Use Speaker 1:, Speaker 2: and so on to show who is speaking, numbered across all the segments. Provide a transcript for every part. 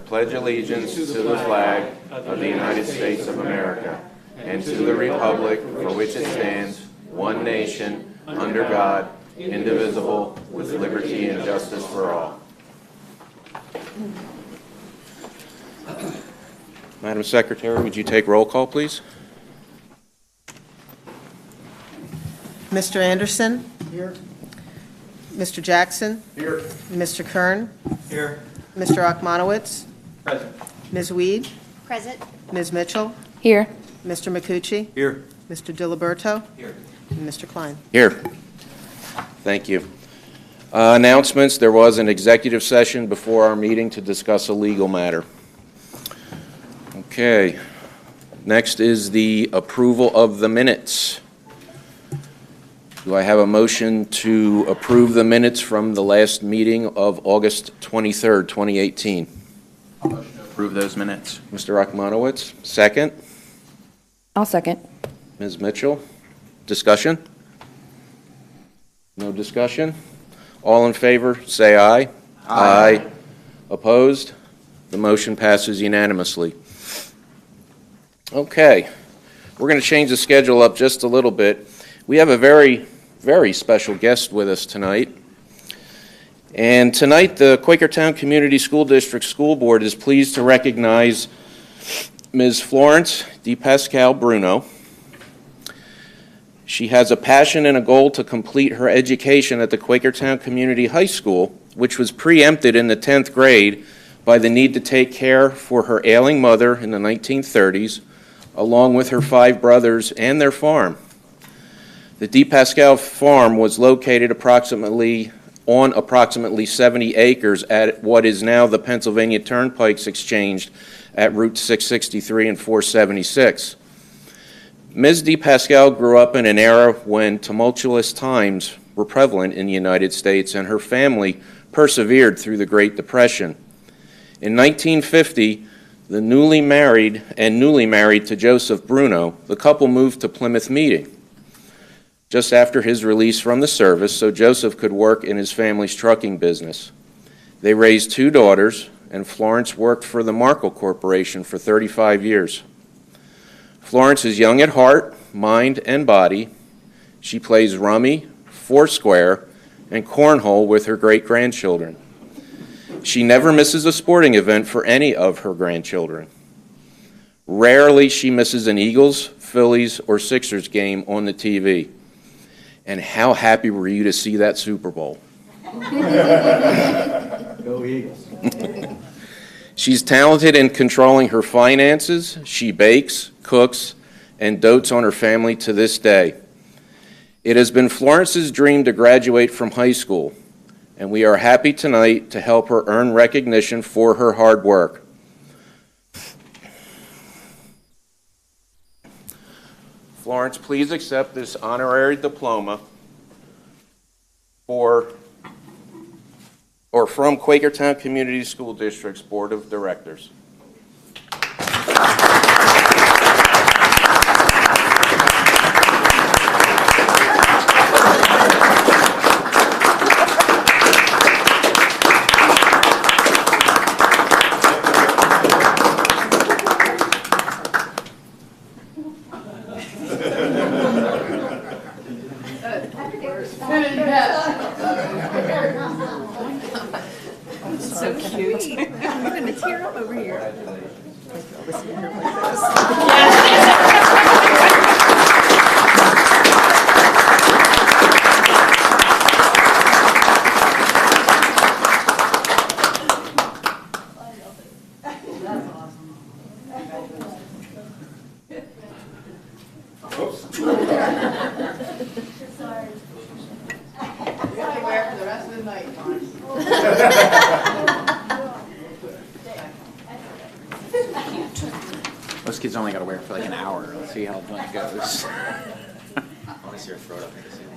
Speaker 1: pledge allegiance to the flag of the United States of America and to the republic for which it stands, one nation, under God, indivisible, with liberty and justice for all. Madam Secretary, would you take roll call, please?
Speaker 2: Mr. Anderson?
Speaker 3: Here.
Speaker 2: Mr. Jackson?
Speaker 3: Here.
Speaker 2: Mr. Kern?
Speaker 3: Here.
Speaker 2: Mr. Akmanowitz?
Speaker 3: Present.
Speaker 2: Ms. Weed?
Speaker 4: Present.
Speaker 2: Ms. Mitchell?
Speaker 4: Here.
Speaker 2: Mr. McCucci?
Speaker 3: Here.
Speaker 2: Mr. Diliberto?
Speaker 3: Here.
Speaker 2: And Mr. Klein.
Speaker 1: Here. Thank you. Announcements. There was an executive session before our meeting to discuss a legal matter. Okay. Next is the approval of the minutes. Do I have a motion to approve the minutes from the last meeting of August 23rd, 2018?
Speaker 3: I'll motion to approve those minutes.
Speaker 1: Mr. Akmanowitz, second.
Speaker 4: I'll second.
Speaker 1: Ms. Mitchell, discussion? No discussion? All in favor, say aye. Aye. Opposed? The motion passes unanimously. Okay, we're going to change the schedule up just a little bit. We have a very special guest with us tonight. And tonight, the Quakertown Community School District School Board is pleased to recognize Ms. Florence DePascal Bruno. She has a passion and a goal to complete her education at the Quakertown Community High School, which was preempted in the 10th grade by the need to take care for her ailing mother in the 1930s, along with her 5 brothers and their farm. The DePascal farm was located on approximately 70 acres at what is now the Pennsylvania Turnpike's Exchange at Route 663 and 476. Ms. DePascal grew up in an era when tumultuous times were prevalent in the United States, and her family persevered through the Great Depression. In 1950, the newly married to Joseph Bruno, the couple moved to Plymouth Meeting just after his release from the service so Joseph could work in his family's trucking business. They raised 2 daughters, and Florence worked for the Markle Corporation for 35 years. Florence is young at heart, mind, and body. She plays rummy, foursquare, and cornhole with her great-grandchildren. She never misses a sporting event for any of her grandchildren. Rarely she misses an Eagles, Phillies, or Sixers game on the TV. And how happy were you to see that Super Bowl?
Speaker 3: Go Eagles.
Speaker 1: She's talented in controlling her finances. She bakes, cooks, and dotes on her family to this day. It has been Florence's dream to graduate from high school, and we are happy tonight to help her earn recognition for her hard work. Florence, please accept this honorary diploma from Quakertown Community School District's Board of Directors.
Speaker 4: So cute. I'm going to tear up over here.
Speaker 5: Those kids only got to wear it for like an hour. Let's see how long it goes. I want to see her throw it up in the ceiling.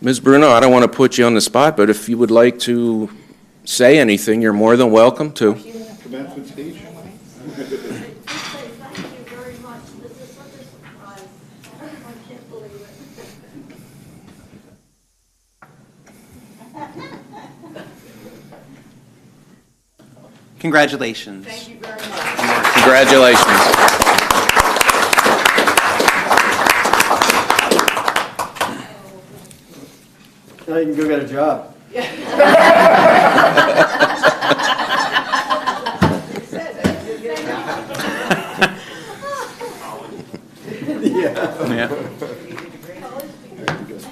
Speaker 1: Ms. Bruno, I don't want to put you on the spot, but if you would like to say anything, you're more than welcome to.
Speaker 3: Commencement speech.
Speaker 6: Congratulations.
Speaker 4: Thank you very much.
Speaker 1: Congratulations.
Speaker 3: Now you can go get a job.
Speaker 6: Yeah.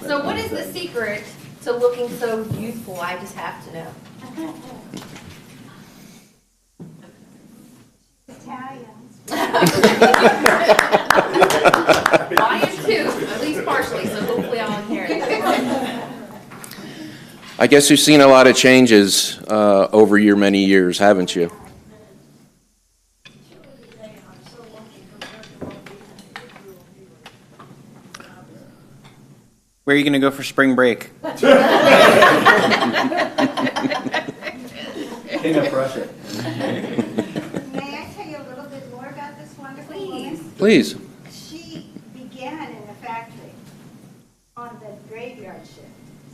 Speaker 4: So what is the secret to looking so youthful? I just have to know.
Speaker 7: Italian.
Speaker 4: I am too, at least partially, so hopefully I'll inherit it.
Speaker 1: I guess you've seen a lot of changes over your many years, haven't you?
Speaker 6: Where are you going to go for spring break?
Speaker 3: King of Prussia.
Speaker 7: May I tell you a little bit more about this wonderful woman?
Speaker 1: Please.
Speaker 7: She began in the factory on the graveyard shift,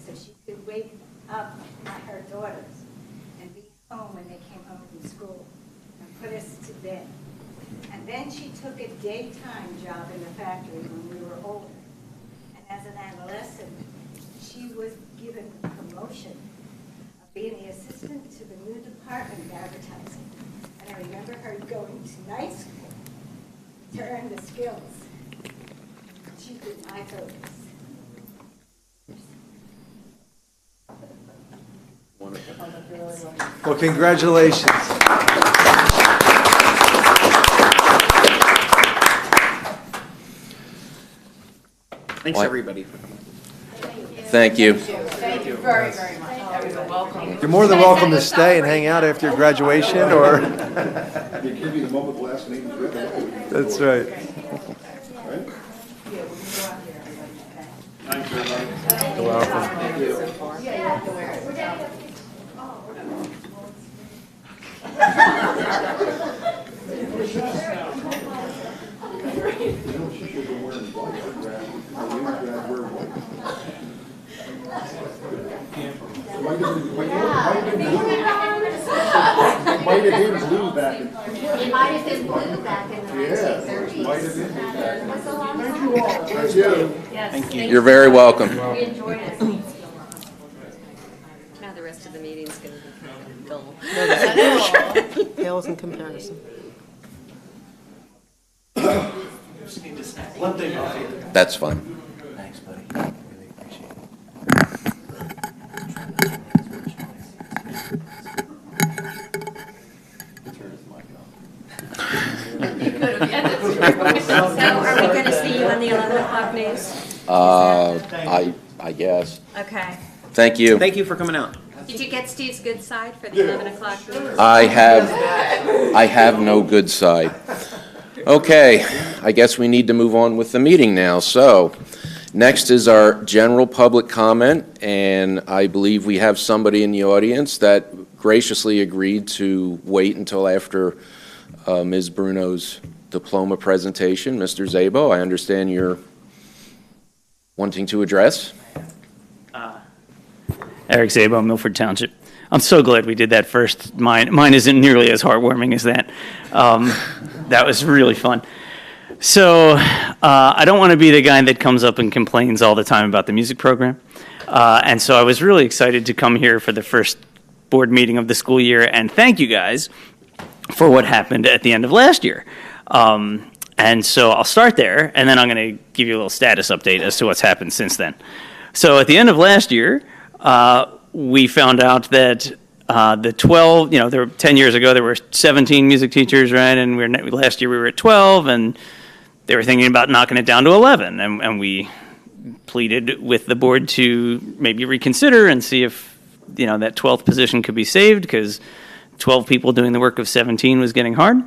Speaker 7: so she could wake up her daughters and be home when they came home from school and put us to bed. And then she took a daytime job in the factory when we were older. And as an adolescent, she was given a promotion of being the assistant to the new department of advertising. And I remember her going to night school to earn the skills. She did my focus.
Speaker 8: Well, congratulations.
Speaker 6: Thanks,
Speaker 1: What?
Speaker 6: everybody, for coming.
Speaker 1: Thank you.
Speaker 4: Thank you very, very much. That was a welcome.
Speaker 8: You're more than welcome to stay and hang out after your graduation, or...
Speaker 9: They give you the moment last name is written.
Speaker 8: That's right. You're welcome.
Speaker 9: Might have been blue back in.
Speaker 7: It might have been blue back in the 1930s.
Speaker 9: Might have been.
Speaker 7: That's a long time.
Speaker 9: Thank you.
Speaker 4: Yes,
Speaker 6: Thank you.
Speaker 1: You're very welcome.
Speaker 4: We enjoyed it.
Speaker 10: Now the rest of the meeting's going to be kind of dull.
Speaker 2: Pales in comparison.
Speaker 3: One thing off here.
Speaker 1: That's fine.
Speaker 3: Thanks, buddy. Really appreciate it.
Speaker 10: So are we going to see you on the 11 o'clock news?
Speaker 1: I guess.
Speaker 10: Okay.
Speaker 1: Thank you.
Speaker 6: Thank you for coming out.
Speaker 10: Did you get Steve's good side for the 11 o'clock news?
Speaker 1: I have no good side. Okay, I guess we need to move on with the meeting now. So, next is our general public comment, and I believe we have somebody in the audience that graciously agreed to wait until after Ms. Bruno's diploma presentation. Mr. Zabo, I understand you're wanting to address.
Speaker 11: Eric Zabo, Milford Township. I'm so glad we did that first. Mine isn't nearly as heartwarming as that. That was really fun. So I don't want to be the guy that comes up and complains all the time about the music program. And so I was really excited to come here for the first board meeting of the school year and thank you guys for what happened at the end of last year. And so I'll start there, and then I'm going to give you a little status update as to what's happened since then. So at the end of last year, we found out that the 12, there were 10 years ago, there were 17 music teachers, right? And last year we were at 12, and they were thinking about knocking it down to 11. And we pleaded with the board to maybe reconsider and see if, that 12th position could be saved, because 12 people doing the work of 17 was getting hard.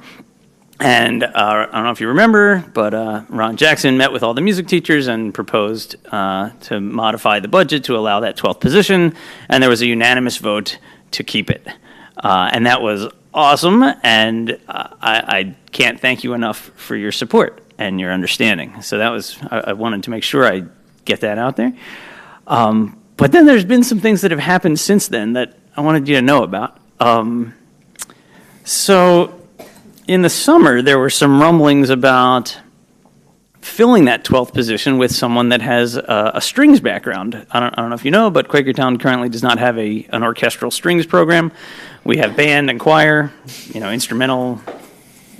Speaker 11: And I don't know if you remember, but Ron Jackson met with all the music teachers and proposed to modify the budget to allow that 12th position, and there was a unanimous vote to keep it. And that was awesome, and I can't thank you enough for your support and your understanding. So that was, I wanted to make sure I get that out there. But then there's been some things that have happened since then that I wanted you to know about. So in the summer, there were some rumblings about filling that 12th position with someone that has a strings background. I don't know if you know, but Quakertown currently does not have an orchestral strings program. We have band and choir, instrumental,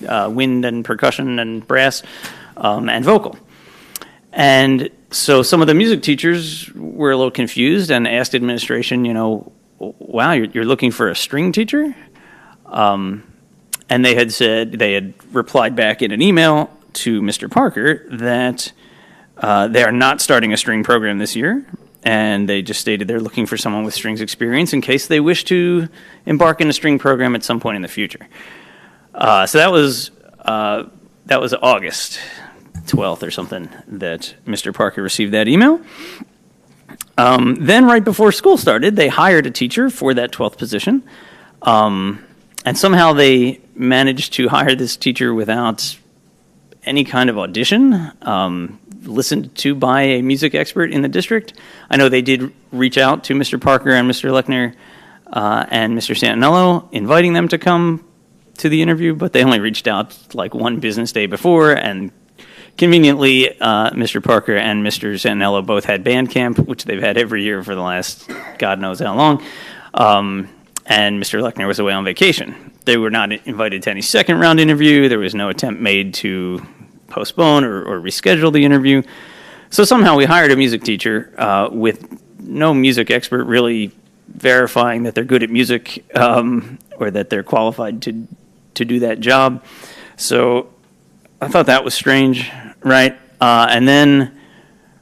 Speaker 11: wind and percussion and brass, and vocal. And so some of the music teachers were a little confused and asked administration, wow, you're looking for a string teacher? And they had replied back in an email to Mr. Parker that they are not starting a string program this year, and they just stated they're looking for someone with strings experience in case they wish to embark in a string program at some point in the future. So that was August 12th or something that Mr. Parker received that email. Then right before school started, they hired a teacher for that 12th position, and somehow they managed to hire this teacher without any kind of audition, listened to by a music expert in the district. I know they did reach out to Mr. Parker and Mr. Lechner and Mr. Santinello, inviting them to come to the interview, but they only reached out like one business day before, and conveniently, Mr. Parker and Mr. Santinello both had band camp, which they've had every year for the last God knows how long, and Mr. Lechner was away on vacation. They were not invited to any second round interview. There was no attempt made to postpone or reschedule the interview. So somehow we hired a music teacher with no music expert really verifying that they're good at music or that they're qualified to do that job. So I thought that was strange, right? And then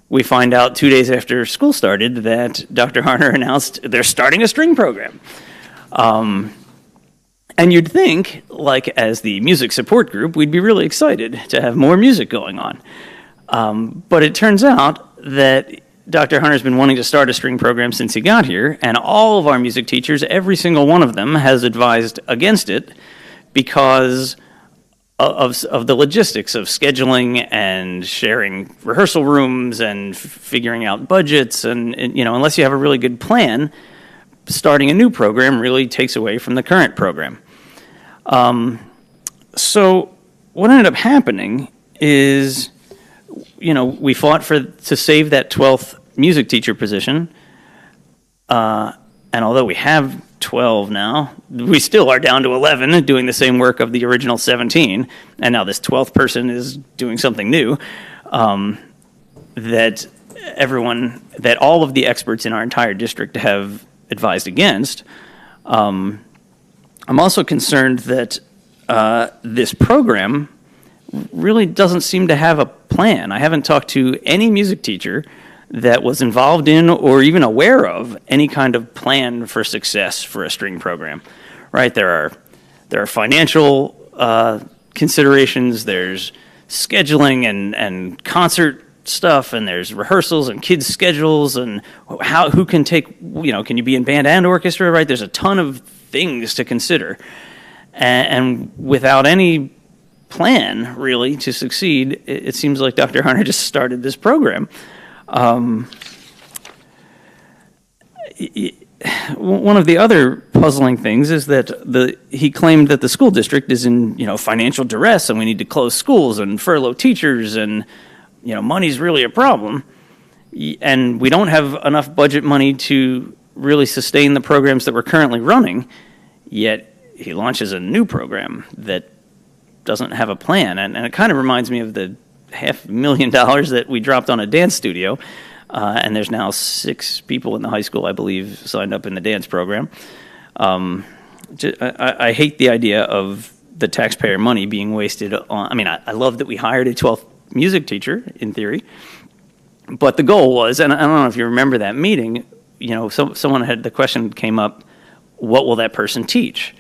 Speaker 11: we find out 2 days after school started that Dr. Harner announced they're starting a string program. And you'd think, like as the music support group, we'd be really excited to have more music going on. But it turns out that Dr. Harner's been wanting to start a string program since he got here, and all of our music teachers, every single one of them, has advised against it because of the logistics of scheduling and sharing rehearsal rooms and figuring out budgets. And unless you have a really good plan, starting a new program really takes away from the current program. So what ended up happening is, we fought to save that 12th music teacher position. And although we have 12 now, we still are down to 11 doing the same work of the original 17. And now this 12th person is doing something new, that all of the experts in our entire district have advised against. I'm also concerned that this program really doesn't seem to have a plan. I haven't talked to any music teacher that was involved in or even aware of any kind of plan for success for a string program, right? There are financial considerations, there's scheduling and concert stuff, and there's rehearsals and kids' schedules, and who can take, can you be in band and orchestra, right? There's a ton of things to consider. And without any plan, really, to succeed, it seems like Dr. Harner just started this program. One of the other puzzling things is that he claimed that the school district is in financial duress and we need to close schools and furlough teachers and money's really a problem, and we don't have enough budget money to really sustain the programs that we're currently running. Yet he launches a new program that doesn't have a plan, and it kind of reminds me of the $500,000 that we dropped on a dance studio, and there's now 6 people in the high school, I believe, signed up in the dance program. I hate the idea of the taxpayer money being wasted on. I love that we hired a 12th music teacher in theory, but the goal was, and I don't know if you remember that meeting, the question came up, what will that person teach?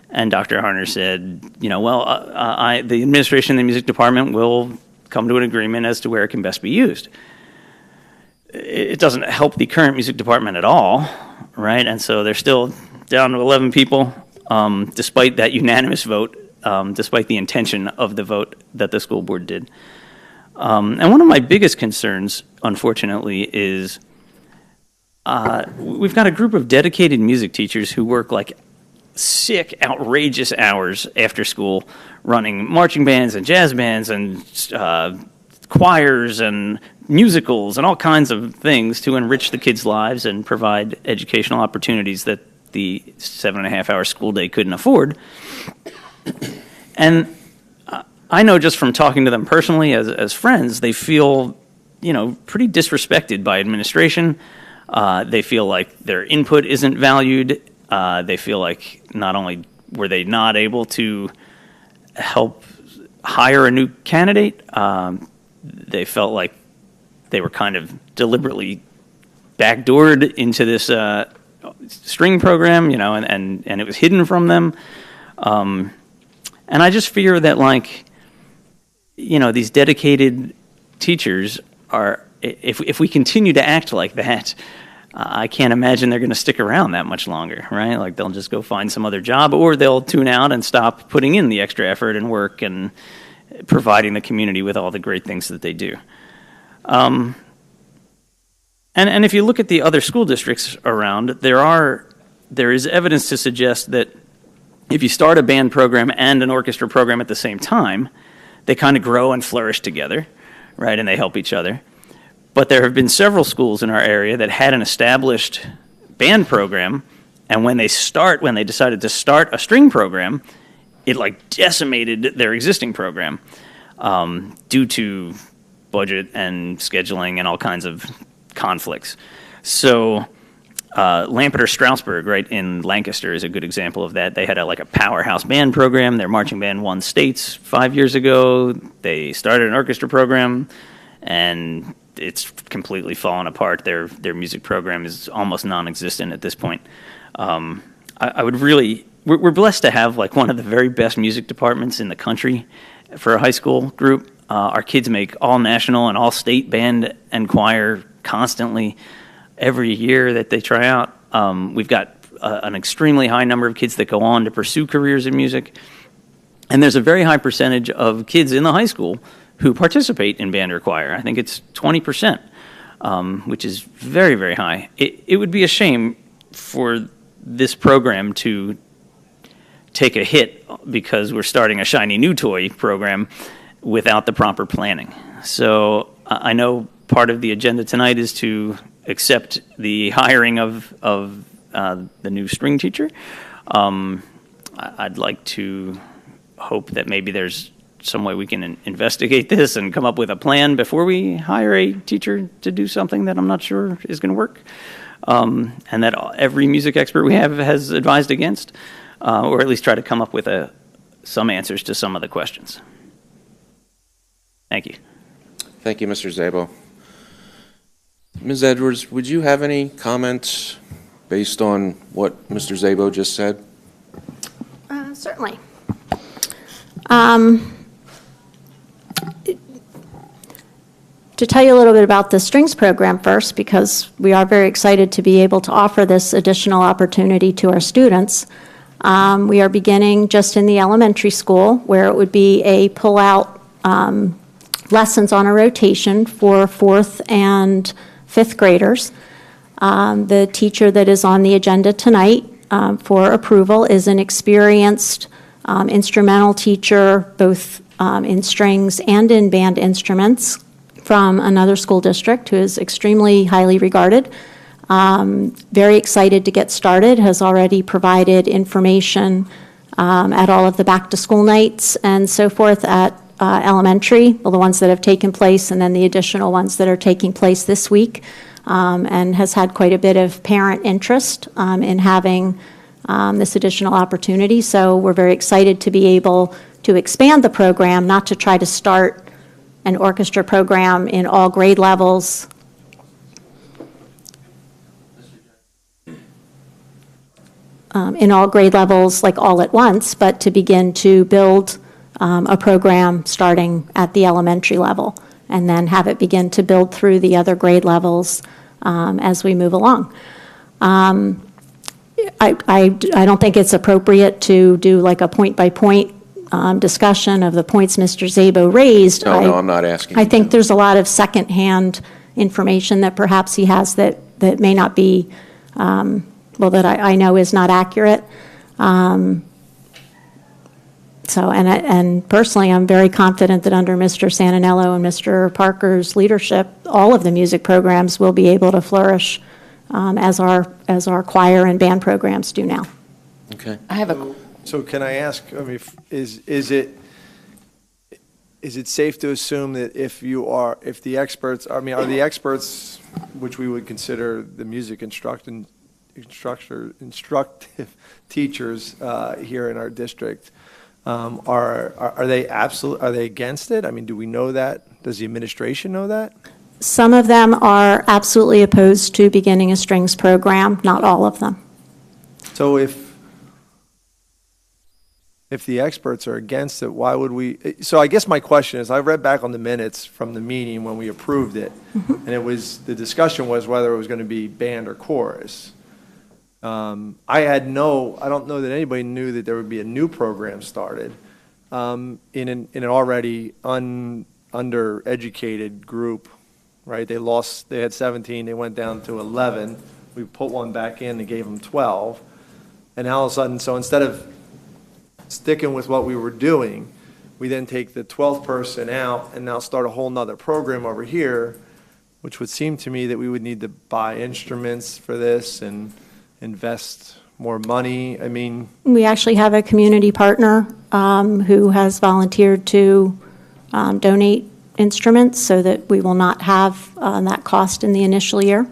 Speaker 11: And Dr. Harner said, the administration and the music department will come to an agreement as to where it can best be used. It doesn't help the current music department at all, right? And so they're still down to 11 people, despite that unanimous vote, despite the intention of the vote that the school board did. And one of my biggest concerns, unfortunately, is we've got a group of dedicated music teachers who work like sick, outrageous hours after school, running marching bands and jazz bands and choirs and musicals and all kinds of things to enrich the kids' lives and provide educational opportunities that the 7.5-hour school day couldn't afford. And I know just from talking to them personally as friends, they feel, pretty disrespected by administration. They feel like their input isn't valued. They feel like not only were they not able to help hire a new candidate, they felt like they were kind of deliberately backdoored into this string program, and it was hidden from them. And I just fear that, these dedicated teachers are, if we continue to act like that, I can't imagine they're going to stick around that much longer, right? Like they'll just go find some other job, or they'll tune out and stop putting in the extra effort and work and providing the community with all the great things that they do. And if you look at the other school districts around, there is evidence to suggest that if you start a band program and an orchestra program at the same time, they kind of grow and flourish together, right? And they help each other. But there have been several schools in our area that had an established band program, and when they decided to start a string program, it decimated their existing program due to budget and scheduling and all kinds of conflicts. So Lampeter Strasbourg, right in Lancaster, is a good example of that. They had a powerhouse band program. Their marching band won states 5 years ago. They started an orchestra program, and it's completely fallen apart. Their music program is almost non-existent at this point. I would really, we're blessed to have one of the very best music departments in the country for a high school group. Our kids make all national and all state band and choir constantly every year that they try out. We've got an extremely high number of kids that go on to pursue careers in music. And there's a very high percentage of kids in the high school who participate in band or choir. I think it's 20%, which is very, very high. It would be a shame for this program to take a hit because we're starting a shiny new toy program without the proper planning. So I know part of the agenda tonight is to accept the hiring of the new string teacher. I'd like to hope that maybe there's some way we can investigate this and come up with a plan before we hire a teacher to do something that I'm not sure is going to work, and that every music expert we have has advised against, or at least try to come up with some answers to some of the questions. Thank you.
Speaker 1: Thank you, Mr. Szabo. Ms. Edwards, would you have any comments based on what Mr. Szabo just said?
Speaker 10: Certainly. To tell you a little bit about the strings program first, because we are very excited to be able to offer this additional opportunity to our students. We are beginning just in the elementary school, where it would be a pull-out lessons on a rotation for 4th and 5th graders. The teacher that is on the agenda tonight for approval is an experienced instrumental teacher, both in strings and in band instruments, from another school district who is extremely highly regarded. Very excited to get started, has already provided information at all of the back-to-school nights and so forth at elementary, well, the ones that have taken place, and then the additional ones that are taking place this week, and has had quite a bit of parent interest in having this additional opportunity. So we're very excited to be able to expand the program, not to try to start an orchestra program in all grade levels. In all grade levels, all at once, but to begin to build a program starting at the elementary level, and then have it begin to build through the other grade levels as we move along. I don't think it's appropriate to do a point-by-point discussion of the points Mr. Szabo raised.
Speaker 1: No, I'm not asking.
Speaker 10: I think there's a lot of secondhand information that perhaps he has that may not be, that I know is not accurate. And personally, I'm very confident that under Mr. Santinello and Mr. Parker's leadership, all of the music programs will be able to flourish as our choir and band programs do now.
Speaker 1: Okay.
Speaker 3: I have a,
Speaker 8: So can I ask, I mean, is it safe to assume that if the experts, I mean, are the experts, which we would consider the music instructive teachers here in our district, are they against it? I mean, do we know that? Does the administration know that?
Speaker 10: Some of them are absolutely opposed to beginning a strings program, not all of them.
Speaker 8: So if the experts are against it, why would we? So I guess my question is, I read back on the minutes from the meeting when we approved it, and the discussion was whether it was going to be band or chorus. I don't know that anybody knew that there would be a new program started in an already undereducated group, right? They had 17, they went down to 11. We put one back in and gave them 12. And all of a sudden, so instead of sticking with what we were doing, we then take the 12th person out and now start a whole nother program over here, which would seem to me that we would need to buy instruments for this and invest more money. I mean,
Speaker 10: We actually have a community partner who has volunteered to donate instruments so that we will not have that cost in the initial year.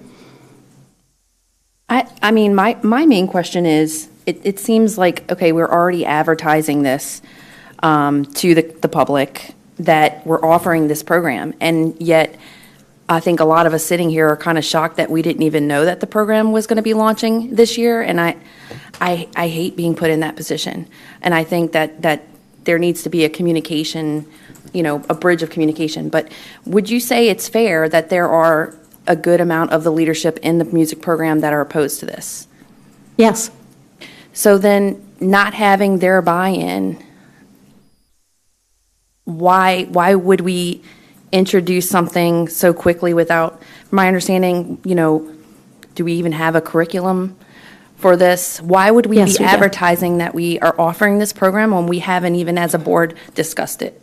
Speaker 3: I mean, my main question is, it seems like, okay, we're already advertising this to the public that we're offering this program, and yet I think a lot of us sitting here are kind of shocked that we didn't even know that the program was going to be launching this year, and I hate being put in that position. And I think that there needs to be a communication, a bridge of communication. But would you say it's fair that there are a good amount of the leadership in the music program that are opposed to this?
Speaker 10: Yes.
Speaker 3: So then, not having their buy-in, why would we introduce something so quickly without, from my understanding, do we even have a curriculum for this? Why would we
Speaker 10: Yes,
Speaker 3: be
Speaker 10: we do.
Speaker 3: advertising that we are offering this program when we haven't even as a board discussed it?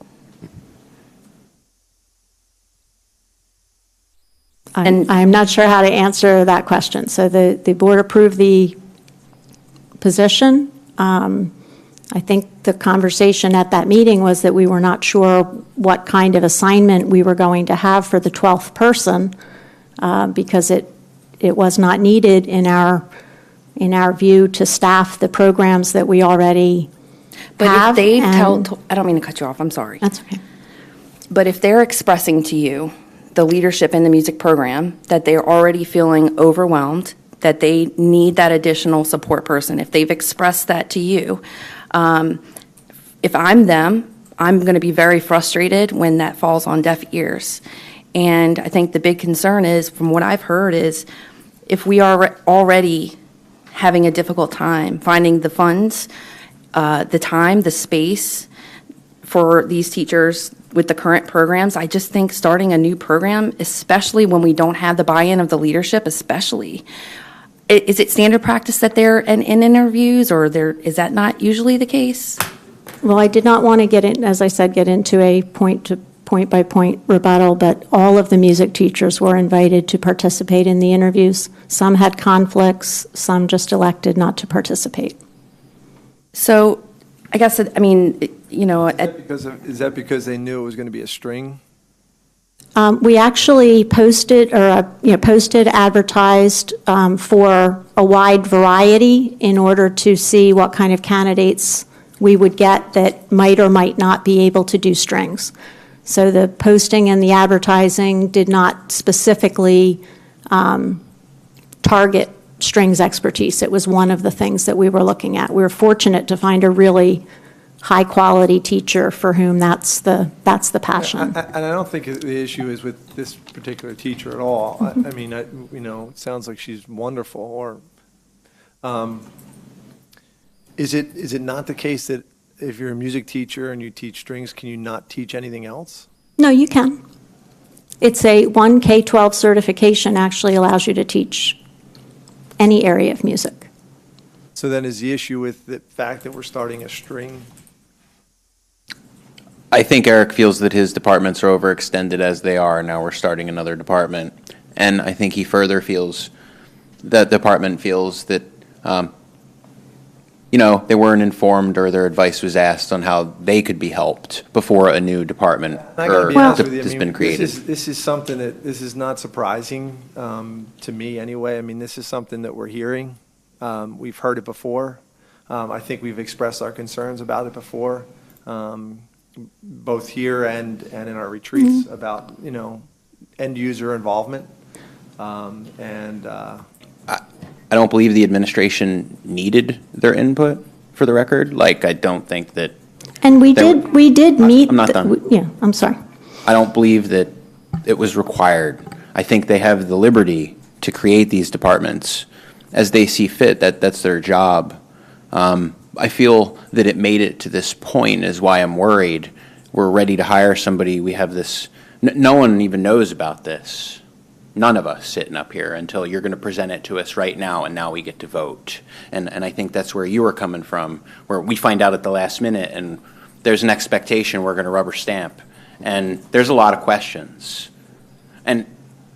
Speaker 10: I'm not sure how to answer that question. So the board approved the position. I think the conversation at that meeting was that we were not sure what kind of assignment we were going to have for the 12th person because it was not needed in our view to staff the programs that we already
Speaker 3: But
Speaker 10: have.
Speaker 3: if they
Speaker 10: and-
Speaker 3: I don't mean to cut you off, I'm sorry.
Speaker 10: That's okay.
Speaker 3: But if they're expressing to you, the leadership in the music program, that they're already feeling overwhelmed, that they need that additional support person, if they've expressed that to you, if I'm them, I'm going to be very frustrated when that falls on deaf ears. And I think the big concern is, from what I've heard, is if we are already having a difficult time finding the funds, the time, the space for these teachers with the current programs, I just think starting a new program, especially when we don't have the buy-in of the leadership, especially, is it standard practice that they're in interviews, or is that not usually the case?
Speaker 10: Well, I did not want to get into a point-by-point rebuttal, but all of the music teachers were invited to participate in the interviews. Some had conflicts, some just elected not to participate.
Speaker 3: So, I guess, is
Speaker 8: that because they knew it was going to be a string?
Speaker 10: We actually posted, advertised for a wide variety in order to see what kind of candidates we would get that might or might not be able to do strings. So the posting and the advertising did not specifically target strings expertise. It was one of the things that we were looking at. We were fortunate to find a really high-quality teacher for whom that's the passion.
Speaker 8: And I don't think the issue is with this particular teacher at all. I mean, it sounds like she's wonderful. Or, is it not the case that if you're a music teacher and you teach strings, can you not teach anything else?
Speaker 10: No, you can. It's one K-12 certification actually allows you to teach any area of music.
Speaker 8: So then is the issue with the fact that we're starting a string?
Speaker 6: I think Eric feels that his departments are overextended as they are. Now we're starting another department. And I think he further feels, that department feels that, they weren't informed or their advice was asked on how they could be helped before a new department
Speaker 8: I gotta be honest with you, I
Speaker 6: has
Speaker 8: mean,
Speaker 6: been created.
Speaker 8: This is something this is not surprising to me anyway. I mean, this is something that we're hearing. We've heard it before. I think we've expressed our concerns about it before, both here and in our retreats about, end user involvement.
Speaker 6: I don't believe the administration needed their input, for the record. Like, I don't think that.
Speaker 10: And we did meet.
Speaker 6: I'm not done.
Speaker 10: Yeah, I'm sorry.
Speaker 6: I don't believe that it was required. I think they have the liberty to create these departments as they see fit. That's their job. I feel that it made it to this point is why I'm worried. We're ready to hire somebody. We have this. No one even knows about this. None of us sitting up here until you're going to present it to us right now, and now we get to vote. And I think that's where you were coming from, where we find out at the last minute, and there's an expectation we're going to rubber stamp. And there's a lot of questions. And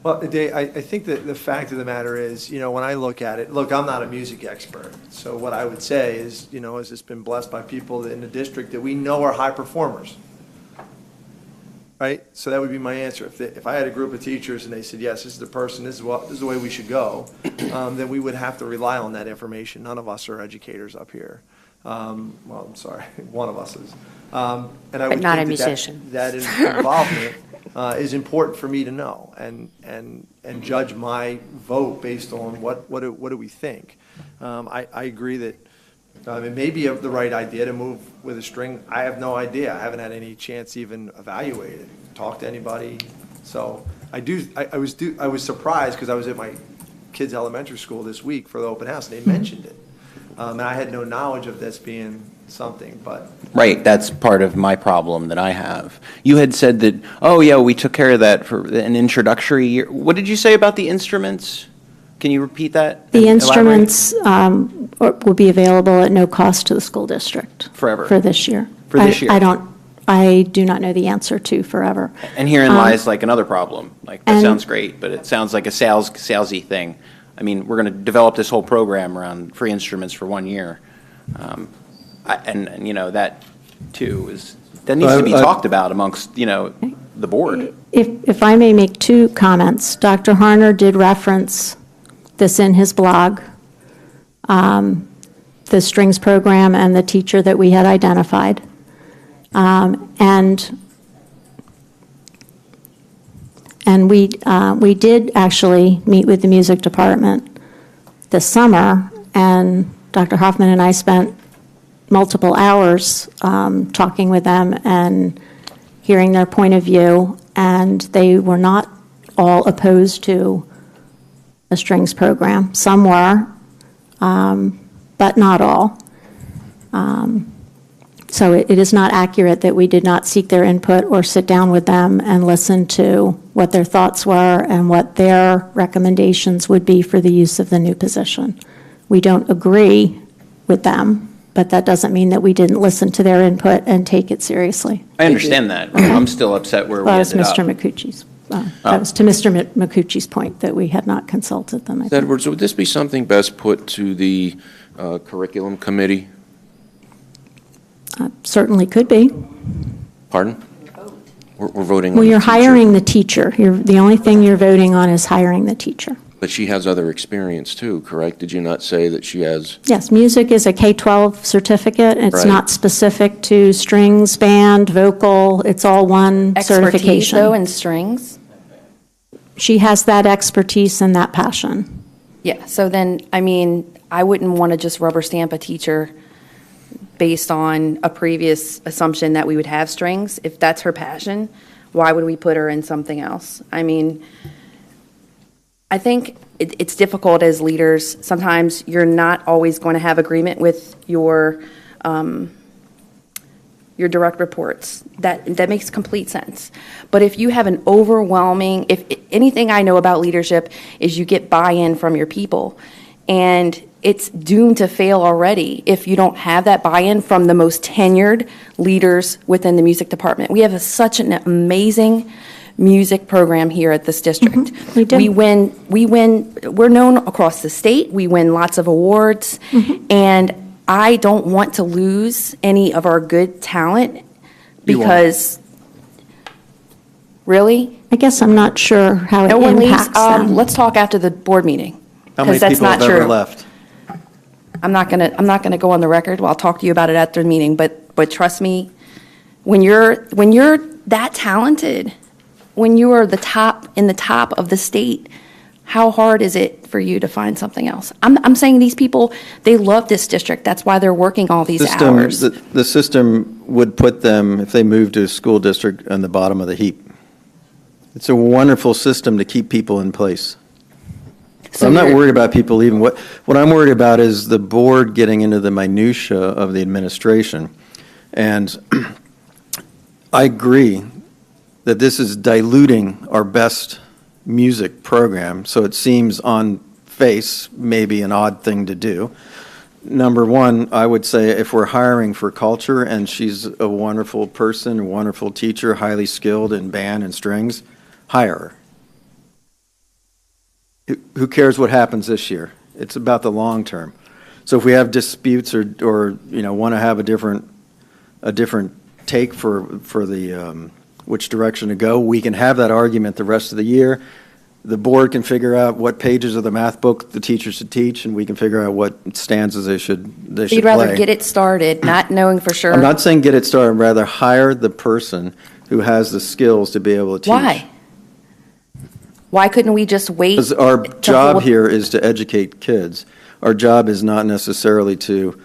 Speaker 8: Well, Dave, I think that the fact of the matter is, when I look at it, look, I'm not a music expert. So what I would say is, has this been blessed by people in the district that we know are high performers? Right? So that would be my answer. If I had a group of teachers and they said, yes, this is the person, this is the way we should go, then we would have to rely on that information. None of us are educators up here. Well, I'm sorry, one of us is. And I would
Speaker 3: not
Speaker 8: think
Speaker 3: a musician.
Speaker 8: That involvement is important for me to know and judge my vote based on what do we think. I agree that it may be the right idea to move with a string. I have no idea. I haven't had any chance to even evaluate it, talk to anybody. So I was surprised because I was at my kids' elementary school this week for the open house, and they mentioned it. And I had no knowledge of this being something, but.
Speaker 6: right, that's part of my problem that I have. You had said that, oh yeah, we took care of that for an introductory year. What did you say about the instruments? Can you repeat that?
Speaker 10: The
Speaker 6: and elaborate?
Speaker 10: instruments will be available at no cost to the school district.
Speaker 6: Forever.
Speaker 10: For this year.
Speaker 6: For this year.
Speaker 10: I do not know the answer to forever.
Speaker 6: And herein lies like another problem. Like, that
Speaker 10: and-
Speaker 6: sounds great, but it sounds like a salesy thing. I mean, we're going to develop this whole program around free instruments for 1 year. That too that needs to be talked about amongst, the board.
Speaker 10: If I may make two comments, Dr. Harner did reference this in his blog, the strings program and the teacher that we had identified. And we did actually meet with the music department this summer, and Dr. Hoffman and I spent multiple hours talking with them and hearing their point of view, and they were not all opposed to a strings program. Some were, but not all. So it is not accurate that we did not seek their input or sit down with them and listen to what their thoughts were and what their recommendations would be for the use of the new position. We don't agree with them, but that doesn't mean that we didn't listen to their input and take it seriously.
Speaker 6: I understand that. I'm still upset where we
Speaker 10: That was
Speaker 6: ended up.
Speaker 10: Mr. McCucci's. That was to Mr. McCucci's point that we had not consulted them. I think.
Speaker 1: Edwards, would this be something best put to the curriculum committee?
Speaker 10: Certainly could be.
Speaker 1: Pardon? We're voting on
Speaker 10: Well,
Speaker 1: the
Speaker 10: you're
Speaker 1: teacher.
Speaker 10: hiring the teacher. The only thing you're voting on is hiring the teacher.
Speaker 1: But she has other experience too, correct? Did you not say that she has?
Speaker 10: Yes, music is a K-12 certificate. It's
Speaker 1: Right.
Speaker 10: not specific to strings, band, vocal. It's all one
Speaker 3: Expertise,
Speaker 10: certification.
Speaker 3: though, in strings?
Speaker 10: She has that expertise and that passion.
Speaker 3: Yeah, so then, I wouldn't want to just rubber stamp a teacher based on a previous assumption that we would have strings. If that's her passion, why would we put her in something else? I think it's difficult as leaders. Sometimes you're not always going to have agreement with your direct reports. That makes complete sense. But if you have an overwhelming, if anything I know about leadership is you get buy-in from your people. And it's doomed to fail already if you don't have that buy-in from the most tenured leaders within the music department. We have such an amazing music program here at this district.
Speaker 10: We do.
Speaker 3: We're known across the state. We win lots of awards. And I don't want to lose any of our good talent because, really?
Speaker 10: I guess I'm not sure how it
Speaker 3: No one leaves.
Speaker 10: impacts them.
Speaker 3: Let's talk after the board meeting.
Speaker 8: How many
Speaker 3: 'cause that's
Speaker 8: people
Speaker 3: not
Speaker 8: have ever
Speaker 3: true.
Speaker 8: left?
Speaker 3: I'm not gonna go on the record. Well, I'll talk to you about it after the meeting, but trust me, when you're that talented, when you are in the top of the state, how hard is it for you to find something else? I'm saying these people, they love this district. That's why they're working all these hours.
Speaker 8: The system would put them, if they moved to a school district, on the bottom of the heap. It's a wonderful system to keep people in place. So I'm not worried about people leaving. What I'm worried about is the board getting into the minutia of the administration. And I agree that this is diluting our best music program, so it seems on face maybe an odd thing to do. Number one, I would say if we're hiring for culture and she's a wonderful person, a wonderful teacher, highly skilled in band and strings, hire her. Who cares what happens this year? It's about the long term. So if we have disputes or want to have a different take for the which direction to go, we can have that argument the rest of the year. The board can figure out what pages of the math book the teachers should teach, and we can figure out what stanzas they should play.
Speaker 3: You'd rather get it started, not knowing for sure.
Speaker 8: I'm not saying get it started, rather hire the person who has the skills to be able to teach.
Speaker 3: Why? Why couldn't we just wait?
Speaker 8: Because our
Speaker 3: to
Speaker 8: job
Speaker 3: hold-
Speaker 8: here is to educate kids. Our job is not necessarily to,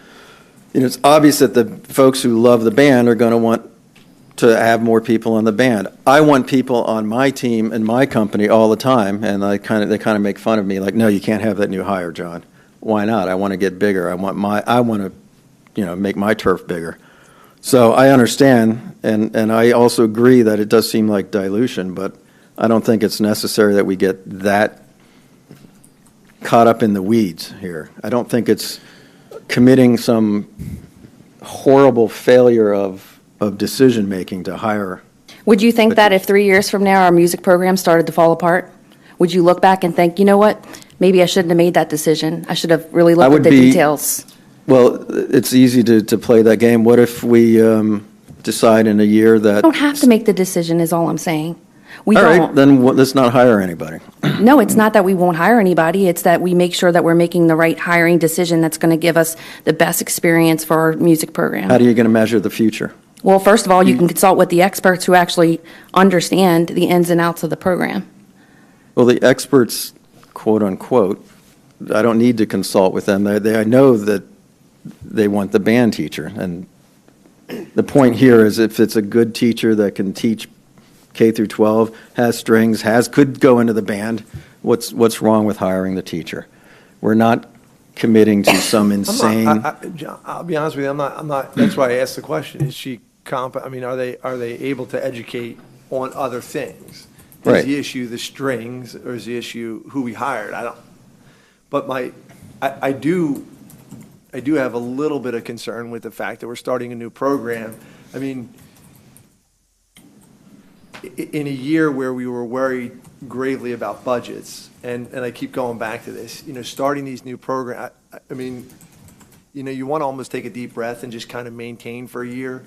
Speaker 8: it's obvious that the folks who love the band are going to want to have more people on the band. I want people on my team and my company all the time, and they kind of make fun of me, like, no, you can't have that new hire, John. Why not? I want to get bigger. I want to, make my turf bigger. So I understand, and I also agree that it does seem like dilution, but I don't think it's necessary that we get that caught up in the weeds here. I don't think it's committing some horrible failure of decision-making to hire.
Speaker 3: Would you think that if 3 years from now our music program started to fall apart, would you look back and think, you know what, maybe I shouldn't have made that decision. I should have really looked at the details.
Speaker 8: Well, it's easy to play that game. What if we decide in a year that...
Speaker 3: You don't have to make the decision is all I'm saying. We
Speaker 8: all
Speaker 3: don't.
Speaker 8: right, then let's not hire anybody.
Speaker 3: No, it's not that we won't hire anybody. It's that we make sure that we're making the right hiring decision that's going to give us the best experience for our music program.
Speaker 8: How are you going to measure the future?
Speaker 3: Well, first of all, you can consult with the experts who actually understand the ins and outs of the program.
Speaker 8: Well, the experts, quote unquote, I don't need to consult with them. I know that they want the band teacher. And the point here is if it's a good teacher that can teach K through 12, has strings, could go into the band, what's wrong with hiring the teacher? We're not committing to some insane... I'll
Speaker 12: be honest with you, I'm not, that's why I asked the question. Is she are they able to educate on other things?
Speaker 8: Right.
Speaker 12: Is the issue the strings, or is the issue who we hired? But I do have a little bit of concern with the fact that we're starting a new program. I mean, in a year where we were worried gravely about budgets, and I keep going back to this, starting these new programs, I mean, you want to almost take a deep breath and just kind of maintain for a year.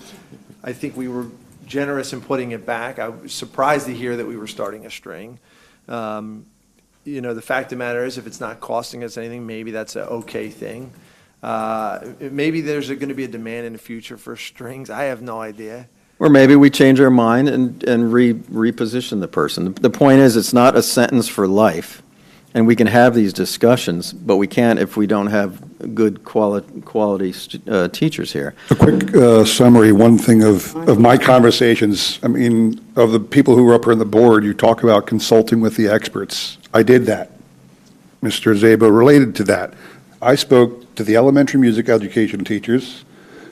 Speaker 12: I think we were generous in putting it back. I was surprised to hear that we were starting a string. The fact of the matter is, if it's not costing us anything, maybe that's an okay thing. Maybe there's going to be a demand in the future for strings. I have no idea.
Speaker 8: Or maybe we change our mind and reposition the person. The point is, it's not a sentence for life, and we can have these discussions, but we can't if we don't have good quality teachers here.
Speaker 9: A quick summary, one thing of my conversations, I mean, of the people who were up here on the board, you talk about consulting with the experts. I did that. Mr. Zabo related to that. I spoke to the elementary music education teachers.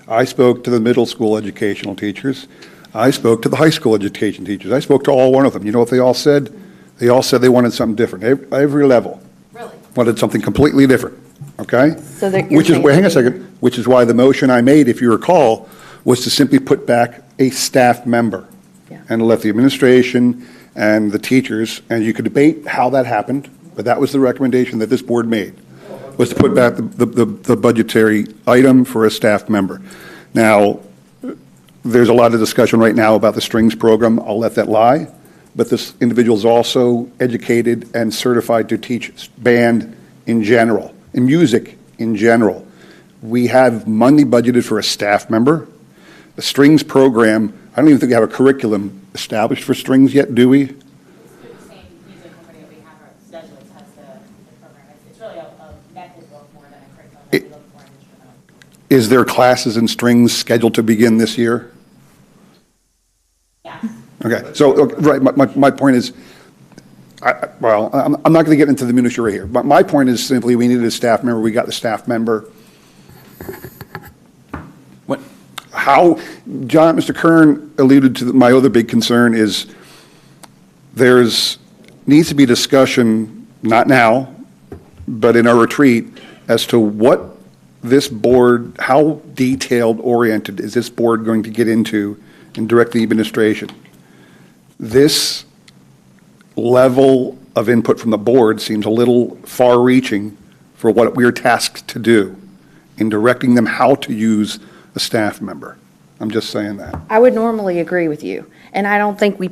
Speaker 9: I spoke to the middle school educational teachers. I spoke to the high school education teachers. I spoke to all one of them. You know what they all said? They all said they wanted something different. Every level.
Speaker 4: Really?
Speaker 9: Wanted something completely different. okay?
Speaker 3: So that you're
Speaker 9: Which is,
Speaker 3: saying-
Speaker 9: wait, hang on a second, which is why the motion I made, if you recall, was to simply put back a staff member
Speaker 3: Yeah.
Speaker 9: and let the administration and the teachers, and you could debate how that happened, but that was the recommendation that this board made, was to put back the budgetary item for a staff member. Now, there's a lot of discussion right now about the strings program. I'll let that lie. But this individual is also educated and certified to teach band in general, and music in general. We have money budgeted for a staff member. The strings program, I don't even think we have a curriculum established for strings yet, do we?
Speaker 4: The same music company that we have our schedules has the program. It's really a method book more than a curriculum. We look for an instrumental.
Speaker 9: Is there classes in strings scheduled to begin this year?
Speaker 4: Yes.
Speaker 9: Okay, so, okay, right, my point is, I'm not going to get into the minutiae right here, but my point is simply, we needed a staff member, we got the staff member.
Speaker 6: What?
Speaker 9: How, Mr. Kern alluded to, my other big concern is, needs to be discussion, not now, but in our retreat, as to what this board, how detailed oriented is this board going to get into and direct the administration? This level of input from the board seems a little far-reaching for what we are tasked to do in directing them how to use a staff member. I'm just saying that.
Speaker 3: I would normally agree with you, and I don't think we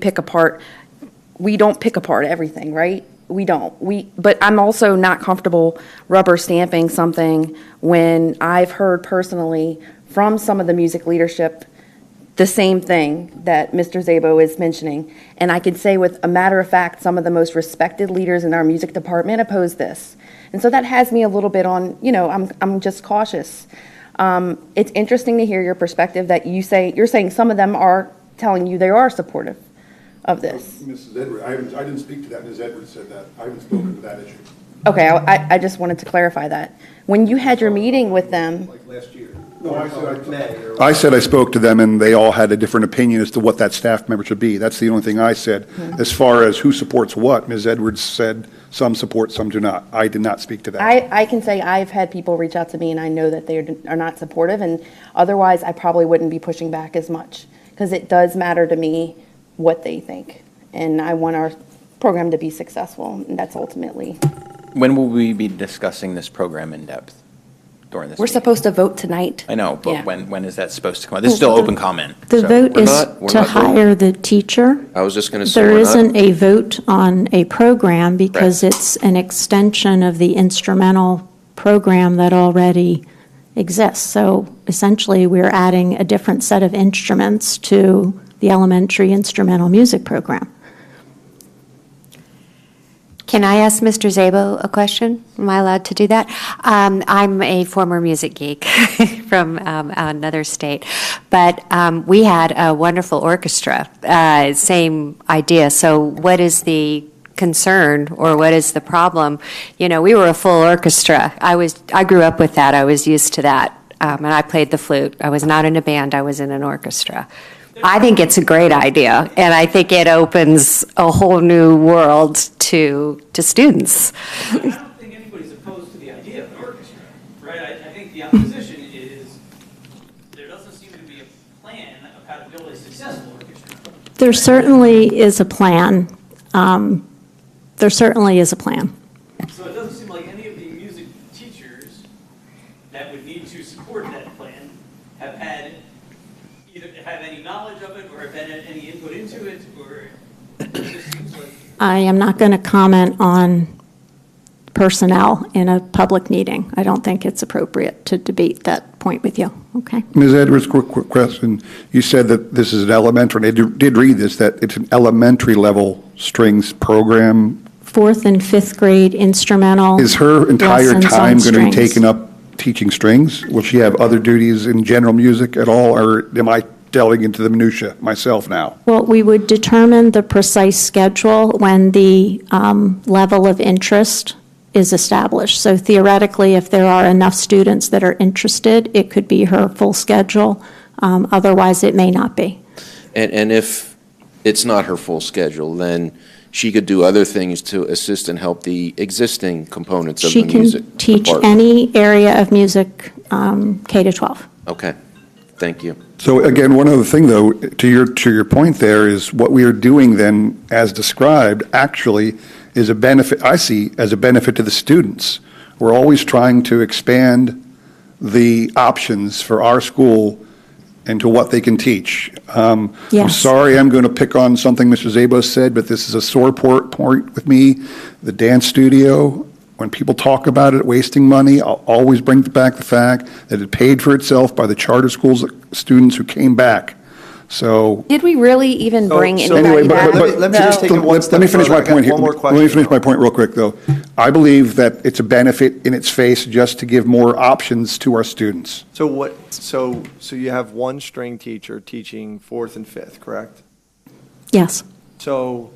Speaker 3: don't pick apart everything, right? We don't. But I'm also not comfortable rubber stamping something when I've heard personally from some of the music leadership the same thing that Mr. Szabo is mentioning. And I can say with a matter of fact, some of the most respected leaders in our music department oppose this. And so that has me a little bit on, I'm just cautious. It's interesting to hear your perspective that you're saying some of them are telling you they are supportive of this.
Speaker 9: Mrs. Edwards, I didn't speak to that. Ms. Edwards said that. I haven't spoken to that issue.
Speaker 3: Okay, I just wanted to clarify that. When you had your meeting with them,
Speaker 9: Like last year. No, I said I spoke to them, and they all had a different opinion as to what that staff member should be. That's the only thing I said. As far as who supports what, Ms. Edwards said some support, some do not. I did not speak to that.
Speaker 3: I can say I've had people reach out to me and I know that they are not supportive, and otherwise I probably wouldn't be pushing back as much, because it does matter to me what they think. And I want our program to be successful, and that's ultimately.
Speaker 6: When will we be discussing this program in depth during this
Speaker 3: We're
Speaker 6: meeting?
Speaker 3: supposed to vote tonight.
Speaker 6: I know, but
Speaker 3: Yeah.
Speaker 6: when is that supposed to come out? This is still open comment.
Speaker 10: The
Speaker 6: so-
Speaker 10: vote
Speaker 1: We're
Speaker 10: is
Speaker 1: not
Speaker 10: to
Speaker 1: voting.
Speaker 10: hire the teacher.
Speaker 1: I was just going to say,
Speaker 10: There
Speaker 1: we're not,
Speaker 10: isn't a vote on a program because it's an extension of the instrumental program that already exists. So essentially, we're adding a different set of instruments to the elementary instrumental music program.
Speaker 13: Can I ask Mr. Szabo a question? Am I allowed to do that? I'm a former music geek from another state, but we had a wonderful orchestra, same idea. So what is the concern or what is the problem? We were a full orchestra. I grew up with that. I was used to that. And I played the flute. I was not in a band. I was in an orchestra. I think it's a great idea, and I think it opens a whole new world to students.
Speaker 11: I don't think anybody's opposed to the idea of an orchestra, right? I think the opposition is there doesn't seem to be a plan of how to build a successful orchestra.
Speaker 10: There certainly is a plan. There certainly is a plan.
Speaker 11: So it doesn't seem like any of the music teachers that would need to support that plan have had either have any knowledge of it or have had any input into it, or it just seems like.
Speaker 10: I am not going to comment on personnel in a public meeting. I don't think it's appropriate to debate that point with you, okay?
Speaker 9: Ms. Edwards, quick question. You said that this is an elementary, and I did read this, that it's an elementary level strings program.
Speaker 10: 4th and 5th grade instrumental.
Speaker 9: Is her entire
Speaker 10: lessons on
Speaker 9: time going to be
Speaker 10: strings.
Speaker 9: taken up teaching strings? Will she have other duties in general music at all, or am I delving into the minutia myself now?
Speaker 10: Well, we would determine the precise schedule when the level of interest is established. So theoretically, if there are enough students that are interested, it could be her full schedule. Otherwise, it may not be.
Speaker 1: and if it's not her full schedule, then she could do other things to assist and help the existing components of
Speaker 10: She
Speaker 1: the music
Speaker 10: can teach
Speaker 1: department.
Speaker 10: any area of music, K to 12.
Speaker 1: Okay, thank you.
Speaker 9: So again, one other thing, though, to your point there is what we are doing then, as described, actually is a benefit, I see, as a benefit to the students. We're always trying to expand the options for our school into what they can teach. I'm
Speaker 10: Yes.
Speaker 9: sorry, I'm going to pick on something Mr. Zabo said, but this is a sore point with me. The dance studio, when people talk about it wasting money, I'll always bring back the fact that it paid for itself by the charter schools students who came back. So
Speaker 3: Did we really even bring
Speaker 12: so
Speaker 3: anybody
Speaker 9: anyway,
Speaker 3: back?
Speaker 12: let me just take it one step
Speaker 9: let me finish
Speaker 12: further.
Speaker 9: my
Speaker 12: I got
Speaker 9: point here.
Speaker 12: one more
Speaker 9: Let me
Speaker 12: question,
Speaker 9: finish my
Speaker 12: though.
Speaker 9: point real quick, though. I believe that it's a benefit in its face just to give more options to our students.
Speaker 12: So you have one string teacher teaching fourth and fifth, correct?
Speaker 10: Yes.
Speaker 12: So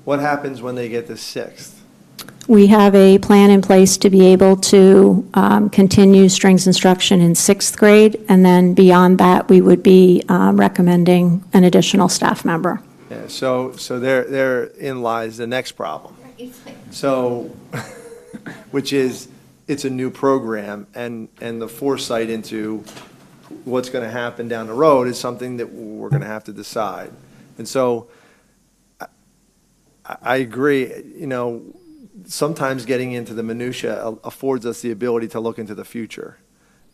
Speaker 12: what happens when they get to sixth?
Speaker 10: We have a plan in place to be able to continue strings instruction in sixth grade, and then beyond that, we would be recommending an additional staff member.
Speaker 12: Yeah, so therein lies the next problem. So, which is, it's a new program, and the foresight into what's going to happen down the road is something that we're going to have to decide. And so, I agree, sometimes getting into the minutia affords us the ability to look into the future.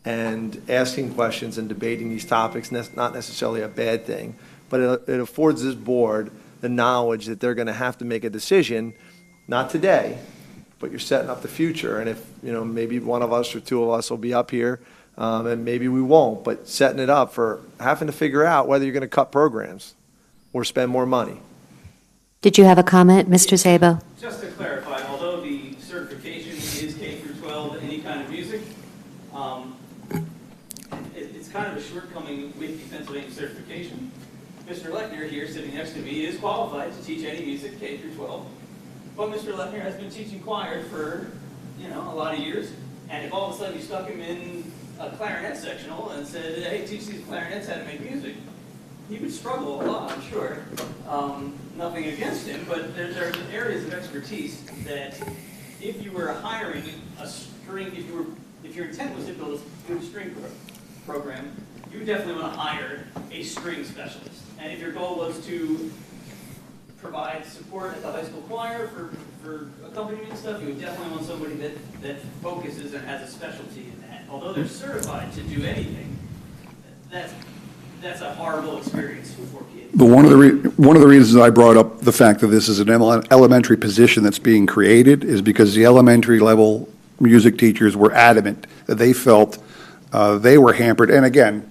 Speaker 12: And asking questions and debating these topics, not necessarily a bad thing, but it affords this board the knowledge that they're going to have to make a decision, not today, but you're setting up the future. And if, maybe one of us or two of us will be up here, and maybe we won't, but setting it up for having to figure out whether you're going to cut programs or spend more money.
Speaker 13: Did you have a comment, Mr. Zabo?
Speaker 11: Just to clarify, although the certification is K through 12, any kind of music, it's kind of a shortcoming with the Pennsylvania certification. Mr. Lechner here, sitting next to me, is qualified to teach any music K through 12. But Mr. Lechner has been teaching choir for, a lot of years. And if all of a sudden you stuck him in a clarinet sectional and said, hey, teach these clarinets how to make music, he would struggle a lot, I'm sure. Nothing against him, but there are areas of expertise that if you were hiring a string, if your intent was to build a good string program, you would definitely want to hire a string specialist. And if your goal was to provide support at the high school choir for accompaniment and stuff, you would definitely want somebody that focuses and has a specialty in that. Although they're certified to do anything, that's a horrible experience for kids.
Speaker 9: But one of the reasons I brought up the fact that this is an elementary position that's being created is because the elementary level music teachers were adamant that they felt they were hampered. And again,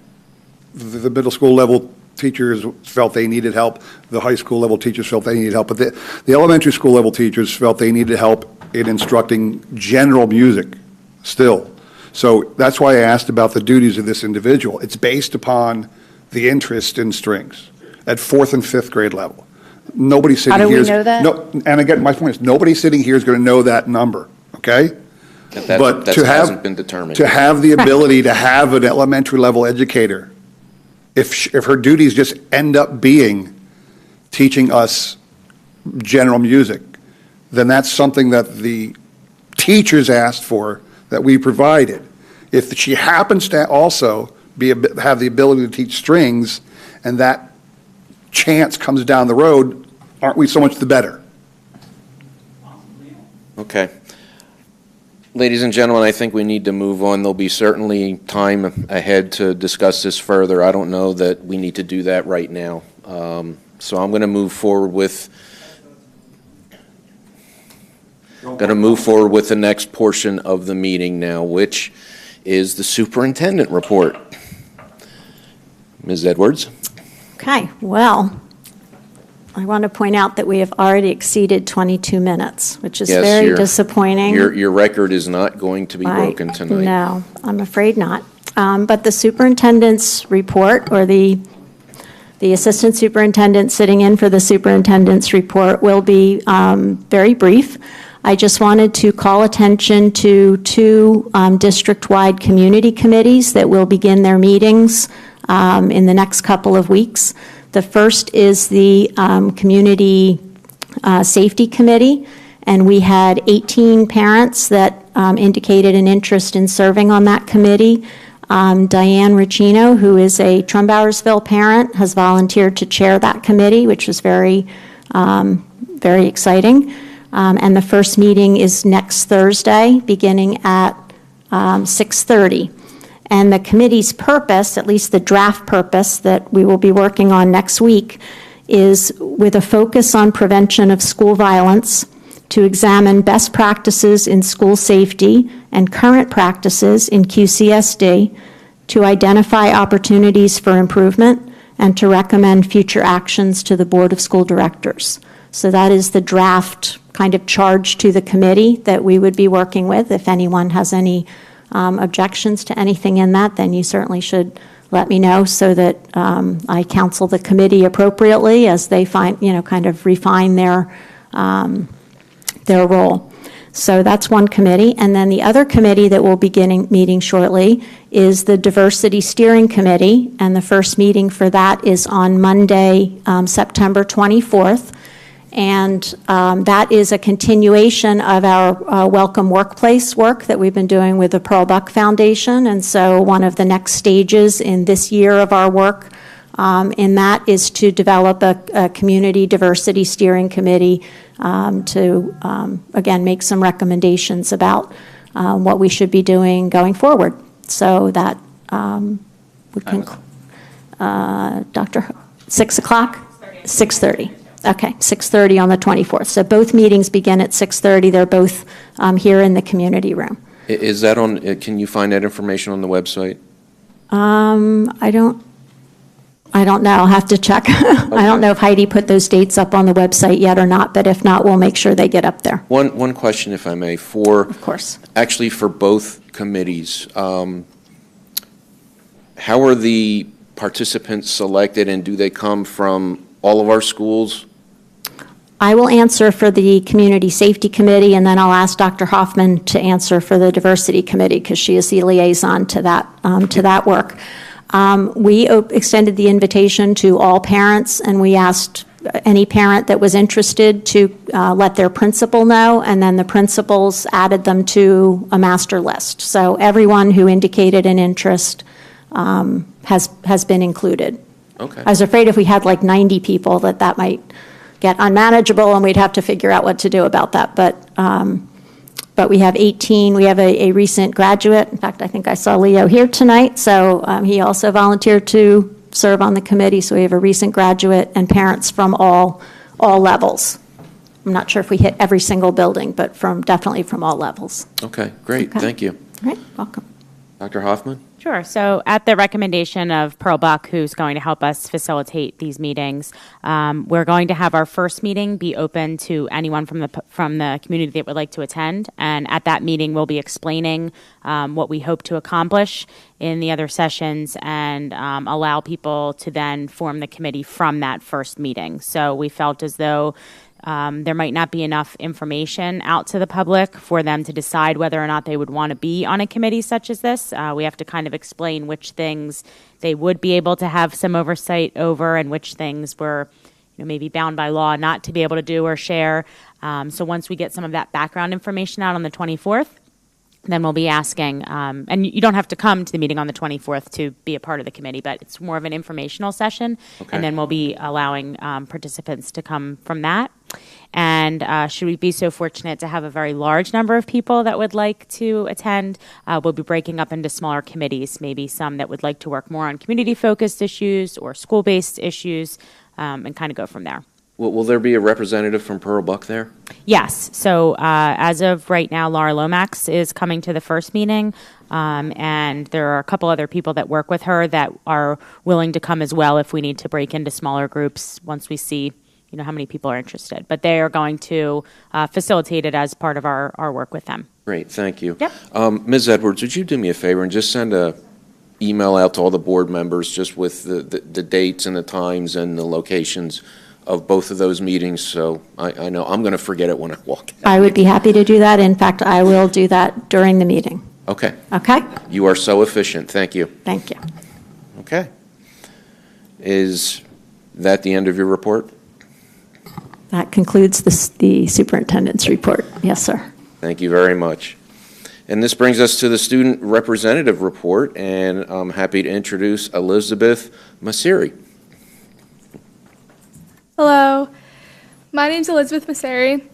Speaker 9: the middle school level teachers felt they needed help. The high school level teachers felt they needed help. But the elementary school level teachers felt they needed help in instructing general music still. So that's why I asked about the duties of this individual. It's based upon the interest in strings at fourth and fifth grade level. Nobody sitting
Speaker 3: How do
Speaker 9: here
Speaker 3: we know that?
Speaker 9: No, and again, my point is nobody sitting here is going to know that number. Okay. But
Speaker 1: That
Speaker 9: to
Speaker 1: hasn't been determined.
Speaker 9: To have the ability to have an elementary level educator, if her duties just end up being teaching us general music, then that's something that the teachers asked for that we provided. If she happens to also have the ability to teach strings and that chance comes down the road, aren't we so much the better?
Speaker 1: Okay. Ladies and gentlemen, I think we need to move on. There'll be certainly time ahead to discuss this further. I don't know that we need to do that right now. So I'm going to move forward with the next portion of the meeting now, which is the superintendent report. Ms. Edwards?
Speaker 10: Okay, well, I want to point out that we have already exceeded 22 minutes, which is
Speaker 1: Yes,
Speaker 10: very disappointing.
Speaker 1: Your record is not going to be broken tonight.
Speaker 10: No, I'm afraid not. But the superintendent's report, or the assistant superintendent sitting in for the superintendent's report, will be very brief. I just wanted to call attention to two district-wide community committees that will begin their meetings in the next couple of weeks. The first is the Community Safety Committee, and we had 18 parents that indicated an interest in serving on that committee. Diane Ricino, who is a Trumbowersville parent, has volunteered to chair that committee, which was very exciting. And the first meeting is next Thursday, beginning at 6:30. And the committee's purpose, at least the draft purpose that we will be working on next week, is with a focus on prevention of school violence, to examine best practices in school safety and current practices in QCSD, to identify opportunities for improvement, and to recommend future actions to the Board of School Directors. So that is the draft kind of charge to the committee that we would be working with. If anyone has any objections to anything in that, then you certainly should let me know so that I counsel the committee appropriately as they find, kind of refine their role. So that's one committee. And then the other committee that will be meeting shortly is the Diversity Steering Committee. And the first meeting for that is on Monday, September 24th. And that is a continuation of our Welcome Workplace work that we've been doing with the Pearl Buck Foundation. And so one of the next stages in this year of our work in that is to develop a community diversity steering committee to, again, make some recommendations about what we should be doing going forward. So that we can, Dr. 6 o'clock? 6:30. Okay, 6:30 on the 24th. So both meetings begin at 6:30. They're both here in the community room.
Speaker 1: Is that on, can you find that information on the website?
Speaker 10: I don't know. I'll have to check. I don't know if Heidi put those dates up on the website yet or not, but if not, we'll make sure they get up there.
Speaker 1: One question, if I may, for
Speaker 10: Of course.
Speaker 1: actually for both committees, how are the participants selected, and do they come from all of our schools?
Speaker 10: I will answer for the Community Safety Committee, and then I'll ask Dr. Hoffman to answer for the Diversity Committee because she is the liaison to that work. We extended the invitation to all parents, and we asked any parent that was interested to let their principal know, and then the principals added them to a master list. So everyone who indicated an interest has been included.
Speaker 1: Okay.
Speaker 10: I was afraid if we had like 90 people that might get unmanageable and we'd have to figure out what to do about that. But we have 18. We have a recent graduate. In fact, I think I saw Leo here tonight. So he also volunteered to serve on the committee. So we have a recent graduate and parents from all levels. I'm not sure if we hit every single building, but definitely from all levels.
Speaker 1: Okay, great.
Speaker 10: Okay.
Speaker 1: Thank you.
Speaker 10: All right, welcome.
Speaker 1: Dr. Hoffman?
Speaker 4: Sure. So at the recommendation of Pearl Buck, who's going to help us facilitate these meetings, we're going to have our first meeting be open to anyone from the community that would like to attend. And at that meeting, we'll be explaining what we hope to accomplish in the other sessions and allow people to then form the committee from that first meeting. So we felt as though there might not be enough information out to the public for them to decide whether or not they would want to be on a committee such as this. We have to kind of explain which things they would be able to have some oversight over and which things were maybe bound by law not to be able to do or share. So once we get some of that background information out on the 24th, then we'll be asking, and you don't have to come to the meeting on the 24th to be a part of the committee, but it's more of an informational session,
Speaker 1: Okay.
Speaker 4: and then we'll be allowing participants to come from that. And should we be so fortunate to have a very large number of people that would like to attend, we'll be breaking up into smaller committees, maybe some that would like to work more on community-focused issues or school-based issues, and kind of go from there.
Speaker 1: Will there be a representative from Pearl Buck there?
Speaker 4: Yes. So as of right now, Laura Lomax is coming to the first meeting, and there are a couple other people that work with her that are willing to come as well if we need to break into smaller groups once we see how many people are interested. But they are going to facilitate it as part of our work with them.
Speaker 1: Great, thank you.
Speaker 4: Yep.
Speaker 1: Ms. Edwards, would you do me a favor and just send a email out to all the board members just with the dates and the times and the locations of both of those meetings, so I know I'm going to forget it when I walk out.
Speaker 10: I would be happy to do that. In fact, I will do that during the meeting.
Speaker 1: Okay.
Speaker 10: Okay?
Speaker 1: You are so efficient. Thank you.
Speaker 10: Thank you.
Speaker 1: Okay. Is That the end of your report?
Speaker 10: That concludes the superintendent's report. Yes, sir.
Speaker 1: Thank you very much. And this brings us to the student representative report, and I'm happy to introduce Elizabeth Masiri.
Speaker 14: Hello, my name is Elizabeth Masiri.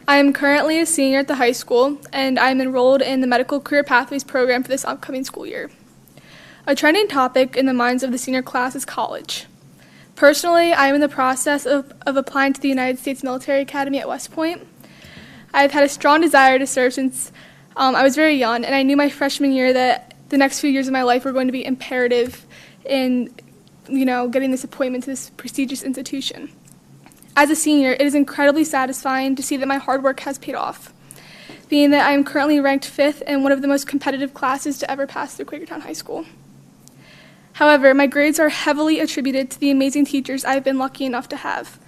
Speaker 14: I am currently a senior at the high school, and I am enrolled in the Medical Career Pathways program for this upcoming school year. A trending topic in the minds of the senior class is college. Personally, I am in the process of applying to the United States Military Academy at West Point. I've had a strong desire to serve since I was very young, and I knew my freshman year that the next few years of my life were going to be imperative in, getting this appointment to this prestigious institution. As a senior, it is incredibly satisfying to see that my hard work has paid off, being that I am currently ranked 5th in one of the most competitive classes to ever pass through Quakertown High School. However, my grades are heavily attributed to the amazing teachers I have been lucky enough to have.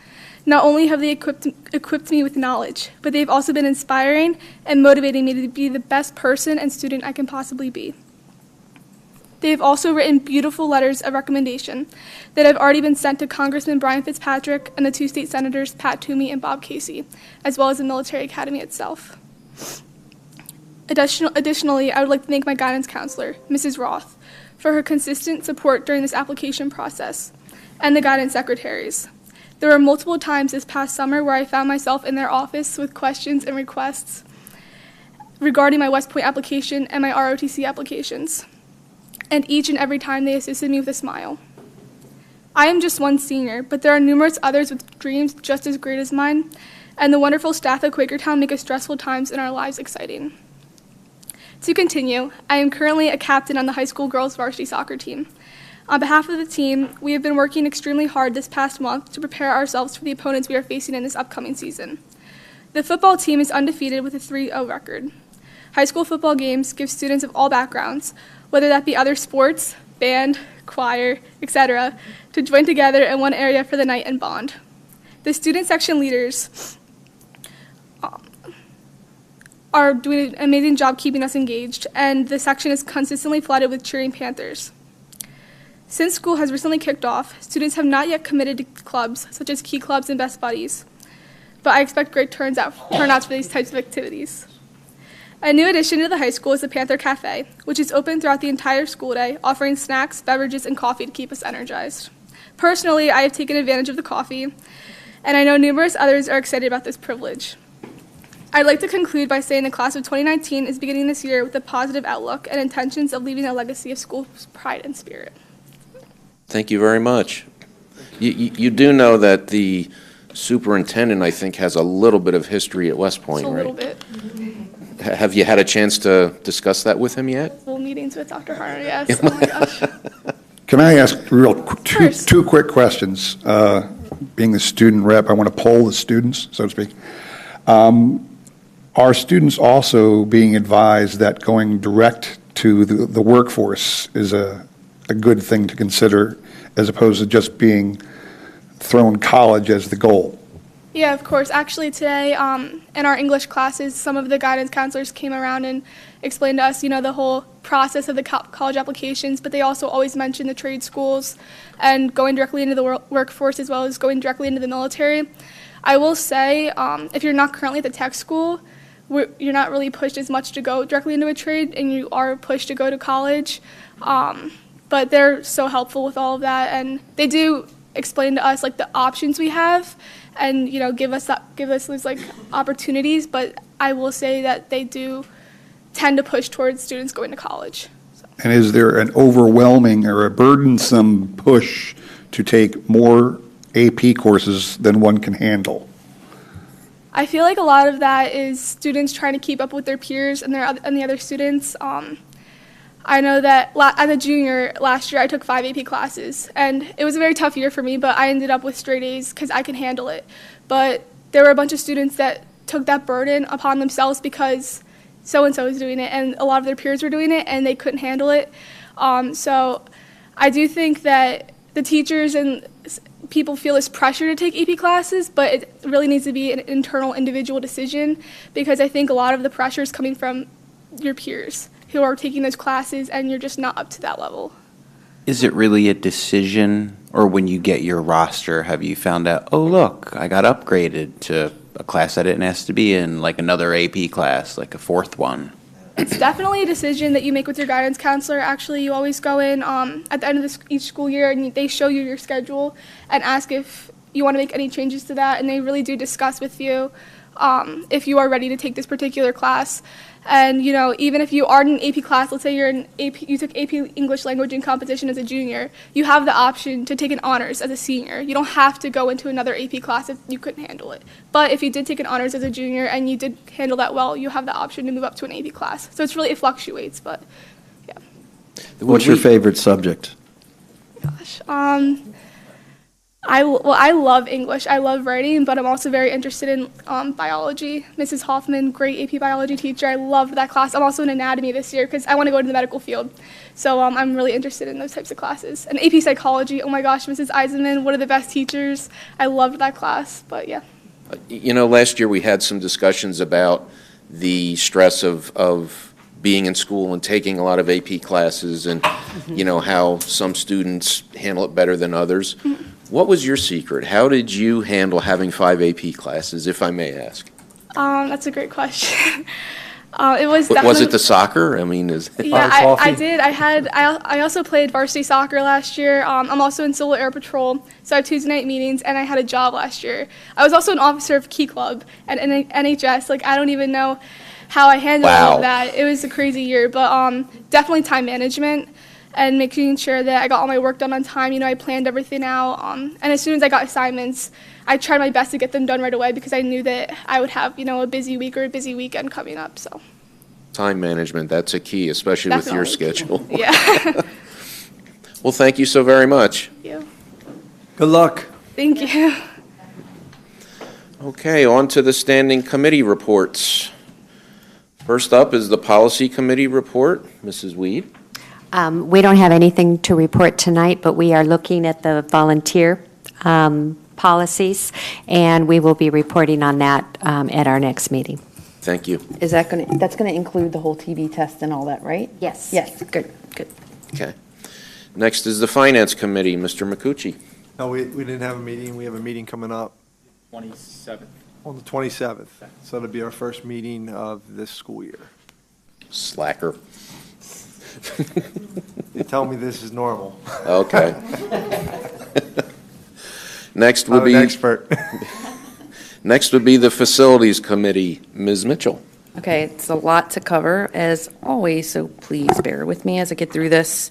Speaker 14: Not only have they equipped me with knowledge, but they've also been inspiring and motivating me to be the best person and student I can possibly be. They have also written beautiful letters of recommendation that have already been sent to Congressman Brian Fitzpatrick and the 2 state senators, Pat Toomey and Bob Casey, as well as the military academy itself. Additionally, I would like to thank my guidance counselor, Mrs. Roth, for her consistent support during this application process, and the guidance secretaries. There were multiple times this past summer where I found myself in their office with questions and requests regarding my West Point application and my ROTC applications. And each and every time they assisted me with a smile. I am just one senior, but there are numerous others with dreams just as great as mine, and the wonderful staff at Quakertown make stressful times in our lives exciting. To continue, I am currently a captain on the high school girls varsity soccer team. On behalf of the team, we have been working extremely hard this past month to prepare ourselves for the opponents we are facing in this upcoming season. The football team is undefeated with a 3-0 record. High school football games give students of all backgrounds, whether that be other sports, band, choir, etc., to join together in one area for the night and bond. The student section leaders are doing an amazing job keeping us engaged, and the section is consistently flooded with cheering Panthers. Since school has recently kicked off, students have not yet committed to clubs, such as Key Clubs and Best Buddies, but I expect great turnouts for these types of activities. A new addition to the high school is the Panther Cafe, which is open throughout the entire school day, offering snacks, beverages, and coffee to keep us energized. Personally, I have taken advantage of the coffee, and I know numerous others are excited about this privilege. I'd like to conclude by saying the class of 2019 is beginning this year with a positive outlook and intentions of leaving a legacy of school pride and spirit.
Speaker 1: Thank you very much. You do know that the superintendent, I think, has a little bit of history at West Point,
Speaker 14: Just a
Speaker 1: right?
Speaker 14: little bit.
Speaker 1: Have you had a chance to discuss that with him yet?
Speaker 14: Full meetings with Dr. Harner, yes. Oh my gosh.
Speaker 9: Can I ask two quick questions? Being the student rep, I want to poll the students, so to speak. Are students also being advised that going direct to the workforce is a good thing to consider, as opposed to just being thrown college as the goal?
Speaker 14: Yeah, of course. Actually, today in our English classes, some of the guidance counselors came around and explained to us, the whole process of the college applications, but they also always mentioned the trade schools and going directly into the workforce as well as going directly into the military. I will say, if you're not currently at the tech school, you're not really pushed as much to go directly into a trade, and you are pushed to go to college. But they're so helpful with all of that, and they do explain to us the options we have, and give us these opportunities. But I will say that they do tend to push towards students going to college. So.
Speaker 9: And is there an overwhelming or a burdensome push to take more AP courses than one can handle?
Speaker 14: I feel like a lot of that is students trying to keep up with their peers and the other students. I know that as a junior last year, I took 5 AP classes, and it was a very tough year for me, but I ended up with straight A's because I can handle it. But there were a bunch of students that took that burden upon themselves because so-and-so was doing it, and a lot of their peers were doing it, and they couldn't handle it. So I do think that the teachers and people feel this pressure to take AP classes, but it really needs to be an internal individual decision, because I think a lot of the pressure is coming from your peers who are taking those classes, and you're just not up to that level.
Speaker 6: Is it really a decision, or when you get your roster, have you found out, oh, look, I got upgraded to a class I didn't ask to be in, like another AP class, like a fourth one?
Speaker 14: It's definitely a decision that you make with your guidance counselor. Actually, you always go in at the end of each school year, and they show you your schedule and ask if you want to make any changes to that, and they really do discuss with you if you are ready to take this particular class. And, you know, even if you are in an AP class, let's say you took AP English Language and Composition as a junior, you have the option to take an honors as a senior. You don't have to go into another AP class if you couldn't handle it. But if you did take an honors as a junior and you did handle that well, you have the option to move up to an AP class. So it fluctuates, but yeah.
Speaker 15: What's your favorite subject?
Speaker 14: Gosh, I love English. I love writing, but I'm also very interested in biology. Mrs. Hoffman, great AP biology teacher. I loved that class. I'm also in anatomy this year because I want to go into the medical field. So I'm really interested in those types of classes. And AP psychology, oh my gosh, Mrs. Eisenman, one of the best teachers. I loved that class, but yeah.
Speaker 1: You know, last year we had some discussions about the stress of being in school and taking a lot of AP classes and, you know, how some students handle it better than others. What was your secret? How did you handle having 5 AP classes, if I may ask?
Speaker 14: That's a great question. It was
Speaker 1: Was it the soccer? I mean,
Speaker 14: yeah, I did. I also played varsity soccer last year. I'm also in Civil Air Patrol, so I have Tuesday night meetings, and I had a job last year. I was also an officer of Key Club and NHS. Like, I don't even know how I handled all of that. It was a crazy year, but definitely time management and making sure that I got all my work done on time. You know, I planned everything out, and as soon as I got assignments, I tried my best to get them done right away because I knew that I would have, you know, a busy week or a busy weekend coming up. So
Speaker 1: time management, that's a key, especially with your schedule.
Speaker 14: Yeah.
Speaker 1: Well, thank you so very much.
Speaker 14: Thank you.
Speaker 12: Good luck.
Speaker 14: Thank you.
Speaker 1: Okay, on to the standing committee reports. First up is the policy committee report. Mrs. Weed.
Speaker 13: We don't have anything to report tonight, but we are looking at the volunteer policies, and we will be reporting on that at our next meeting.
Speaker 1: Thank you.
Speaker 3: Is that's going to include the whole TB test and all that, right?
Speaker 13: Yes.
Speaker 3: Yes, good.
Speaker 1: Okay. Next is the finance committee. Mr. Micucci.
Speaker 12: No, we didn't have a meeting. We have a meeting coming up
Speaker 5: 27th.
Speaker 12: on the 27th. So it'll be our first meeting of this school year.
Speaker 1: Slacker.
Speaker 12: You tell me this is normal.
Speaker 1: Okay. Next would
Speaker 12: I'm
Speaker 1: be
Speaker 12: an expert.
Speaker 1: Next would be the facilities committee. Ms. Mitchell.
Speaker 3: Okay, it's a lot to cover, as always, so please bear with me as I get through this.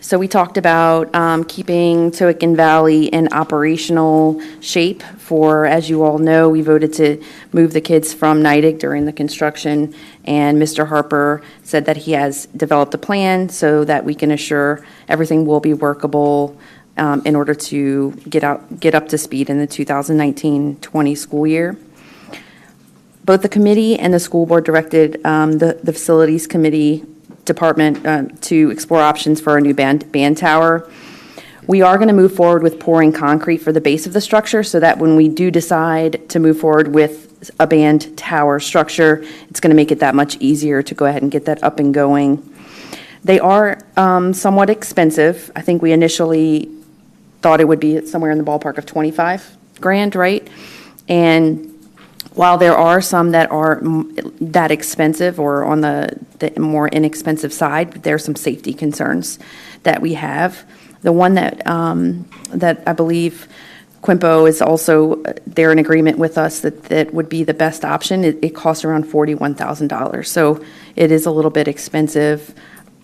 Speaker 3: So we talked about keeping Tohickon Valley in operational shape for, as you all know, we voted to move the kids from Nidec during the construction, and Mr. Harper said that he has developed a plan so that we can assure everything will be workable in order to get up to speed in the 2019-20 school year. Both the committee and the school board directed the facilities committee department to explore options for a new band tower. We are going to move forward with pouring concrete for the base of the structure so that when we do decide to move forward with a band tower structure, it's going to make it that much easier to go ahead and get that up and going. They are somewhat expensive. I think we initially thought it would be somewhere in the ballpark of 25 grand, right? And while there are some that are that expensive or on the more inexpensive side, there are some safety concerns that we have. The one that I believe Quimpo is also, they're in agreement with us that would be the best option. It costs around $41,000, so it is a little bit expensive.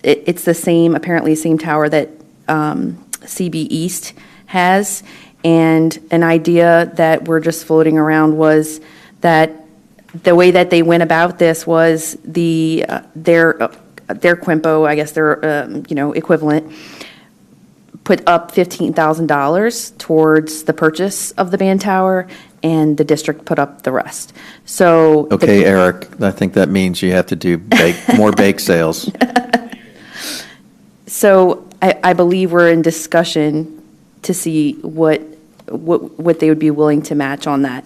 Speaker 3: It's the same, apparently same tower that CB East has, and an idea that we're just floating around was that the way that they went about this was their Quimpo, I guess their equivalent, put up $15,000 towards the purchase of the band tower, and the district put up the rest. So
Speaker 15: okay, Eric, I think that means you have to do more bake sales.
Speaker 3: So I believe we're in discussion to see what they would be willing to match on that.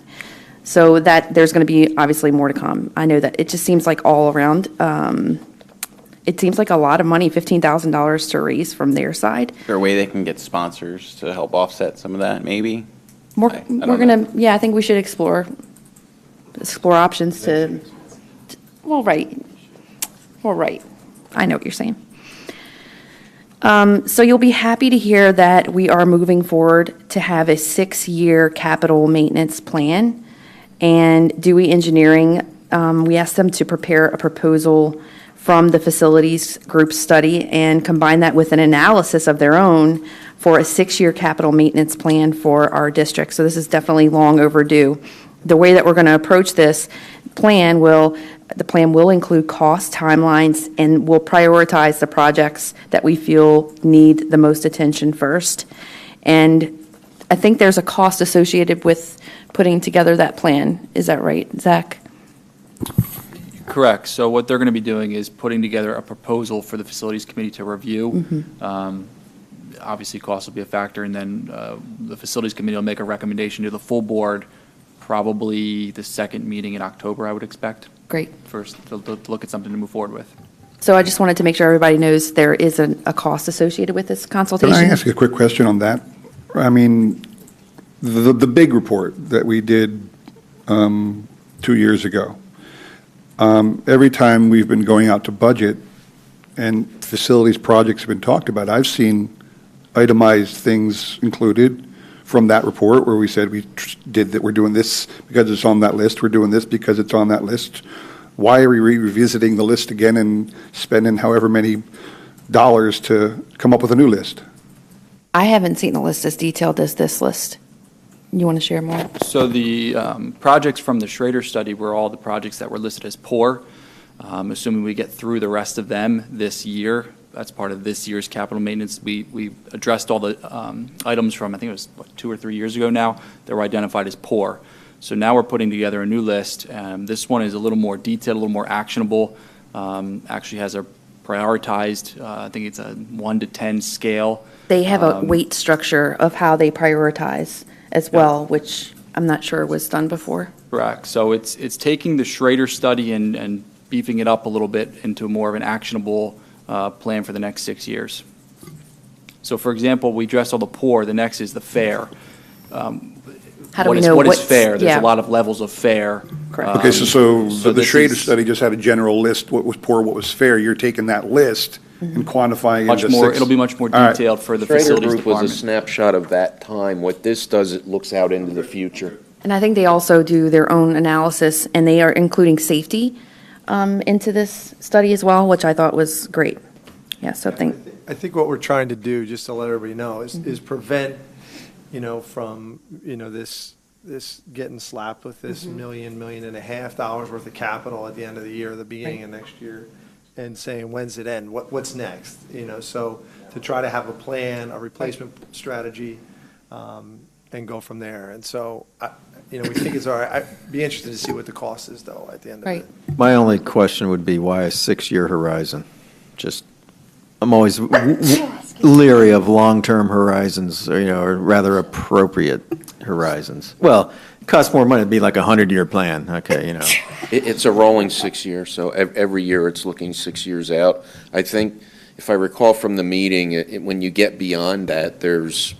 Speaker 3: So that there's going to be obviously more to come. I know that it just seems like all around it seems like a lot of money, $15,000 to raise from their side.
Speaker 6: Is there a way they can get sponsors to help offset some of that, maybe?
Speaker 3: We're
Speaker 6: I don't
Speaker 3: we're
Speaker 6: know.
Speaker 3: gonna, yeah, I think we should explore options well, right. Well, right. I know what you're saying. So you'll be happy to hear that we are moving forward to have a 6-year capital maintenance plan. And Dewey Engineering, we asked them to prepare a proposal from the facilities group study and combine that with an analysis of their own for a 6-year capital maintenance plan for our district. So this is definitely long overdue. The way that we're going to approach this plan will include cost timelines and will prioritize the projects that we feel need the most attention first. And I think there's a cost associated with putting together that plan. Is that right, Zach?
Speaker 16: Correct. So what they're going to be doing is putting together a proposal for the Facilities Committee to review. Obviously, cost will be a factor, and then the Facilities Committee will make a recommendation to the full board, probably the second meeting in October, I would expect.
Speaker 3: Great.
Speaker 16: First, to look at something to move forward with.
Speaker 3: So I just wanted to make sure everybody knows there is a cost associated with this consultation.
Speaker 9: Can I ask you a quick question on that? I mean, the big report that we did 2 years ago, every time we've been going out to budget and facilities projects have been talked about, I've seen itemized things included from that report where we said we're doing this because it's on that list, we're doing this because it's on that list. Why are we revisiting the list again and spending however many dollars to come up with a new list?
Speaker 3: I haven't seen the list as detailed as this list. You want to share more?
Speaker 16: So the projects from the Schrader study were all the projects that were listed as poor. Assuming we get through the rest of them this year, that's part of this year's capital maintenance. We addressed all the items from, I think it was 2 or 3 years ago now, that were identified as poor. So now we're putting together a new list. This one is a little more detailed, a little more actionable. Actually has a prioritized, I think it's a 1 to 10 scale.
Speaker 3: They have a weight structure of how they prioritize as well, which I'm not sure was done before.
Speaker 16: Correct. So it's taking the Schrader study and beefing it up a little bit into more of an actionable plan for the next 6 years. So, for example, we addressed all the poor. The next is the fair.
Speaker 3: How do we know
Speaker 16: what is
Speaker 3: what's
Speaker 16: fair? There's
Speaker 3: yeah.
Speaker 16: a lot of levels of fair.
Speaker 3: Correct.
Speaker 9: Okay, so the
Speaker 16: this
Speaker 9: Schrader
Speaker 16: is
Speaker 9: study just had a general list, what was poor, what was fair. You're taking that list and quantifying it
Speaker 16: much
Speaker 9: into
Speaker 16: more.
Speaker 9: 6.
Speaker 16: It'll be much more
Speaker 9: All right.
Speaker 16: detailed for the
Speaker 1: Schrader
Speaker 16: facilities
Speaker 1: Group was a
Speaker 16: department.
Speaker 1: snapshot of that time. What this does, it looks out into the future.
Speaker 3: And I think they also do their own analysis, and they are including safety into this study as well, which I thought was great. Yeah, so
Speaker 12: I think what we're trying to do, just to let everybody know, is prevent, from, this getting slapped with this $1.5 million worth of capital at the end of the year, the beginning of next year, and saying, when's it end? What's next? So to try to have a plan, a replacement strategy, and go from there. And so, we think it's all right. I'd be interested to see what the cost is, though, at the end of it.
Speaker 15: My only question would be why a 6-year horizon? I'm always leery of long-term horizons, or rather appropriate horizons. Well, it costs more money to be like a 100-year plan, okay,
Speaker 1: It's a rolling 6 year, so every year it's looking 6 years out. I think, if I recall from the meeting, when you get beyond that, there's,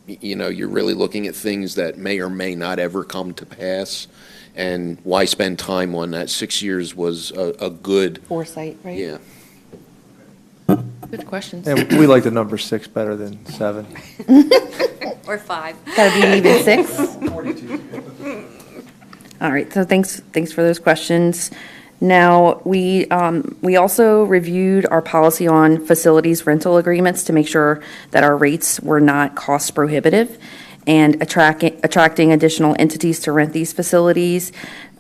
Speaker 1: you're really looking at things that may or may not ever come to pass. And why spend time on that? 6 years was a good.
Speaker 3: Foresight, right?
Speaker 1: Yeah.
Speaker 3: Good questions.
Speaker 12: And we like the number 6 better than 7.
Speaker 13: Or 5.
Speaker 3: Got to be an even 6. All right, so thanks for those questions. Now, we also reviewed our policy on facilities rental agreements to make sure that our rates were not cost prohibitive and attracting additional entities to rent these facilities.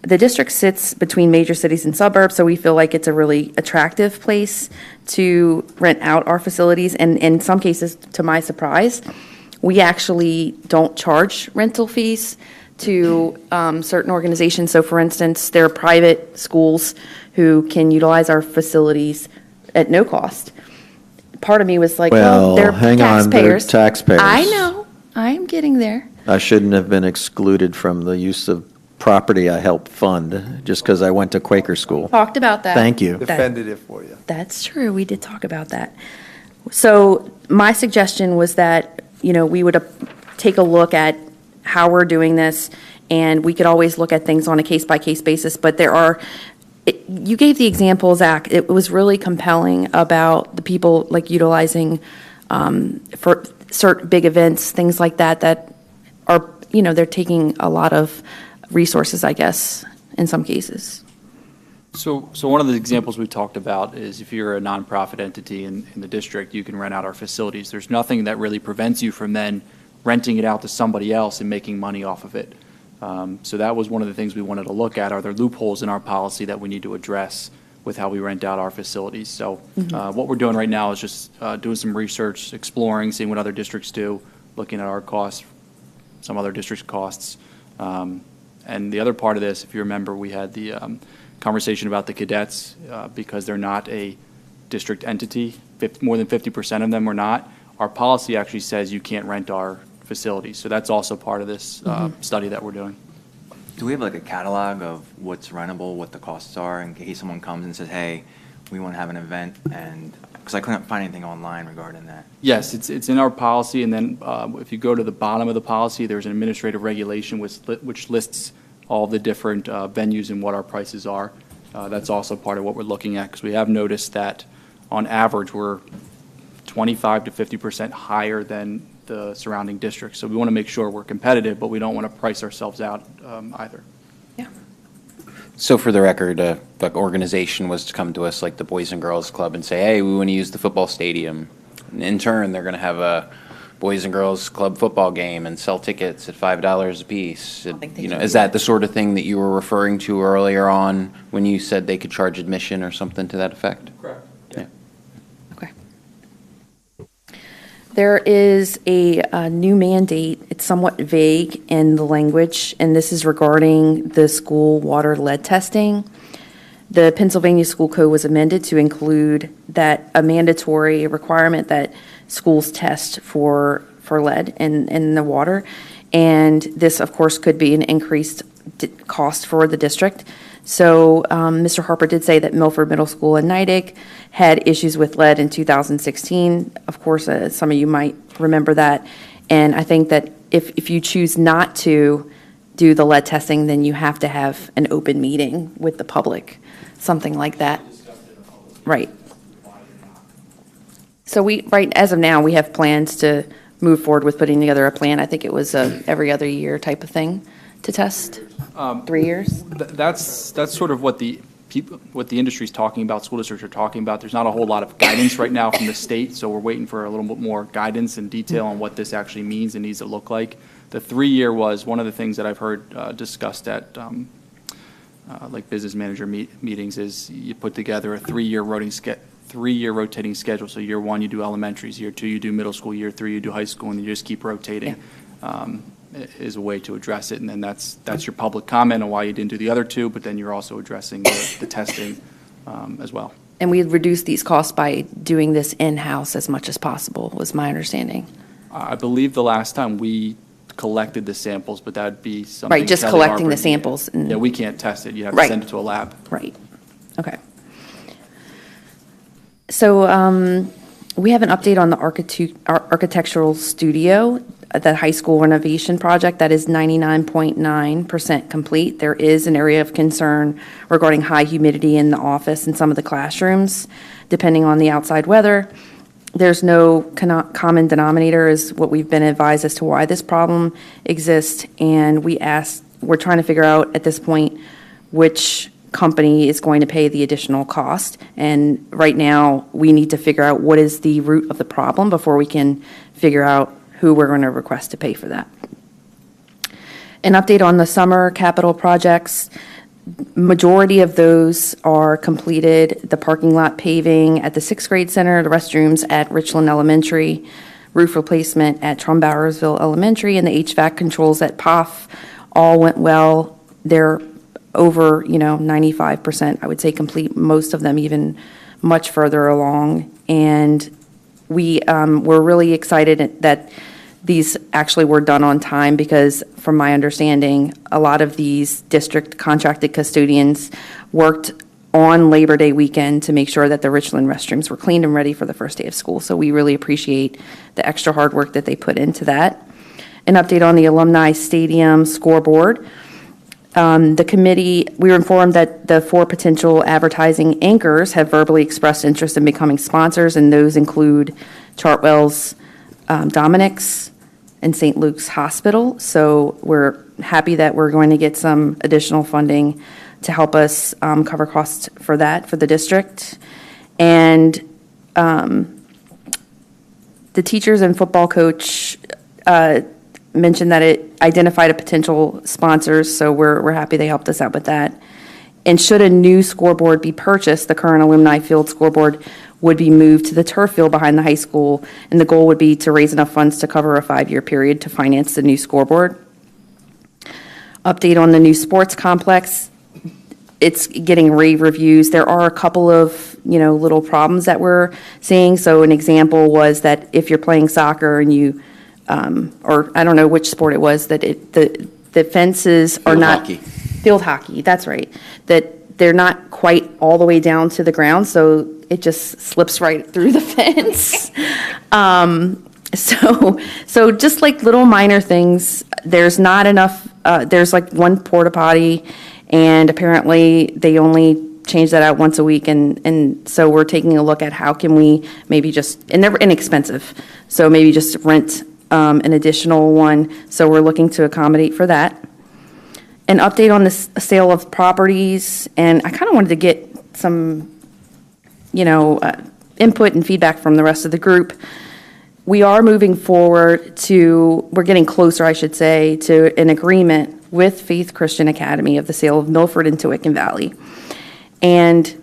Speaker 3: The district sits between major cities and suburbs, so we feel like it's a really attractive place to rent out our facilities. And in some cases, to my surprise, we actually don't charge rental fees to certain organizations. So for instance, there are private schools who can utilize our facilities at no cost. Part of me was like, well, they're
Speaker 15: hang
Speaker 3: taxpayers.
Speaker 15: On, they're taxpayers.
Speaker 3: I know. I am getting there.
Speaker 15: I shouldn't have been excluded from the use of property I helped fund just because I went to Quaker school.
Speaker 3: Talked about that.
Speaker 15: Thank you.
Speaker 12: Defended it for you.
Speaker 3: That's true. We did talk about that. So my suggestion was that, we would take a look at how we're doing this, and we could always look at things on a case-by-case basis, but you gave the example, Zach. It was really compelling about the people like utilizing for certain big events, things like that are, they're taking a lot of resources, I guess, in some cases.
Speaker 16: So one of the examples we talked about is if you're a nonprofit entity in the district, you can rent out our facilities. There's nothing that really prevents you from then renting it out to somebody else and making money off of it. So that was one of the things we wanted to look at. Are there loopholes in our policy that we need to address with how we rent out our facilities? So what we're doing right now is just doing some research, exploring, seeing what other districts do, looking at our costs, some other districts' costs. And the other part of this, if you remember, we had the conversation about the cadets because they're not a district entity. More than 50% of them are not. Our policy actually says you can't rent our facilities. So that's also part of this study that we're doing.
Speaker 5: Do we have like a catalog of what's rentable, what the costs are, in case someone comes and says, hey, we want to have an event, and because I couldn't find anything online regarding that.
Speaker 16: Yes, it's in our policy, and then if you go to the bottom of the policy, there's an administrative regulation which lists all the different venues and what our prices are. That's also part of what we're looking at, because we have noticed that on average we're 25 to 50% higher than the surrounding districts. So we want to make sure we're competitive, but we don't want to price ourselves out either.
Speaker 6: So for the record, like organization was to come to us like the Boys and Girls Club and say, hey, we want to use the football stadium. And in turn, they're going to have a Boys and Girls Club football game and sell tickets at $5 a piece. Is that the sort of thing that you were referring to earlier on when you said they could charge admission or something to that effect?
Speaker 16: Correct.
Speaker 6: Yeah.
Speaker 3: Okay. There is a new mandate. It's somewhat vague in the language, and this is regarding the school water lead testing. The Pennsylvania School Code was amended to include that a mandatory requirement that schools test for lead in the water. And this, of course, could be an increased cost for the district. So Mr. Harper did say that Milford Middle School and Nidec had issues with lead in 2016. Of course, some of you might remember that. And I think that if you choose not to do the lead testing, then you have to have an open meeting with the public, something like that. Right. So as of now, we have plans to move forward with putting together a plan. I think it was a every other year type of thing to test. 3 years.
Speaker 16: That's sort of what the industry is talking about, school districts are talking about. There's not a whole lot of guidance right now from the state, so we're waiting for a little bit more guidance and detail on what this actually means and needs to look like. The 3-year was one of the things that I've heard discussed at like business manager meetings is you put together a 3-year rotating schedule. So year 1 you do elementaries, year 2 you do middle school, year 3 you do high school, and you just keep rotating. Yeah. Is a way to address it, and then that's your public comment on why you didn't do the other 2, but then you're also addressing the testing as well.
Speaker 3: And we reduce these costs by doing this in-house as much as possible, was my understanding.
Speaker 16: I believe the last time we collected the samples, but that'd be something.
Speaker 3: Right, just
Speaker 16: Kelly
Speaker 3: collecting
Speaker 16: Harper,
Speaker 3: the samples.
Speaker 16: Yeah, we can't test it. You have to send it to a lab.
Speaker 3: Right. Okay. So we have an update on the architectural studio, the high school renovation project that is 99.9% complete. There is an area of concern regarding high humidity in the office and some of the classrooms, depending on the outside weather. There's no common denominator is what we've been advised as to why this problem exists, and we're trying to figure out at this point which company is going to pay the additional cost. And right now, we need to figure out what is the root of the problem before we can figure out who we're going to request to pay for that. An update on the summer capital projects. Majority of those are completed. The parking lot paving at the 6th grade center, the restrooms at Richland Elementary, roof replacement at Trumbowersville Elementary, and the HVAC controls at POF all went well. They're over, 95%, I would say complete, most of them even much further along. And we're really excited that these actually were done on time because, from my understanding, a lot of these district contracted custodians worked on Labor Day weekend to make sure that the Richland restrooms were cleaned and ready for the first day of school. So we really appreciate the extra hard work that they put into that. An update on the Alumni Stadium scoreboard. The committee, we were informed that the 4 potential advertising anchors have verbally expressed interest in becoming sponsors, and those include Chartwell's Dominic's and St. Luke's Hospital. So we're happy that we're going to get some additional funding to help us cover costs for that for the district. And the teachers and football coach mentioned that it identified a potential sponsors, so we're happy they helped us out with that. And should a new scoreboard be purchased, the current alumni field scoreboard would be moved to the turf field behind the high school, and the goal would be to raise enough funds to cover a 5-year period to finance the new scoreboard. Update on the new sports complex. It's getting rave reviews. There are a couple of, little problems that we're seeing. So an example was that if you're playing soccer and you, or I don't know which sport it was, that the fences are not. Field hockey, that's right. That they're not quite all the way down to the ground, so it just slips right through the fence. So just like little minor things, there's not enough, there's like one porta potty, and apparently they only change that out once a week, and so we're taking a look at how can we maybe just, and they're inexpensive, so maybe just rent an additional one, so we're looking to accommodate for that. An update on the sale of properties, and I kind of wanted to get some, input and feedback from the rest of the group. We are moving forward we're getting closer, I should say, to an agreement with Faith Christian Academy of the sale of Milford and Tewicken Valley. And,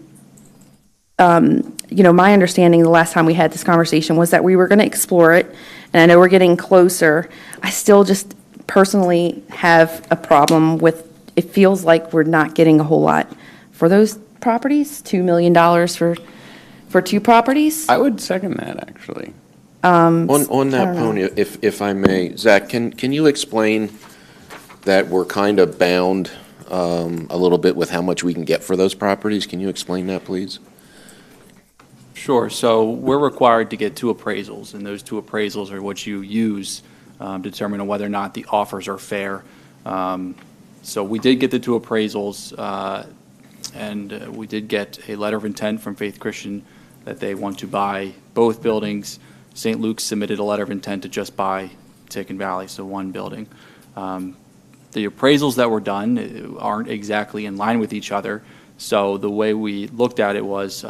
Speaker 3: my understanding the last time we had this conversation was that we were going to explore it, and I know we're getting closer. I still just personally have a problem with, it feels like we're not getting a whole lot for those properties, $2 million for 2 properties.
Speaker 6: I would second that, actually.
Speaker 1: On that point, if I may, Zach, can you explain that we're kind of bound a little bit with how much we can get for those properties? Can you explain that, please?
Speaker 16: Sure. So we're required to get 2 appraisals, and those 2 appraisals are what you use determine whether or not the offers are fair. So we did get the 2 appraisals, and we did get a letter of intent from Faith Christian that they want to buy both buildings. St. Luke's submitted a letter of intent to just buy Tewicken Valley, so 1 building. The appraisals that were done aren't exactly in line with each other, so the way we looked at it was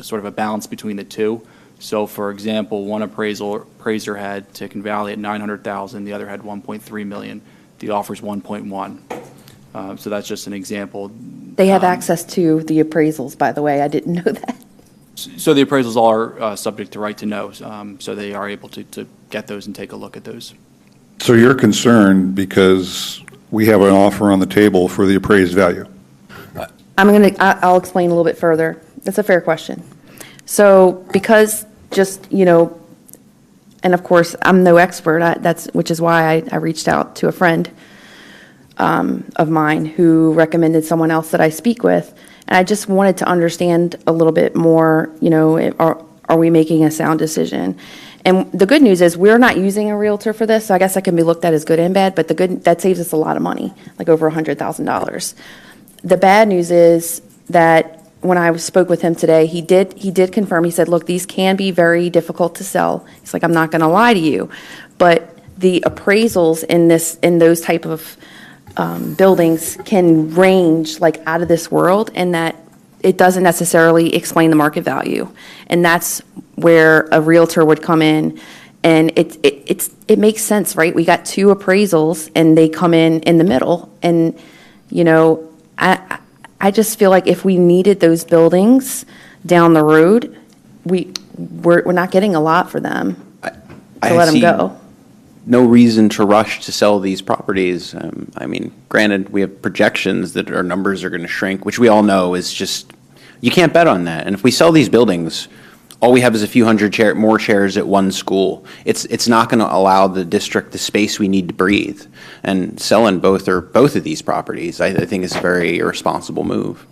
Speaker 16: sort of a balance between the 2. So, for example, one appraiser had Tewicken Valley at $900,000, the other had $1.3 million. The offer's $1.1. So that's just an example.
Speaker 3: They have access to the appraisals, by the way. I didn't know that.
Speaker 16: So the appraisals are subject to right to know, so they are able to get those and take a look at those.
Speaker 9: So you're concerned because we have an offer on the table for the appraised value?
Speaker 3: I'll explain a little bit further. That's a fair question. So because just, and of course, I'm no expert, which is why I reached out to a friend of mine who recommended someone else that I speak with. And I just wanted to understand a little bit more, are we making a sound decision? And the good news is we're not using a realtor for this, so I guess that can be looked at as good and bad, but that saves us a lot of money, like over $100,000. The bad news is that when I spoke with him today, he did confirm. He said, look, these can be very difficult to sell. He's like, I'm not going to lie to you, but the appraisals in those type of buildings can range like out of this world, and that it doesn't necessarily explain the market value. And that's where a realtor would come in, and it makes sense, right? We got 2 appraisals and they come in the middle, and I just feel like if we needed those buildings down the road, we're not getting a lot for them to let them go.
Speaker 6: No reason to rush to sell these properties. Granted, we have projections that our numbers are going to shrink, which we all know is just, you can't bet on that. And if we sell these buildings, all we have is a few hundred more chairs at one school. It's not going to allow the district the space we need to breathe. And selling both of these properties, I think, is a very irresponsible move.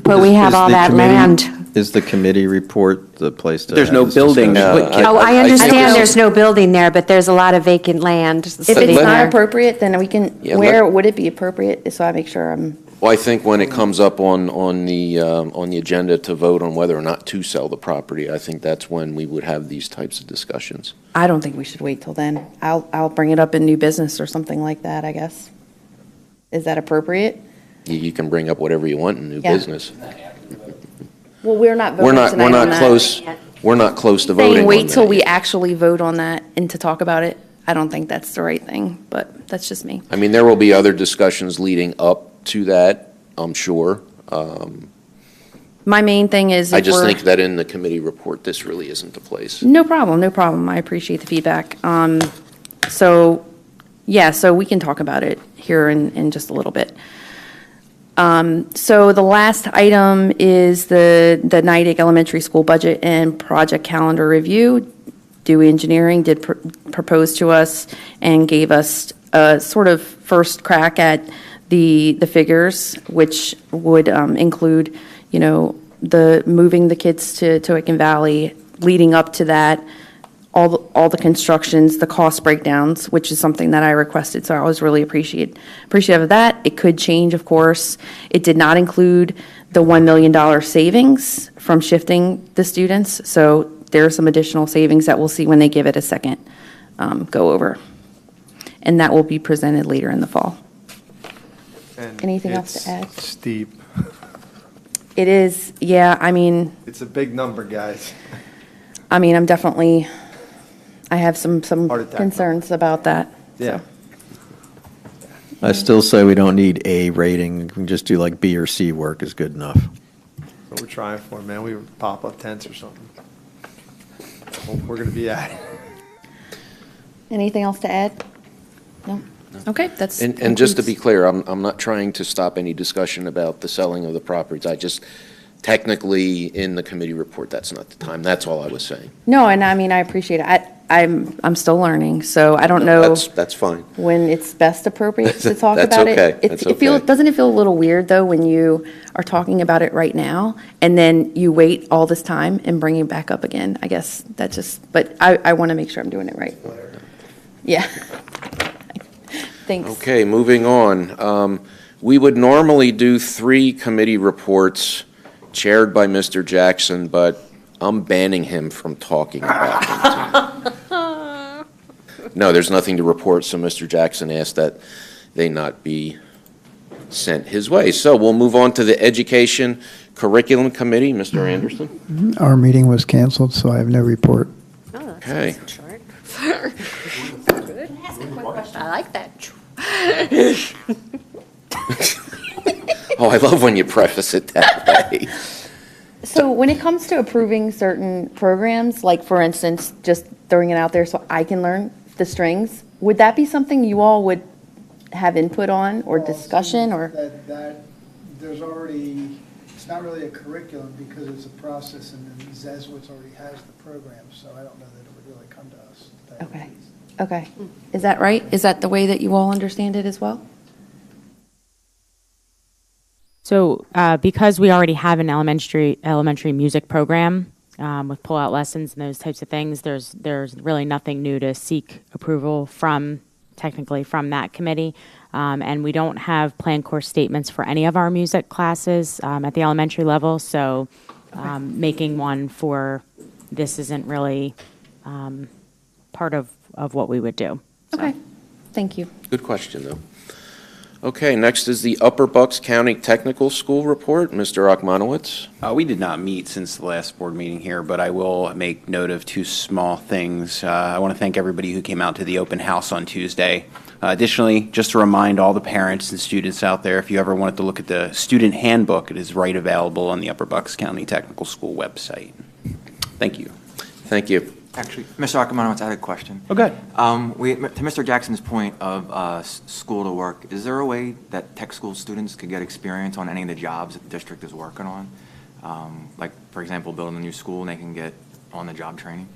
Speaker 10: But we have all that land.
Speaker 15: Is the committee report the place to?
Speaker 6: There's
Speaker 15: have
Speaker 6: no
Speaker 15: this
Speaker 6: building.
Speaker 15: discussion?
Speaker 10: Oh, I
Speaker 1: think
Speaker 10: understand
Speaker 1: it's-
Speaker 10: there's no building there, but there's a lot of vacant land
Speaker 3: If
Speaker 10: sitting
Speaker 3: it's not
Speaker 10: there.
Speaker 3: appropriate, then we can,
Speaker 1: Yeah,
Speaker 3: where would it be appropriate? So I make sure I'm,
Speaker 1: Well, I think when it comes up on the agenda to vote on whether or not to sell the property, I think that's when we would have these types of discussions.
Speaker 3: I don't think we should wait till then. I'll bring it up in new business or something like that, I guess. Is that appropriate?
Speaker 1: You can bring up whatever you want in new
Speaker 3: Yeah.
Speaker 1: business.
Speaker 3: Well, we're not
Speaker 1: We're
Speaker 3: voting
Speaker 1: not,
Speaker 3: tonight
Speaker 1: we're
Speaker 3: on
Speaker 1: not
Speaker 3: that.
Speaker 1: close, we're not close to voting
Speaker 3: Saying
Speaker 1: on
Speaker 3: wait till
Speaker 1: that
Speaker 3: we
Speaker 1: yet.
Speaker 3: actually vote on that and to talk about it, I don't think that's the right thing, but that's just me.
Speaker 1: I mean, there will be other discussions leading up to that, I'm sure.
Speaker 3: My main thing is
Speaker 1: I
Speaker 3: if
Speaker 1: just
Speaker 3: we're-
Speaker 1: think that in the committee report, this really isn't the place.
Speaker 3: No problem, no problem. I appreciate the feedback. So, yeah, so we can talk about it here in just a little bit. So the last item is the Nidec Elementary School budget and project calendar review. Dewey Engineering did propose to us and gave us a sort of first crack at the figures, which would include, you know, the moving the kids to Tohickon Valley, leading up to that, all the constructions, the cost breakdowns, which is something that I requested, so I was really appreciative of that. It could change, of course. It did not include the $1 million savings from shifting the students, so there are some additional savings that we'll see when they give it a second go over. And that will be presented later in the fall.
Speaker 12: And
Speaker 3: Anything else to
Speaker 12: it's
Speaker 3: add?
Speaker 12: steep.
Speaker 3: It is, yeah, I mean,
Speaker 12: It's a big number, guys.
Speaker 3: I'm definitely, I have some
Speaker 12: Heart attack.
Speaker 3: concerns about that.
Speaker 12: Yeah.
Speaker 15: I still say we don't need A rating. We can just do like B or C work is good enough.
Speaker 12: What we're trying for, man. We would pop up tents or something. We're going to be at it.
Speaker 3: Anything else to add? No? Okay, that's.
Speaker 1: And just to be clear, I'm not trying to stop any discussion about the selling of the properties. I just, technically, in the committee report, that's not the time. That's all I was saying.
Speaker 3: No, and I appreciate it. I'm still learning, so I don't know
Speaker 1: That's fine.
Speaker 3: when it's best appropriate to talk
Speaker 1: That's
Speaker 3: about it.
Speaker 1: okay. That's okay.
Speaker 3: Doesn't it feel a little weird, though, when you are talking about it right now, and then you wait all this time and bring it back up again? I guess that just, but I want to make sure I'm doing it right. Yeah. Thanks.
Speaker 1: Okay, moving on. We would normally do 3 committee reports chaired by Mr. Jackson, but I'm banning him from talking about them tonight. No, there's nothing to report, so Mr. Jackson asked that they not be sent his way. So we'll move on to the Education Curriculum Committee. Mr. Anderson?
Speaker 17: Our meeting was canceled, so I have no report.
Speaker 1: Okay.
Speaker 13: I like that.
Speaker 1: Oh, I love when you preface it that way.
Speaker 3: So when it comes to approving certain programs, like for instance, just throwing it out there so I can learn the strings, would that be something you all would have input on or discussion or?
Speaker 17: That, there's already, it's not really a curriculum because it's a process and then Zeswitz already has the program, so I don't know that it would really come to us.
Speaker 3: Okay, okay. Is that right? Is that the way that you all understand it as well?
Speaker 4: So because we already have an elementary music program with pull-out lessons and those types of things, there's really nothing new to seek approval from, technically, from that committee. And we don't have planned course statements for any of our music classes at the elementary level, so making one for this isn't really part of what we would do.
Speaker 3: Okay, thank you.
Speaker 1: Good question, though. Okay, next is the Upper Bucks County Technical School Report. Mr. Ochmanowitz?
Speaker 6: We did not meet since the last board meeting here, but I will make note of 2 small things. I want to thank everybody who came out to the open house on Tuesday. Additionally, just to remind all the parents and students out there, if you ever wanted to look at the student handbook, it is right available on the Upper Bucks County Technical School website. Thank you.
Speaker 1: Thank you.
Speaker 5: Actually, Mr. Akamanowitz, I had a question.
Speaker 6: Oh, good.
Speaker 5: To Mr. Jackson's point of school to work, is there a way that tech school students could get experience on any of the jobs that the district is working on? Like, for example, building a new school and they can get on-the-job training?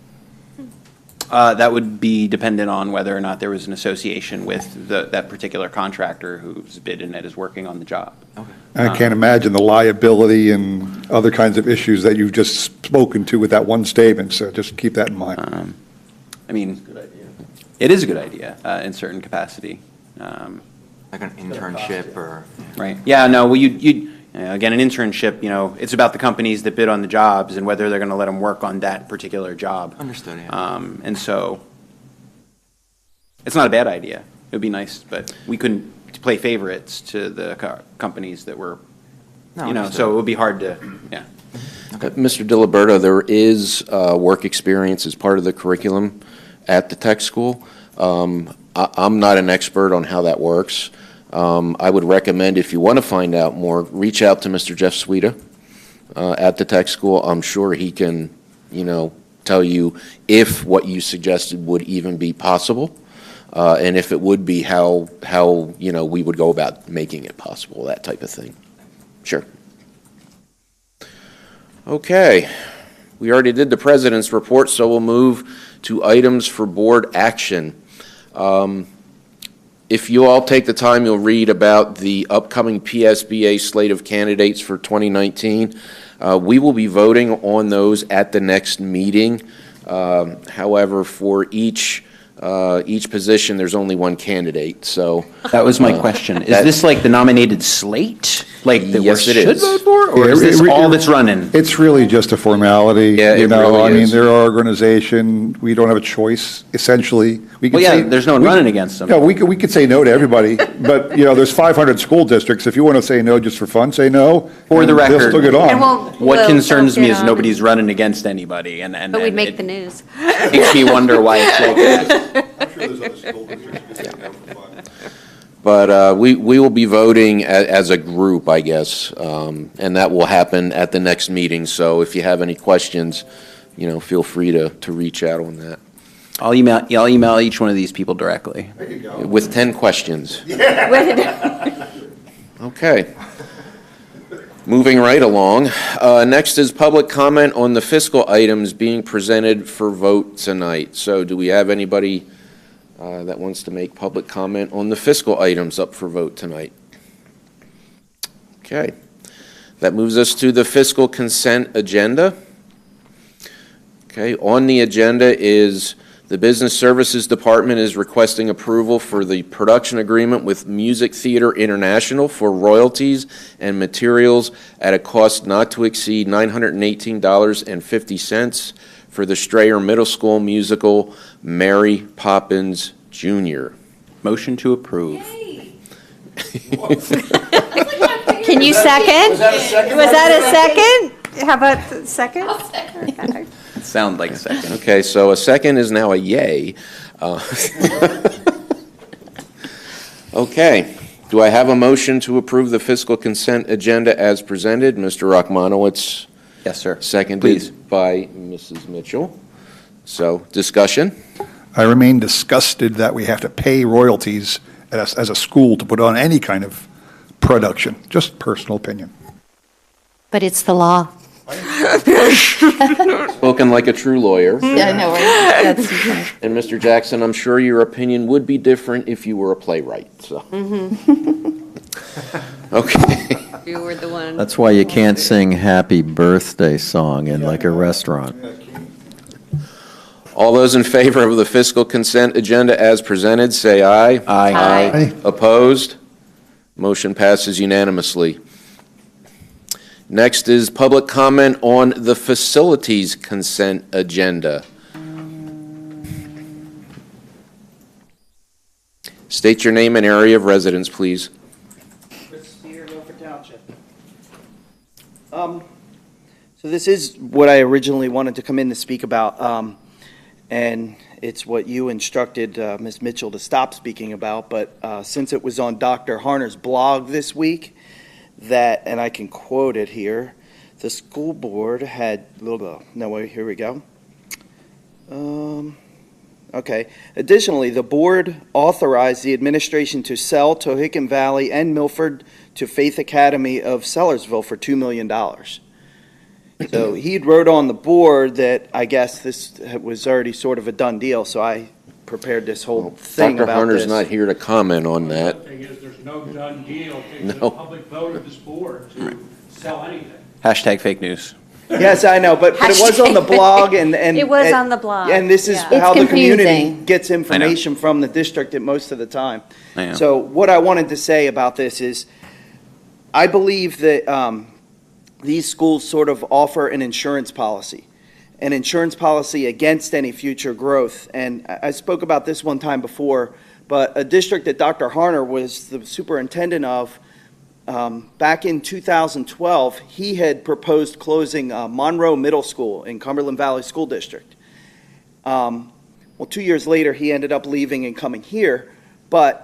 Speaker 6: That would be dependent on whether or not there was an association with that particular contractor who's bid in it is working on the job.
Speaker 5: Okay.
Speaker 9: I can't imagine the liability and other kinds of issues that you've just spoken to with that one statement, so just keep that in mind.
Speaker 6: I mean, it is a good idea in certain capacity.
Speaker 5: Like an internship or?
Speaker 6: Right. Yeah, no, well, again, an internship, it's about the companies that bid on the jobs and whether they're going to let them work on that particular job.
Speaker 5: Understood, yeah.
Speaker 6: And so it's not a bad idea. It would be nice, but we couldn't play favorites to the companies that were, so it would be hard to, yeah.
Speaker 1: Mr. Diliberto, there is work experience as part of the curriculum at the tech school. I'm not an expert on how that works. I would recommend, if you want to find out more, reach out to Mr. Jeff Sweeta at the tech school. I'm sure he can, tell you if what you suggested would even be possible, and if it would be, how we would go about making it possible, that type of thing. Sure. Okay. We already did the president's report, so we'll move to items for board action. If you all take the time, you'll read about the upcoming PSBA slate of candidates for 2019. We will be voting on those at the next meeting. However, for each position, there's only one candidate, so.
Speaker 6: That was my question. Is this like the nominated slate? Like that
Speaker 1: Yes,
Speaker 6: we
Speaker 1: it
Speaker 6: should
Speaker 1: is.
Speaker 6: vote for? Or is this all that's running?
Speaker 9: It's really just a formality.
Speaker 1: Yeah, it really
Speaker 9: I mean,
Speaker 1: is.
Speaker 9: they're our organization. We don't have a choice, essentially. We
Speaker 6: Well, yeah, there's no one running against them.
Speaker 9: No, we could say no to everybody, but, there's 500 school districts. If you want to say no just for fun, say no.
Speaker 6: For the
Speaker 9: and
Speaker 6: record.
Speaker 9: they'll still get on.
Speaker 6: What concerns me is nobody's running against anybody, and
Speaker 13: But we'd
Speaker 6: and
Speaker 13: make
Speaker 6: it
Speaker 13: the news.
Speaker 6: makes me wonder why it's like this.
Speaker 1: But we will be voting as a group, I guess, and that will happen at the next meeting. So if you have any questions, feel free to reach out on that.
Speaker 6: I'll email each one of these people directly.
Speaker 1: With 10 questions. Okay. Moving right along. Next is public comment on the fiscal items being presented for vote tonight. So do we have anybody that wants to make public comment on the fiscal items up for vote tonight? Okay. That moves us to the fiscal consent agenda. Okay, on the agenda is the Business Services Department is requesting approval for the production agreement with Music Theater International for royalties and materials at a cost not to exceed $918.50 for the Strayer Middle School musical Mary Poppins Jr.
Speaker 6: Motion to approve.
Speaker 10: Can you second?
Speaker 17: Was that a second?
Speaker 10: Was that a second? How about the second? Okay.
Speaker 6: Sound like a second.
Speaker 1: Okay, so a second is now a yay. Okay, do I have a motion to approve the fiscal consent agenda as presented? Mr. Rachmanowitz?
Speaker 6: Yes, sir.
Speaker 1: Seconded
Speaker 6: Please.
Speaker 1: by Mrs. Mitchell. So, discussion?
Speaker 9: I remain disgusted that we have to pay royalties as a school to put on any kind of production. Just personal opinion.
Speaker 13: But it's the law.
Speaker 1: Spoken like a true lawyer.
Speaker 3: Yeah, I know, right? That's,
Speaker 1: And Mr. Jackson, I'm sure your opinion would be different if you were a playwright, so. Okay.
Speaker 13: You were the one.
Speaker 15: That's why you can't sing happy birthday song in like a restaurant.
Speaker 1: All those in favor of the fiscal consent agenda as presented, say aye.
Speaker 6: Aye.
Speaker 9: Aye.
Speaker 1: Opposed? Motion passes unanimously. Next is public comment on the facilities consent agenda. State your name and area of residence, please.
Speaker 18: Chris Spear, Milford Township. So this is what I originally wanted to come in to speak about, and it's what you instructed Ms. Mitchell to stop speaking about, but since it was on Dr. Harner's blog this week, that, and I can quote it here, the school board had, here we go. Okay. Additionally, the board authorized the administration to sell Tohickon Valley and Milford to Faith Academy of Sellersville for $2 million. So he'd wrote on the board that I guess this was already sort of a done deal, so I prepared this whole thing
Speaker 1: Dr.
Speaker 18: about
Speaker 1: Hunter's
Speaker 18: this.
Speaker 1: not here to comment on that.
Speaker 19: The thing is, there's no done deal. It's a
Speaker 1: No.
Speaker 19: public vote of this board to sell anything.
Speaker 6: Hashtag fake news.
Speaker 18: Yes, I know, but it was on the blog and.
Speaker 13: It was on the blog,
Speaker 18: And this is
Speaker 13: yeah.
Speaker 18: how
Speaker 3: It's
Speaker 18: the community
Speaker 3: confusing.
Speaker 18: gets information from the district at most of the time.
Speaker 6: I know.
Speaker 18: So what I wanted to say about this is, I believe that these schools sort of offer an insurance policy against any future growth. And I spoke about this one time before, but a district that Dr. Harner was the superintendent of, back in 2012, he had proposed closing Monroe Middle School in Cumberland Valley School District. Well, 2 years later, he ended up leaving and coming here, but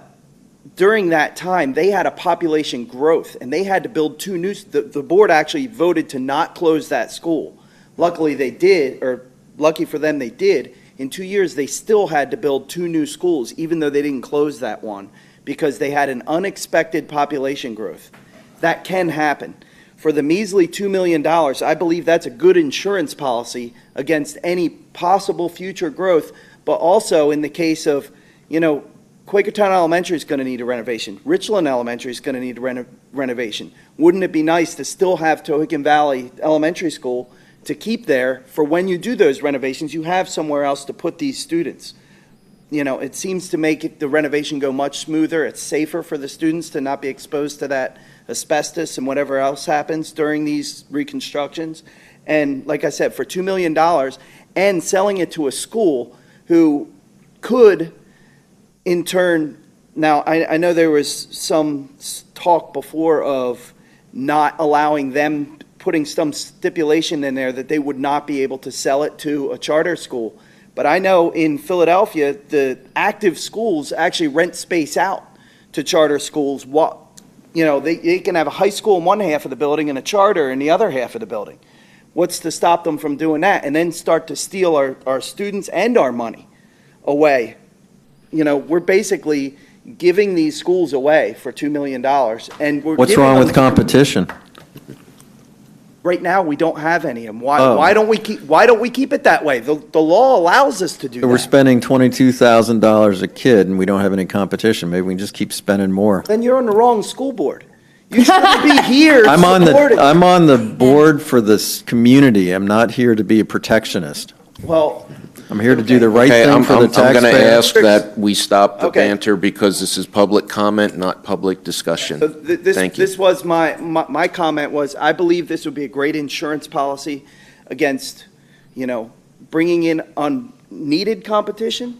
Speaker 18: during that time, they had a population growth, and they had to build two new, the board actually voted to not close that school. Luckily, they did, or lucky for them, they did. In 2 years, they still had to build two new schools, even though they didn't close that one, because they had an unexpected population growth. That can happen. For the measly $2 million, I believe that's a good insurance policy against any possible future growth, but also in the case of, Quakertown Elementary is going to need a renovation. Richland Elementary is going to need a renovation. Wouldn't it be nice to still have Tohickon Valley Elementary School to keep there for when you do those renovations, you have somewhere else to put these students? It seems to make the renovation go much smoother. It's safer for the students to not be exposed to that asbestos and whatever else happens during these reconstructions. And like I said, for $2 million and selling it to a school who could, in turn, now I know there was some talk before of not allowing them, putting some stipulation in there that they would not be able to sell it to a charter school. But I know in Philadelphia, the active schools actually rent space out to charter schools. They can have a high school in one half of the building and a charter in the other half of the building. What's to stop them from doing that and then start to steal our students and our money away? We're basically giving these schools away for $2 million, and we're
Speaker 15: What's
Speaker 18: giving
Speaker 15: wrong
Speaker 18: them-
Speaker 15: with competition?
Speaker 18: Right now, we don't have any. And why don't we keep it that way? The law allows us to do
Speaker 15: We're
Speaker 18: that.
Speaker 15: spending $22,000 a kid and we don't have any competition. Maybe we can just keep spending more.
Speaker 18: Then you're on the wrong school board. You shouldn't be here
Speaker 15: I'm
Speaker 18: supporting.
Speaker 15: on the board for this community. I'm not here to be a protectionist.
Speaker 18: Well,
Speaker 15: I'm here to do the right
Speaker 1: Okay,
Speaker 15: thing for the
Speaker 1: I'm going to
Speaker 15: taxpayer.
Speaker 1: ask that we stop the
Speaker 18: Okay.
Speaker 1: banter because this is public comment, not public discussion.
Speaker 18: So
Speaker 1: Thank you.
Speaker 18: this was my comment was, I believe this would be a great insurance policy against, bringing in unneeded competition.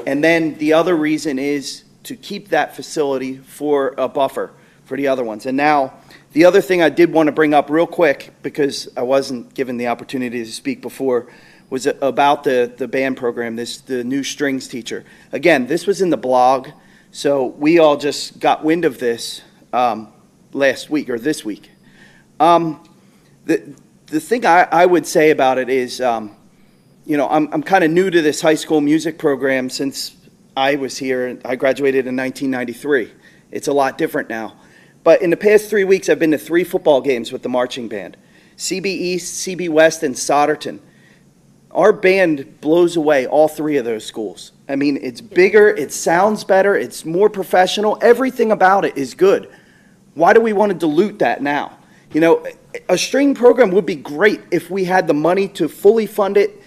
Speaker 18: And then the other reason is to keep that facility for a buffer for the other ones. And now, the other thing I did want to bring up real quick, because I wasn't given the opportunity to speak before, was about the band program, the new strings teacher. Again, this was in the blog, so we all just got wind of this last week or this week. The thing I would say about it is, I'm kind of new to this high school music program since I was here. I graduated in 1993. It's a lot different now. But in the past 3 weeks, I've been to 3 football games with the marching band, CB East, CB West, and Solderton. Our band blows away all 3 of those schools. I mean, it's bigger, it sounds better, it's more professional, everything about it is good. Why do we want to dilute that now? A string program would be great if we had the money to fully fund it,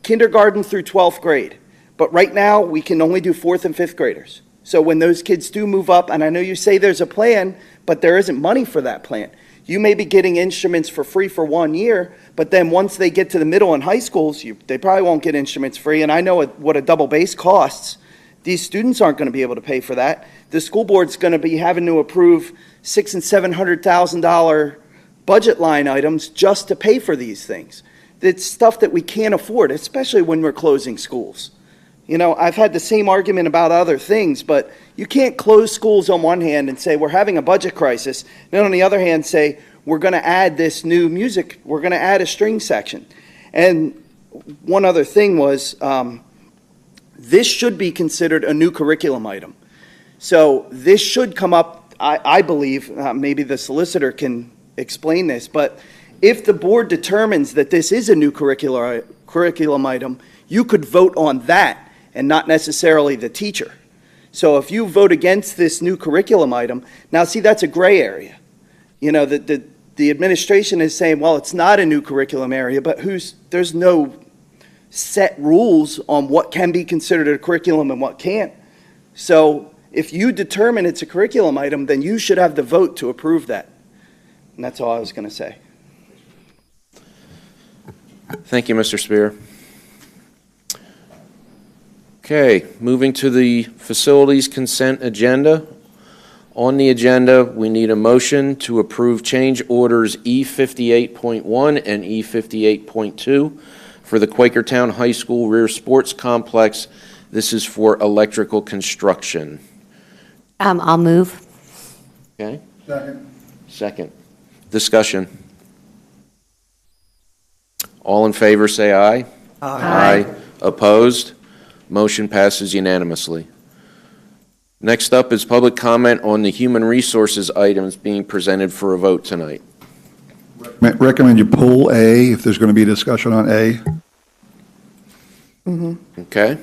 Speaker 18: kindergarten through 12th grade. But right now, we can only do 4th and 5th graders. So when those kids do move up, and I know you say there's a plan, but there isn't money for that plan. You may be getting instruments for free for 1 year, but then once they get to the middle and high schools, they probably won't get instruments free. And I know what a double bass costs. These students aren't going to be able to pay for that. The school board's going to be having to approve $600,000 and $700,000 budget line items just to pay for these things. It's stuff that we can't afford, especially when we're closing schools. I've had the same argument about other things, but you can't close schools on one hand and say we're having a budget crisis, and then on the other hand say we're going to add this new music, we're going to add a string section. And one other thing was this should be considered a new curriculum item. So this should come up, I believe, maybe the solicitor can explain this, but if the board determines that this is a new curriculum item, you could vote on that and not necessarily the teacher. So if you vote against this new curriculum item, now see, that's a gray area. You know, the administration is saying, well, it's not a new curriculum area, but there's no set rules on what can be considered a curriculum and what can't. So if you determine it's a curriculum item, then you should have the vote to approve that. And that's all I was going to say.
Speaker 1: Thank you, Mr. Spear. Okay, moving to the facilities consent agenda. On the agenda, we need a motion to approve change orders E58.1 and E58.2 for the Quakertown High School rear sports complex. This is for electrical construction.
Speaker 13: I'll move.
Speaker 1: Okay?
Speaker 9: Second.
Speaker 1: Second. Discussion. All in favor, say aye.
Speaker 18: Aye.
Speaker 1: Opposed? Motion passes unanimously. Next up is public comment on the human resources items being presented for a vote tonight.
Speaker 9: Recommend you pull A if there's going to be a discussion on A.
Speaker 1: Okay?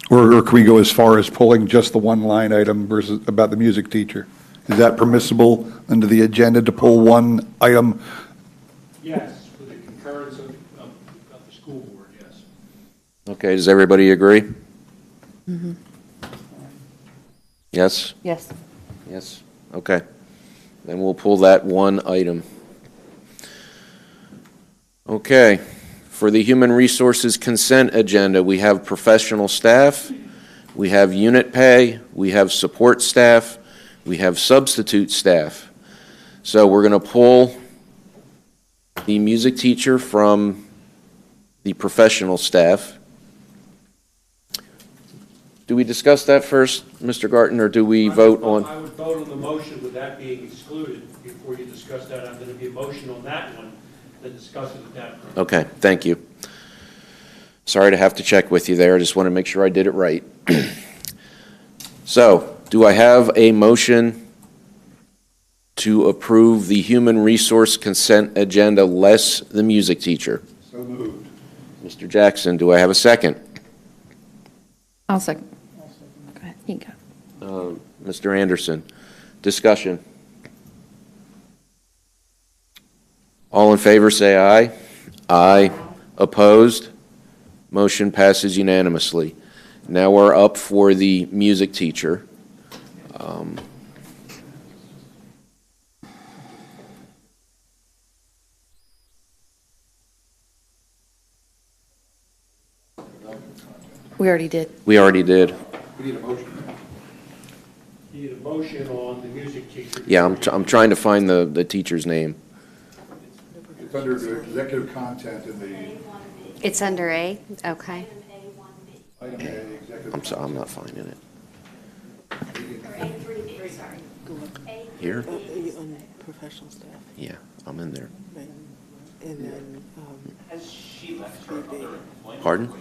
Speaker 9: Or can we go as far as pulling just the one line item versus about the music teacher? Is that permissible under the agenda to pull one item?
Speaker 19: Yes, with the concurrence of the school board, yes.
Speaker 1: Okay, does everybody agree? Yes?
Speaker 3: Yes.
Speaker 1: Yes? Okay. Then we'll pull that one item. Okay. For the human resources consent agenda, we have professional staff, we have unit pay, we have support staff, we have substitute staff. So we're going to pull the music teacher from the professional staff. Do we discuss that first, Mr. Garten, or do we vote on?
Speaker 19: I would vote on the motion with that being excluded before you discuss that. I'm going to be a motion on that one, then discuss it at that point.
Speaker 1: Okay, thank you. Sorry to have to check with you there. I just want to make sure I did it right. So, do I have a motion to approve the human resource consent agenda less the music teacher?
Speaker 9: So moved.
Speaker 1: Mr. Jackson, do I have a second?
Speaker 3: I'll second. Go ahead, you go.
Speaker 1: Mr. Anderson, discussion. All in favor, say aye. Aye. Opposed? Motion passes unanimously. Now we're up for the music teacher.
Speaker 3: We already did.
Speaker 1: We already did.
Speaker 9: We need a motion.
Speaker 19: You need a motion on the music teacher.
Speaker 1: Yeah, I'm trying to find the teacher's name.
Speaker 9: It's under the executive content in the
Speaker 13: It's under A? Okay.
Speaker 9: item A, executive.
Speaker 1: I'm sorry, I'm not finding it. Here?
Speaker 2: Professional staff.
Speaker 1: Yeah, I'm in there.
Speaker 2: And then,
Speaker 1: Pardon?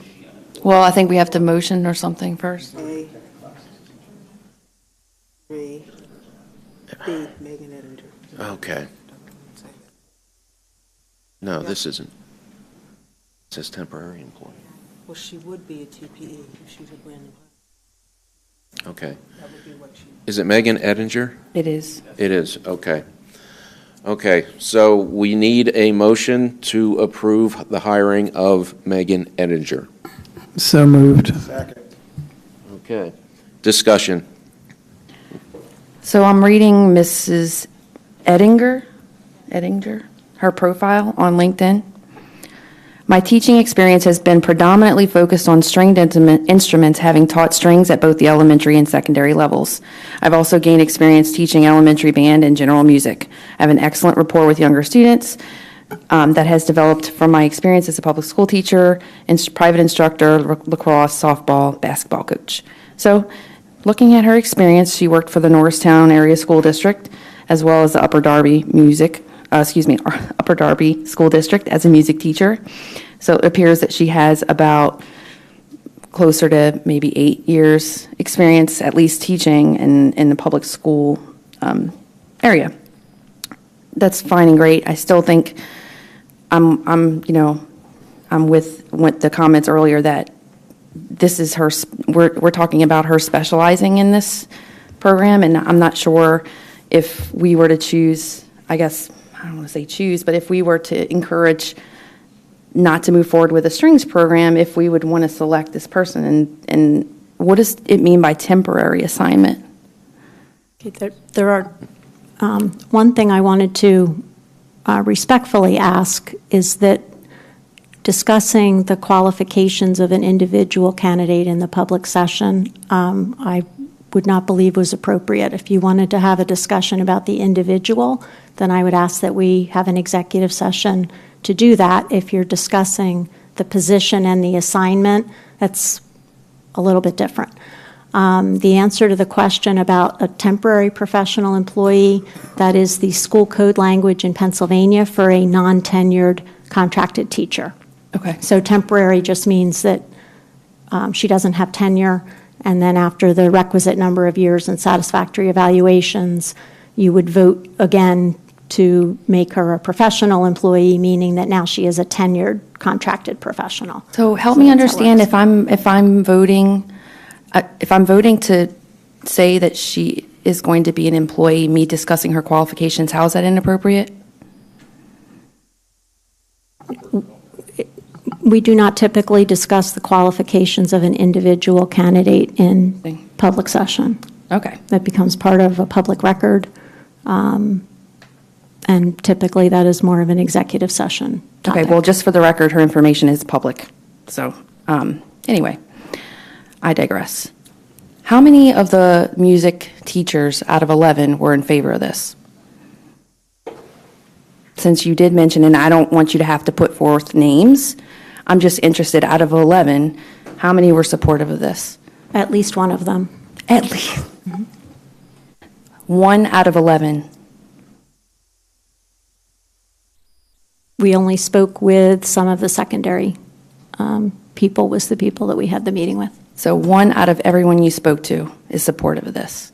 Speaker 3: Well, I think we have to motion or something first.
Speaker 2: A, 3, B, Megan Edinger.
Speaker 1: Okay. No, this isn't. It says temporary employee.
Speaker 2: Well, she would be a TPE if she would win.
Speaker 1: Okay.
Speaker 2: That would be what she.
Speaker 1: Is it Megan Edinger?
Speaker 3: It is.
Speaker 1: It is, okay. Okay, so we need a motion to approve the hiring of Megan Edinger.
Speaker 20: So moved.
Speaker 9: Second.
Speaker 1: Okay. Discussion.
Speaker 3: So I'm reading Mrs. Edinger, her profile on LinkedIn. My teaching experience has been predominantly focused on stringed instruments, having taught strings at both the elementary and secondary levels. I've also gained experience teaching elementary band and general music. I have an excellent rapport with younger students that has developed from my experience as a public school teacher, private instructor, lacrosse, softball, basketball coach. So, looking at her experience, she worked for the Norristown Area School District as well as the Upper Darby Upper Darby School District as a music teacher. So it appears that she has about closer to maybe 8 years experience, at least teaching in the public school area. that's fine and great. I still think I'm with the comments earlier that this is her, we're talking about her specializing in this program, and I'm not sure if we were to choose, I guess, I don't want to say choose, but if we were to encourage not to move forward with a strings program, if we would want to select this person, and what does it mean by temporary assignment?
Speaker 10: Okay, there are, one thing I wanted to respectfully ask is that discussing the qualifications of an individual candidate in the public session, I would not believe was appropriate. If you wanted to have a discussion about the individual, then I would ask that we have an executive session to do that. If you're discussing the position and the assignment, that's a little bit different. The answer to the question about a temporary professional employee, that is the school code language in Pennsylvania for a non-tenured contracted teacher.
Speaker 3: Okay.
Speaker 10: So temporary just means that she doesn't have tenure, and then after the requisite number of years and satisfactory evaluations, you would vote again to make her a professional employee, meaning that now she is a tenured contracted professional.
Speaker 3: So help me understand if I'm voting to say that she is going to be an employee, me discussing her qualifications, how is that inappropriate?
Speaker 10: We do not typically discuss the qualifications of an individual candidate in public session.
Speaker 3: Okay.
Speaker 10: That becomes part of a public record, and typically that is more of an executive session topic.
Speaker 3: Okay, well, just for the record, her information is public. So, anyway, I digress. How many of the music teachers out of 11 were in favor of this? Since you did mention, and I don't want you to have to put forth names, I'm just interested, out of 11, how many were supportive of this?
Speaker 10: At least one of them.
Speaker 3: At least. Mm-hmm. 1 out of 11.
Speaker 10: We only spoke with some of the secondary people, was the people that we had the meeting with.
Speaker 3: So 1 out of everyone you spoke to is supportive of this.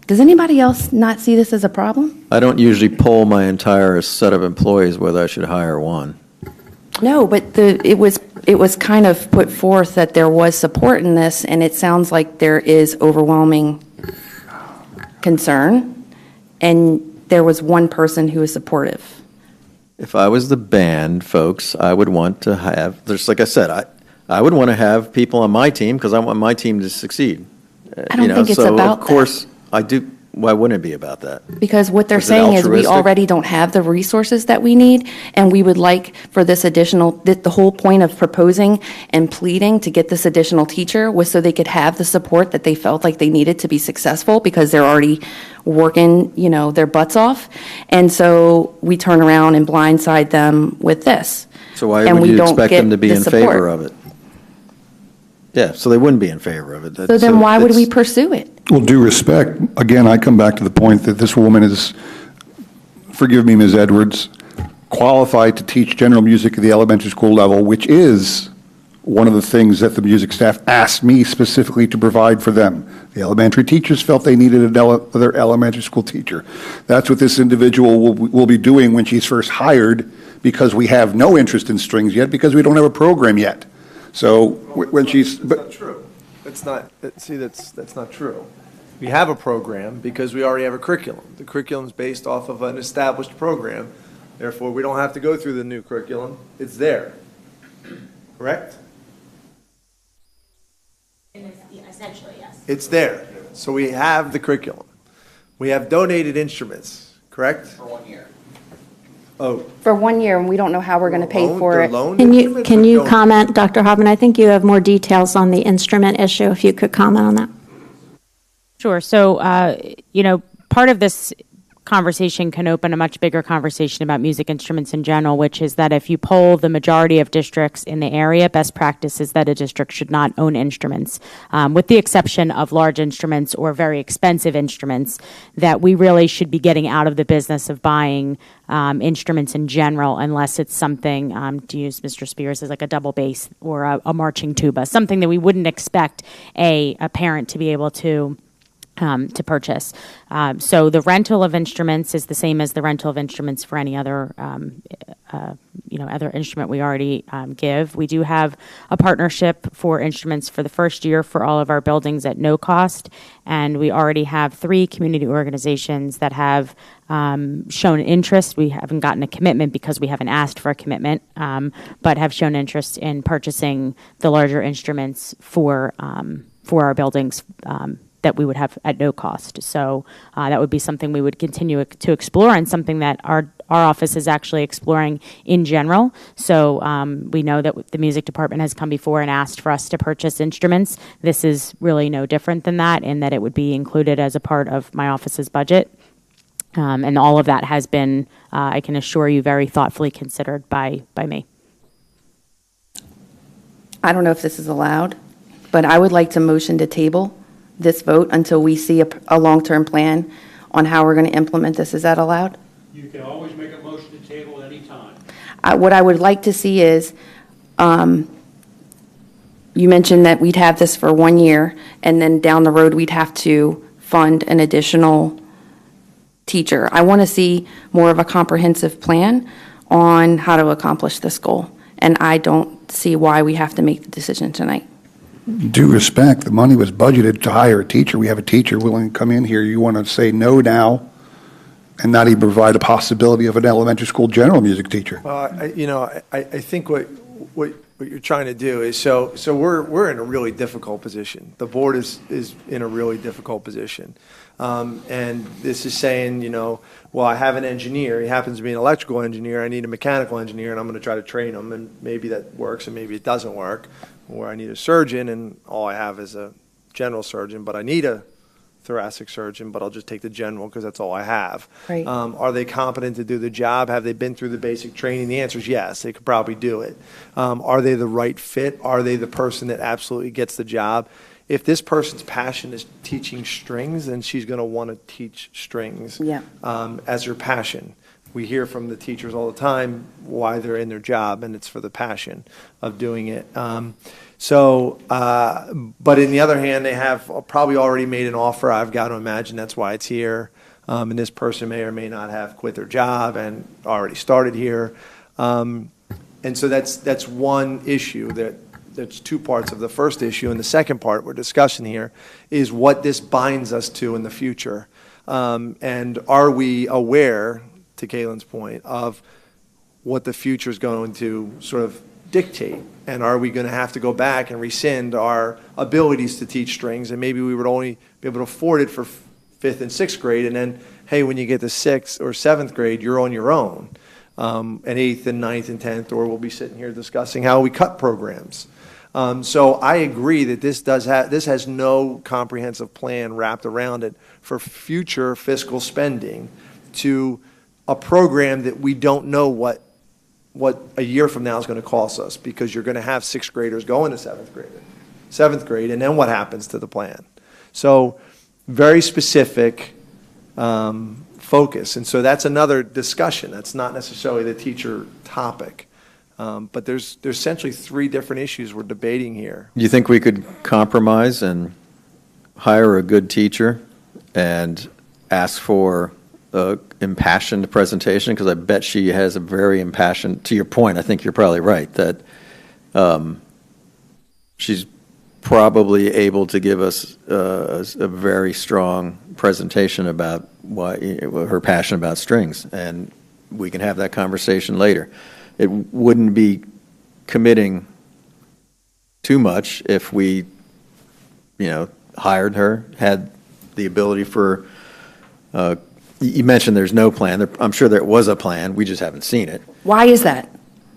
Speaker 3: Does anybody else not see this as a problem?
Speaker 15: I don't usually poll my entire set of employees whether I should hire one.
Speaker 3: No, but it was kind of put forth that there was support in this, and it sounds like there is overwhelming concern, and there was one person who was supportive.
Speaker 15: If I was the band, folks, I would want to have, just like I said, I would want to have people on my team because I want my team to succeed.
Speaker 3: I don't think it's about that.
Speaker 15: Of course, I do. Why wouldn't it be about that?
Speaker 3: Because what they're
Speaker 15: Is it
Speaker 3: saying is we
Speaker 15: altruistic?
Speaker 3: already don't have the resources that we need, and we would like for this additional, the whole point of proposing and pleading to get this additional teacher was so they could have the support that they felt like they needed to be successful because they're already working, their butts off. And so we turn around and blindside them with this.
Speaker 15: So why
Speaker 3: And
Speaker 15: would
Speaker 3: we
Speaker 15: you
Speaker 3: don't
Speaker 15: expect
Speaker 3: get
Speaker 15: them to be
Speaker 3: the
Speaker 15: in
Speaker 3: support.
Speaker 15: favor of it? Yeah, so they wouldn't be in favor of it.
Speaker 3: So then why would we pursue it?
Speaker 9: Well, due respect, again, I come back to the point that this woman is, forgive me, Ms. Edwards, qualified to teach general music at the elementary school level, which is one of the things that the music staff asked me specifically to provide for them. The elementary teachers felt they needed another elementary school teacher. That's what this individual will be doing when she's first hired, because we have no interest in strings yet, because we don't have a program yet. So when she's...
Speaker 12: That's not true. That's not true. We have a program because we already have a curriculum. The curriculum is based off of an established program. Therefore, we don't have to go through the new curriculum. It's there. Correct?
Speaker 7: Essentially, yes.
Speaker 12: It's there. So we have the curriculum. We have donated instruments, correct? For 1 year. Oh.
Speaker 3: For 1 year, and we don't know how we're going to pay for it.
Speaker 10: Can you comment, Dr. Hobbin? I think you have more details on the instrument issue, if you could comment on that.
Speaker 4: Sure. So, part of this conversation can open a much bigger conversation about music instruments in general, which is that if you poll the majority of districts in the area, best practice is that a district should not own instruments, with the exception of large instruments or very expensive instruments, that we really should be getting out of the business of buying instruments in general, unless it's something, to use Mr. Spears, as like a double bass or a marching tuba, something that we wouldn't expect a parent to be able to to purchase. So the rental of instruments is the same as the rental of instruments for any other, other instrument we already give. We do have a partnership for instruments for the first year for all of our buildings at no cost, and we already have 3 community organizations that have shown interest. We haven't gotten a commitment because we haven't asked for a commitment, but have shown interest in purchasing the larger instruments for our buildings that we would have at no cost. So that would be something we would continue to explore, and something that our office is actually exploring in general. So we know that the music department has come before and asked for us to purchase instruments. This is really no different than that, in that it would be included as a part of my office's budget. And all of that has been, I can assure you, very thoughtfully considered by me.
Speaker 3: I don't know if this is allowed, but I would like to motion to table this vote until we see a long-term plan on how we're going to implement this. Is that allowed?
Speaker 19: You can always make a motion to table at any time.
Speaker 3: What I would like to see is, you mentioned that we'd have this for 1 year, and then down the road, we'd have to fund an additional teacher. I want to see more of a comprehensive plan on how to accomplish this goal, and I don't see why we have to make the decision tonight.
Speaker 9: Due respect, the money was budgeted to hire a teacher. We have a teacher willing to come in here. You want to say no now and not even provide a possibility of an elementary school general music teacher?
Speaker 12: Well, I think what you're trying to do is, so we're in a really difficult position. The board is in a really difficult position. And this is saying, well, I have an engineer. He happens to be an electrical engineer. I need a mechanical engineer, and I'm going to try to train him, and maybe that works and maybe it doesn't work. Or I need a surgeon, and all I have is a general surgeon, but I need a thoracic surgeon, but I'll just take the general because that's all I have.
Speaker 3: Right.
Speaker 12: Are they competent to do the job? Have they been through the basic training? The answer is yes, they could probably do it. Are they the right fit? Are they the person that absolutely gets the job? If this person's passion is teaching strings, then she's going to want to teach strings as her passion. We hear from the teachers all the time why they're in their job, and it's for the passion of doing it. But in the other hand, they have probably already made an offer. I've got to imagine that's why it's here. And this person may or may not have quit their job and already started here. And so that's one issue. There's 2 parts of the first issue. And the second part we're discussing here is what this binds us to in the future. And are we aware, to Kaylin's point, of what the future is going to sort of dictate? And are we going to have to go back and rescind our abilities to teach strings? And maybe we would only be able to afford it for 5th and 6th grade. And then, hey, when you get to 6th or 7th grade, you're on your own. And 8th and 9th and 10th, or we'll be sitting here discussing how we cut programs. So I agree that this has no comprehensive plan wrapped around it for future fiscal spending to a program that we don't know what a year from now is going to cost us, because you're going to have 6th graders going to 7th grade, and then what happens to the plan? So very specific focus. And so that's another discussion. That's not necessarily the teacher topic. But there's essentially 3 different issues we're debating here.
Speaker 15: You think we could compromise and hire a good teacher and ask for impassioned presentation? Because I bet she has a very impassioned, to your point, I think you're probably right, that she's probably able to give us a very strong presentation about why her passion about strings, and we can have that conversation later. It wouldn't be committing too much if we, hired her, had the ability for, you mentioned there's no plan. I'm sure there was a plan. We just haven't seen it.
Speaker 3: Why is that?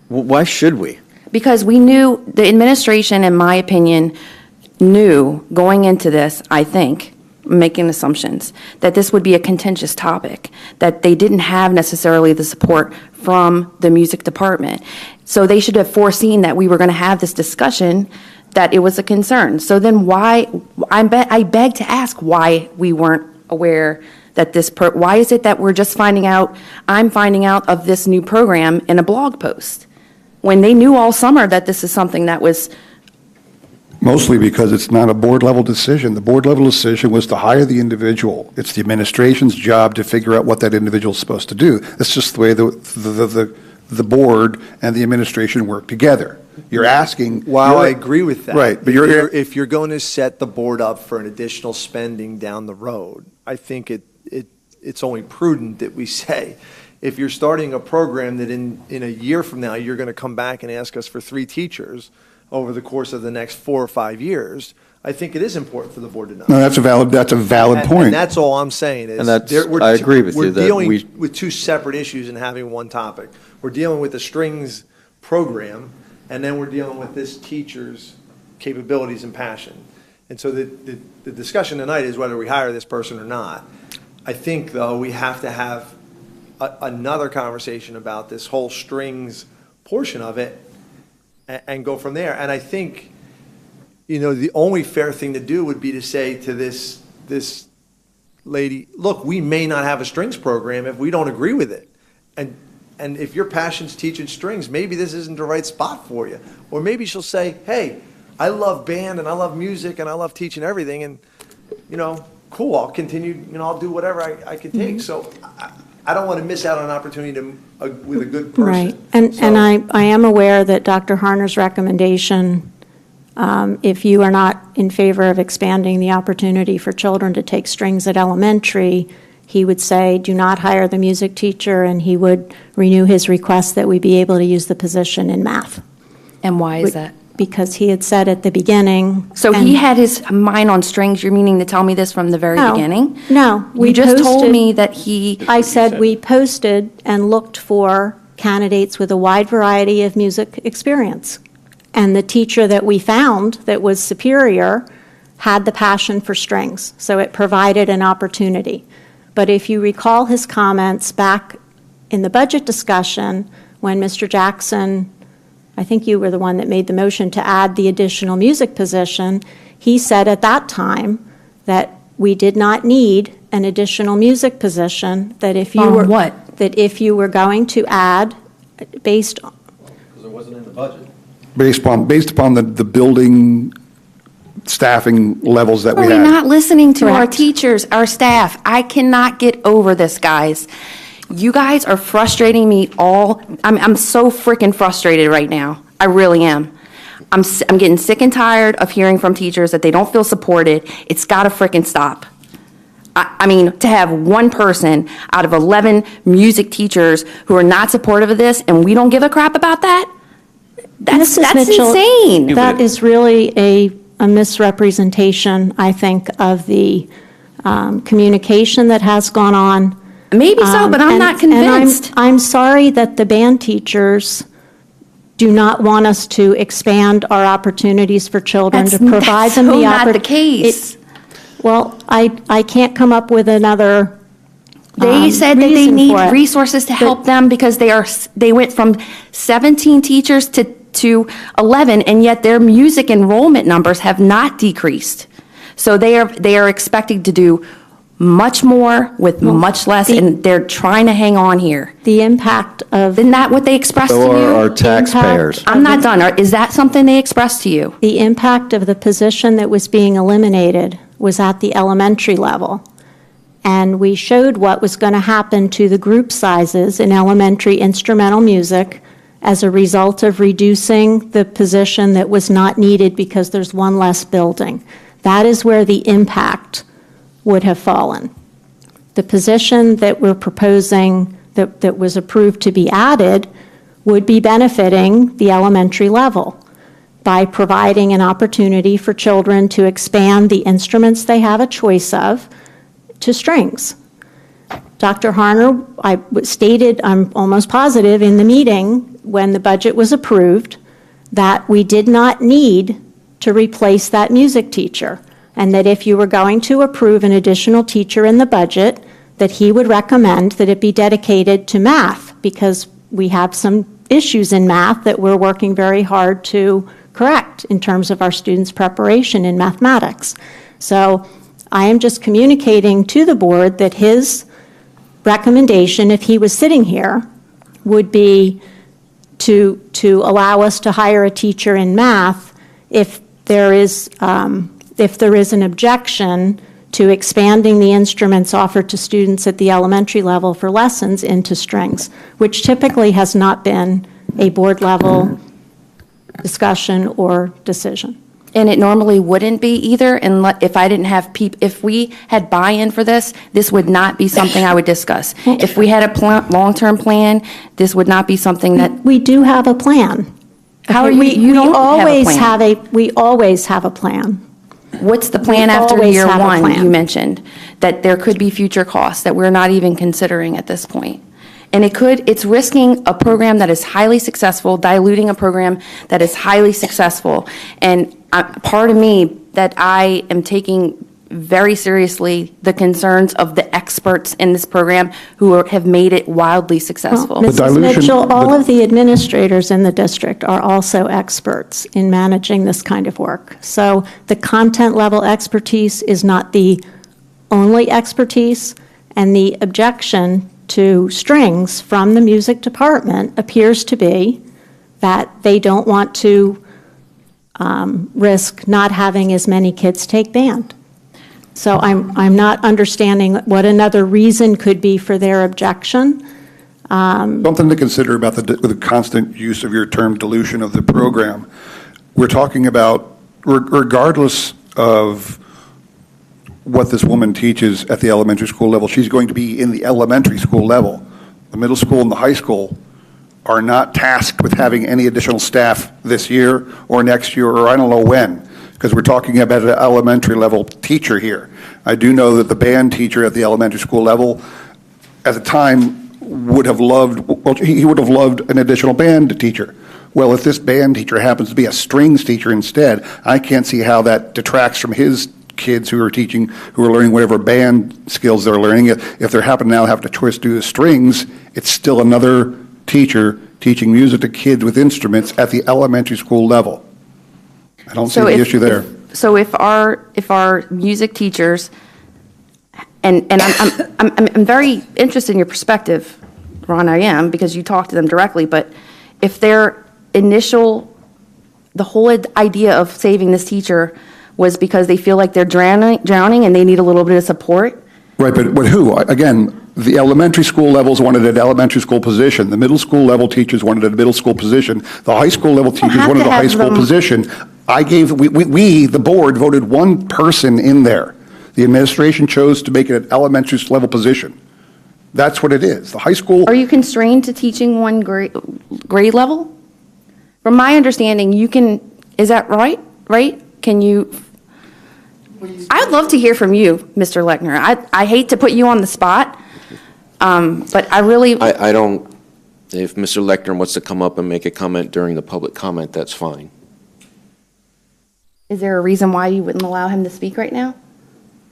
Speaker 15: Why should we?
Speaker 3: Because we knew, the administration, in my opinion, knew going into this, I think, making assumptions, that this would be a contentious topic, that they didn't have necessarily the support from the music department. So they should have foreseen that we were going to have this discussion, that it was a concern. So then why, I beg to ask why we weren't aware that why is it that we're just I'm finding out of this new program in a blog post, when they knew all summer that this is something that was
Speaker 9: Mostly because it's not a board-level decision. The board-level decision was to hire the individual. It's the administration's job to figure out what that individual is supposed to do. That's just the way the board and the administration work together. You're asking.
Speaker 12: While I agree with that.
Speaker 9: Right, but
Speaker 12: if you're going to set the board up for an additional spending down the road, I think it's only prudent that we say, if you're starting a program that in a year from now, you're going to come back and ask us for 3 teachers over the course of the next 4 or 5 years, I think it is important for the board to know.
Speaker 9: No, that's a valid point.
Speaker 12: And that's all I'm saying is.
Speaker 15: And that's, I agree with you
Speaker 12: We're
Speaker 15: that
Speaker 12: dealing
Speaker 15: we,
Speaker 12: with 2 separate issues and having one topic. We're dealing with the strings program, and then we're dealing with this teacher's capabilities and passion. And so the discussion tonight is whether we hire this person or not. I think, though, we have to have another conversation about this whole strings portion of it and go from there. And I think, the only fair thing to do would be to say to this lady, look, we may not have a strings program if we don't agree with it. And if your passion's teaching strings, maybe this isn't the right spot for you. Or maybe she'll say, hey, I love band and I love music and I love teaching everything. And, cool, I'll continue, I'll do whatever I can take. So I don't want to miss out on an opportunity with a good person.
Speaker 10: Right. And I am aware that Dr. Harner's recommendation, if you are not in favor of expanding the opportunity for children to take strings at elementary, he would say, do not hire the music teacher, and he would renew his request that we be able to use the position in math.
Speaker 3: And why is that?
Speaker 10: Because he had said at the beginning.
Speaker 3: So he had his mind on strings. You're meaning to tell me this from the very beginning?
Speaker 10: No.
Speaker 3: You just told me that he.
Speaker 10: I said we posted and looked for candidates with a wide variety of music experience. And the teacher that we found that was superior had the passion for strings. So it provided an opportunity. But if you recall his comments back in the budget discussion when Mr. Jackson, I think you were the one that made the motion to add the additional music position, he said at that time that we did not need an additional music position, that if you were
Speaker 3: what?
Speaker 10: That if you were going to add based on.
Speaker 15: because it wasn't in the budget.
Speaker 9: Based upon the building staffing levels that we
Speaker 3: Are we
Speaker 9: had.
Speaker 3: not listening to our
Speaker 10: Correct.
Speaker 3: teachers, our staff? I cannot get over this, guys. You guys are frustrating me all. I'm so freaking frustrated right now. I really am. I'm getting sick and tired of hearing from teachers that they don't feel supported. It's got to freaking stop. I mean, to have one person out of 11 music teachers who are not supportive of this, and we don't give a crap about that? That's
Speaker 10: Mitchell,
Speaker 3: insane.
Speaker 10: That is really a misrepresentation, I think, of the communication that has gone on.
Speaker 3: Maybe so, but I'm not convinced.
Speaker 10: And I'm sorry that the band teachers do not want us to expand our opportunities for children, to provide them the opportunity.
Speaker 3: That's not the case.
Speaker 10: Well, I can't come up with another
Speaker 3: They said that they
Speaker 10: reason
Speaker 3: need
Speaker 10: for it.
Speaker 3: resources to help them because they went from 17 teachers to 11, and yet their music enrollment numbers have not decreased. So they are expecting to do much more with much less, and they're trying to hang on here.
Speaker 10: The impact of...
Speaker 3: Isn't that what they expressed
Speaker 15: So
Speaker 3: to you?
Speaker 15: are our taxpayers.
Speaker 3: I'm not done. Is that something they expressed to you?
Speaker 10: The impact of the position that was being eliminated was at the elementary level. And we showed what was going to happen to the group sizes in elementary instrumental music as a result of reducing the position that was not needed because there's one less building. That is where the impact would have fallen. The position that we're proposing that was approved to be added would be benefiting the elementary level by providing an opportunity for children to expand the instruments they have a choice of to strings. Dr. Harner, I stated, I'm almost positive, in the meeting when the budget was approved, that we did not need to replace that music teacher, and that if you were going to approve an additional teacher in the budget, that he would recommend that it be dedicated to math, because we have some issues in math that we're working very hard to correct in terms of our students' preparation in mathematics. So I am just communicating to the board that his recommendation, if he was sitting here, would be to allow us to hire a teacher in math if there is, if there is an objection to expanding the instruments offered to students at the elementary level for lessons into strings, which typically has not been a board level discussion or decision.
Speaker 3: And it normally wouldn't be either, and if I didn't have if we had buy-in for this, this would not be something I would discuss. If we had a long-term plan, this would not be something that.
Speaker 10: We do have a plan.
Speaker 3: How are you don't
Speaker 10: always
Speaker 3: have a plan.
Speaker 10: We always have a plan.
Speaker 3: What's the plan
Speaker 10: We
Speaker 3: after
Speaker 10: always
Speaker 3: year
Speaker 10: have a
Speaker 3: one,
Speaker 10: plan.
Speaker 3: you mentioned? That there could be future costs that we're not even considering at this point. And it's risking a program that is highly successful, diluting a program that is highly successful. And part of me that I am taking very seriously the concerns of the experts in this program who have made it wildly successful.
Speaker 10: Well, Mrs. Mitchell, all of the administrators in the district are also experts in managing this kind of work. So the content level expertise is not the only expertise, and the objection to strings from the music department appears to be that they don't want to risk not having as many kids take band. So I'm not understanding what another reason could be for their objection.
Speaker 9: Something to consider about the constant use of your term dilution of the program. We're talking about, regardless of what this woman teaches at the elementary school level, she's going to be in the elementary school level. The middle school and the high school are not tasked with having any additional staff this year or next year or I don't know when, because we're talking about an elementary level teacher here. I do know that the band teacher at the elementary school level, at the time, would have loved, well, he would have loved an additional band teacher. Well, if this band teacher happens to be a strings teacher instead, I can't see how that detracts from his kids who are learning whatever band skills they're learning. If they happen now to have the choice to do the strings, it's still another teacher teaching music to kids with instruments at the elementary school level. I don't see the issue there.
Speaker 3: So if our music teachers, and I'm very interested in your perspective, Ron, I am, because you talk to them directly, but if their the whole idea of saving this teacher was because they feel like they're drowning and they need a little bit of support.
Speaker 9: Right, but who? Again, the elementary school levels wanted an elementary school position. The middle school level teachers wanted a middle school position. The high school level teachers wanted a high school position. We, the board, voted one person in there. The administration chose to make it an elementary level position. That's what it is. The high school.
Speaker 3: Are you constrained to teaching one grade level? From my understanding, you can, is that right? Right? Can you? I'd love to hear from you, Mr. Lechner. I hate to put you on the spot, but I really.
Speaker 1: I don't, if Mr. Lechner wants to come up and make a comment during the public comment, that's fine.
Speaker 3: Is there a reason why you wouldn't allow him to speak right now?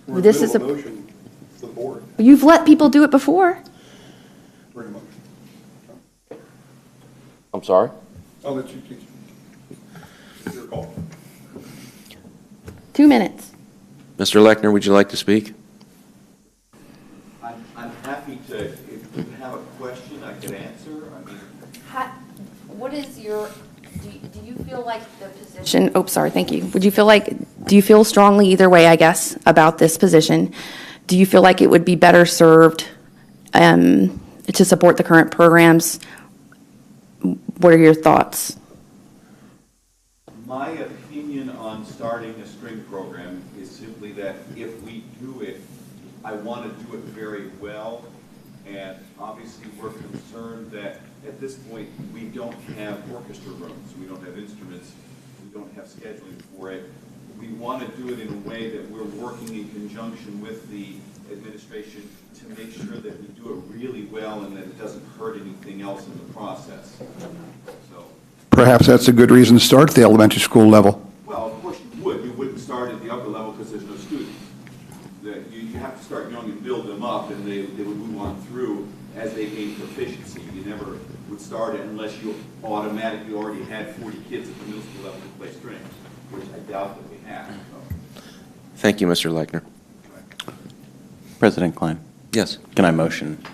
Speaker 3: This is a
Speaker 9: motion for the board.
Speaker 3: You've let people do it before.
Speaker 9: Bring them up.
Speaker 1: I'm sorry?
Speaker 9: I'll let you teach. It's your call.
Speaker 3: 2 minutes.
Speaker 1: Mr. Lechner, would you like to speak?
Speaker 21: I'm happy to, if you have a question, I could answer. I mean,
Speaker 3: what is your, do you feel like the position, oh, sorry, thank you. Do you feel strongly either way, I guess, about this position? Do you feel like it would be better served to support the current programs? What are your thoughts?
Speaker 21: my opinion on starting a string program is simply that if we do it, I want to do it very well. And obviously we're concerned that at this point we don't have orchestra rooms, we don't have instruments, we don't have scheduling for it. We want to do it in a way that we're working in conjunction with the administration to make sure that we do it really well and that it doesn't hurt anything else in the process. So,
Speaker 9: Perhaps that's a good reason to start at the elementary school level.
Speaker 21: well, of course you would. You wouldn't start at the upper level because there's no students. You have to start young and build them up, and they would move on through as they gain proficiency. You never would start it unless you automatically already had 40 kids at the middle school level to play strings, which I doubt that we have. So.
Speaker 1: Thank you, Mr. Lechner.
Speaker 6: President Klein.
Speaker 1: Yes.
Speaker 6: Can I motion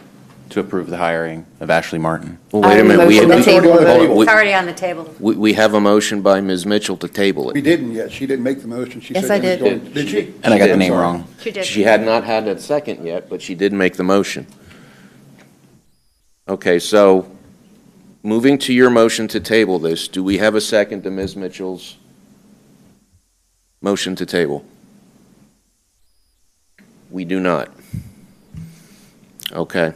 Speaker 6: To approve the hiring of Ashley Martin.
Speaker 1: Well, wait a minute.
Speaker 3: Motion to table.
Speaker 13: It's already on the table.
Speaker 1: We have a motion by Ms. Mitchell to table
Speaker 9: We
Speaker 1: it.
Speaker 9: didn't yet. She didn't make the motion. She
Speaker 3: Yes,
Speaker 9: said
Speaker 3: I
Speaker 9: she was
Speaker 3: did.
Speaker 9: going- Did she?
Speaker 6: And I got the
Speaker 1: did,
Speaker 6: name
Speaker 1: sorry.
Speaker 6: wrong.
Speaker 13: She did.
Speaker 1: She had not had a second yet, but she did make the motion. Okay, so moving to your motion to table this, do we have a second to Ms. Mitchell's motion to table? We do not. Okay.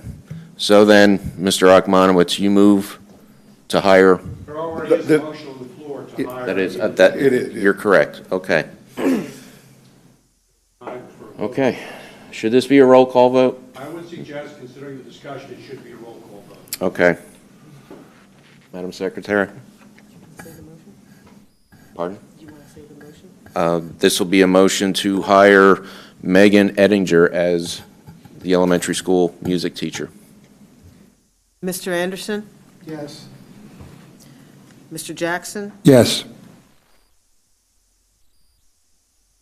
Speaker 1: So then, Mr. Akmanowitz, you move to hire,
Speaker 19: There already is a motion on the floor to hire.
Speaker 1: that is,
Speaker 9: It is, yeah.
Speaker 1: you're correct, okay. Okay. Should this be a roll call vote?
Speaker 19: I would suggest, considering the discussion, it should be a roll call vote.
Speaker 1: Okay. Madam Secretary?
Speaker 2: Say the motion?
Speaker 1: Pardon?
Speaker 2: Do you want to say the motion?
Speaker 1: This will be a motion to hire Megan Ettinger as the elementary school music teacher.
Speaker 2: Mr. Anderson?
Speaker 17: Yes.
Speaker 2: Mr. Jackson?
Speaker 9: Yes.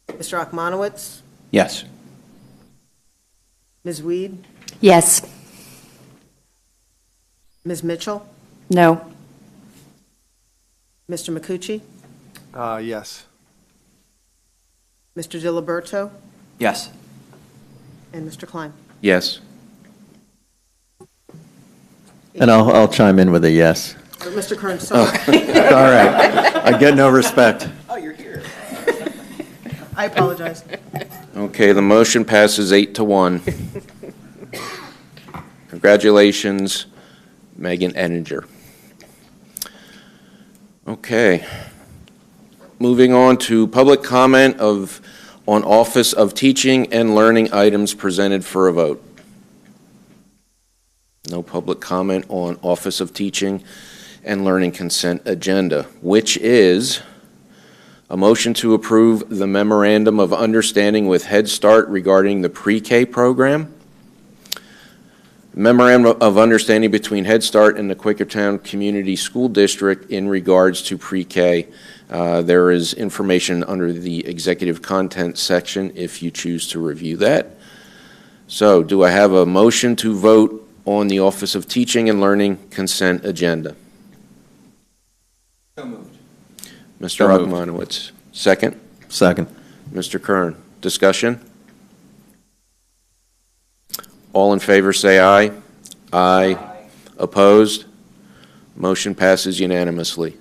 Speaker 2: Mr. Akmanowitz?
Speaker 6: Yes.
Speaker 2: Ms. Weed?
Speaker 13: Yes.
Speaker 2: Ms. Mitchell?
Speaker 3: No.
Speaker 2: Mr. McCucci?
Speaker 12: Yes.
Speaker 2: Mr. Diliberto?
Speaker 5: Yes.
Speaker 2: And Mr. Klein?
Speaker 1: Yes.
Speaker 15: And I'll chime in with a yes.
Speaker 2: Or Mr. Kern, sorry.
Speaker 15: All right. I get no respect.
Speaker 2: Oh, you're here. I apologize.
Speaker 1: Okay, the motion passes 8-1. Congratulations, Megan Ettinger. Okay. Moving on to public comment on Office of Teaching and Learning items presented for a vote. No public comment on Office of Teaching and Learning consent agenda, which is a motion to approve the memorandum of understanding with Head Start regarding the pre-K program. Memorandum of understanding between Head Start and the Quakertown Community School District in regards to pre-K. There is information under the executive content section if you choose to review that. So do I have a motion to vote on the Office of Teaching and Learning consent agenda?
Speaker 5: So moved.
Speaker 1: Mr.
Speaker 15: So moved.
Speaker 1: Akmanowitz, second.
Speaker 15: Second.
Speaker 1: Mr. Kern, discussion? All in favor, say aye. Aye. Opposed? Motion passes unanimously.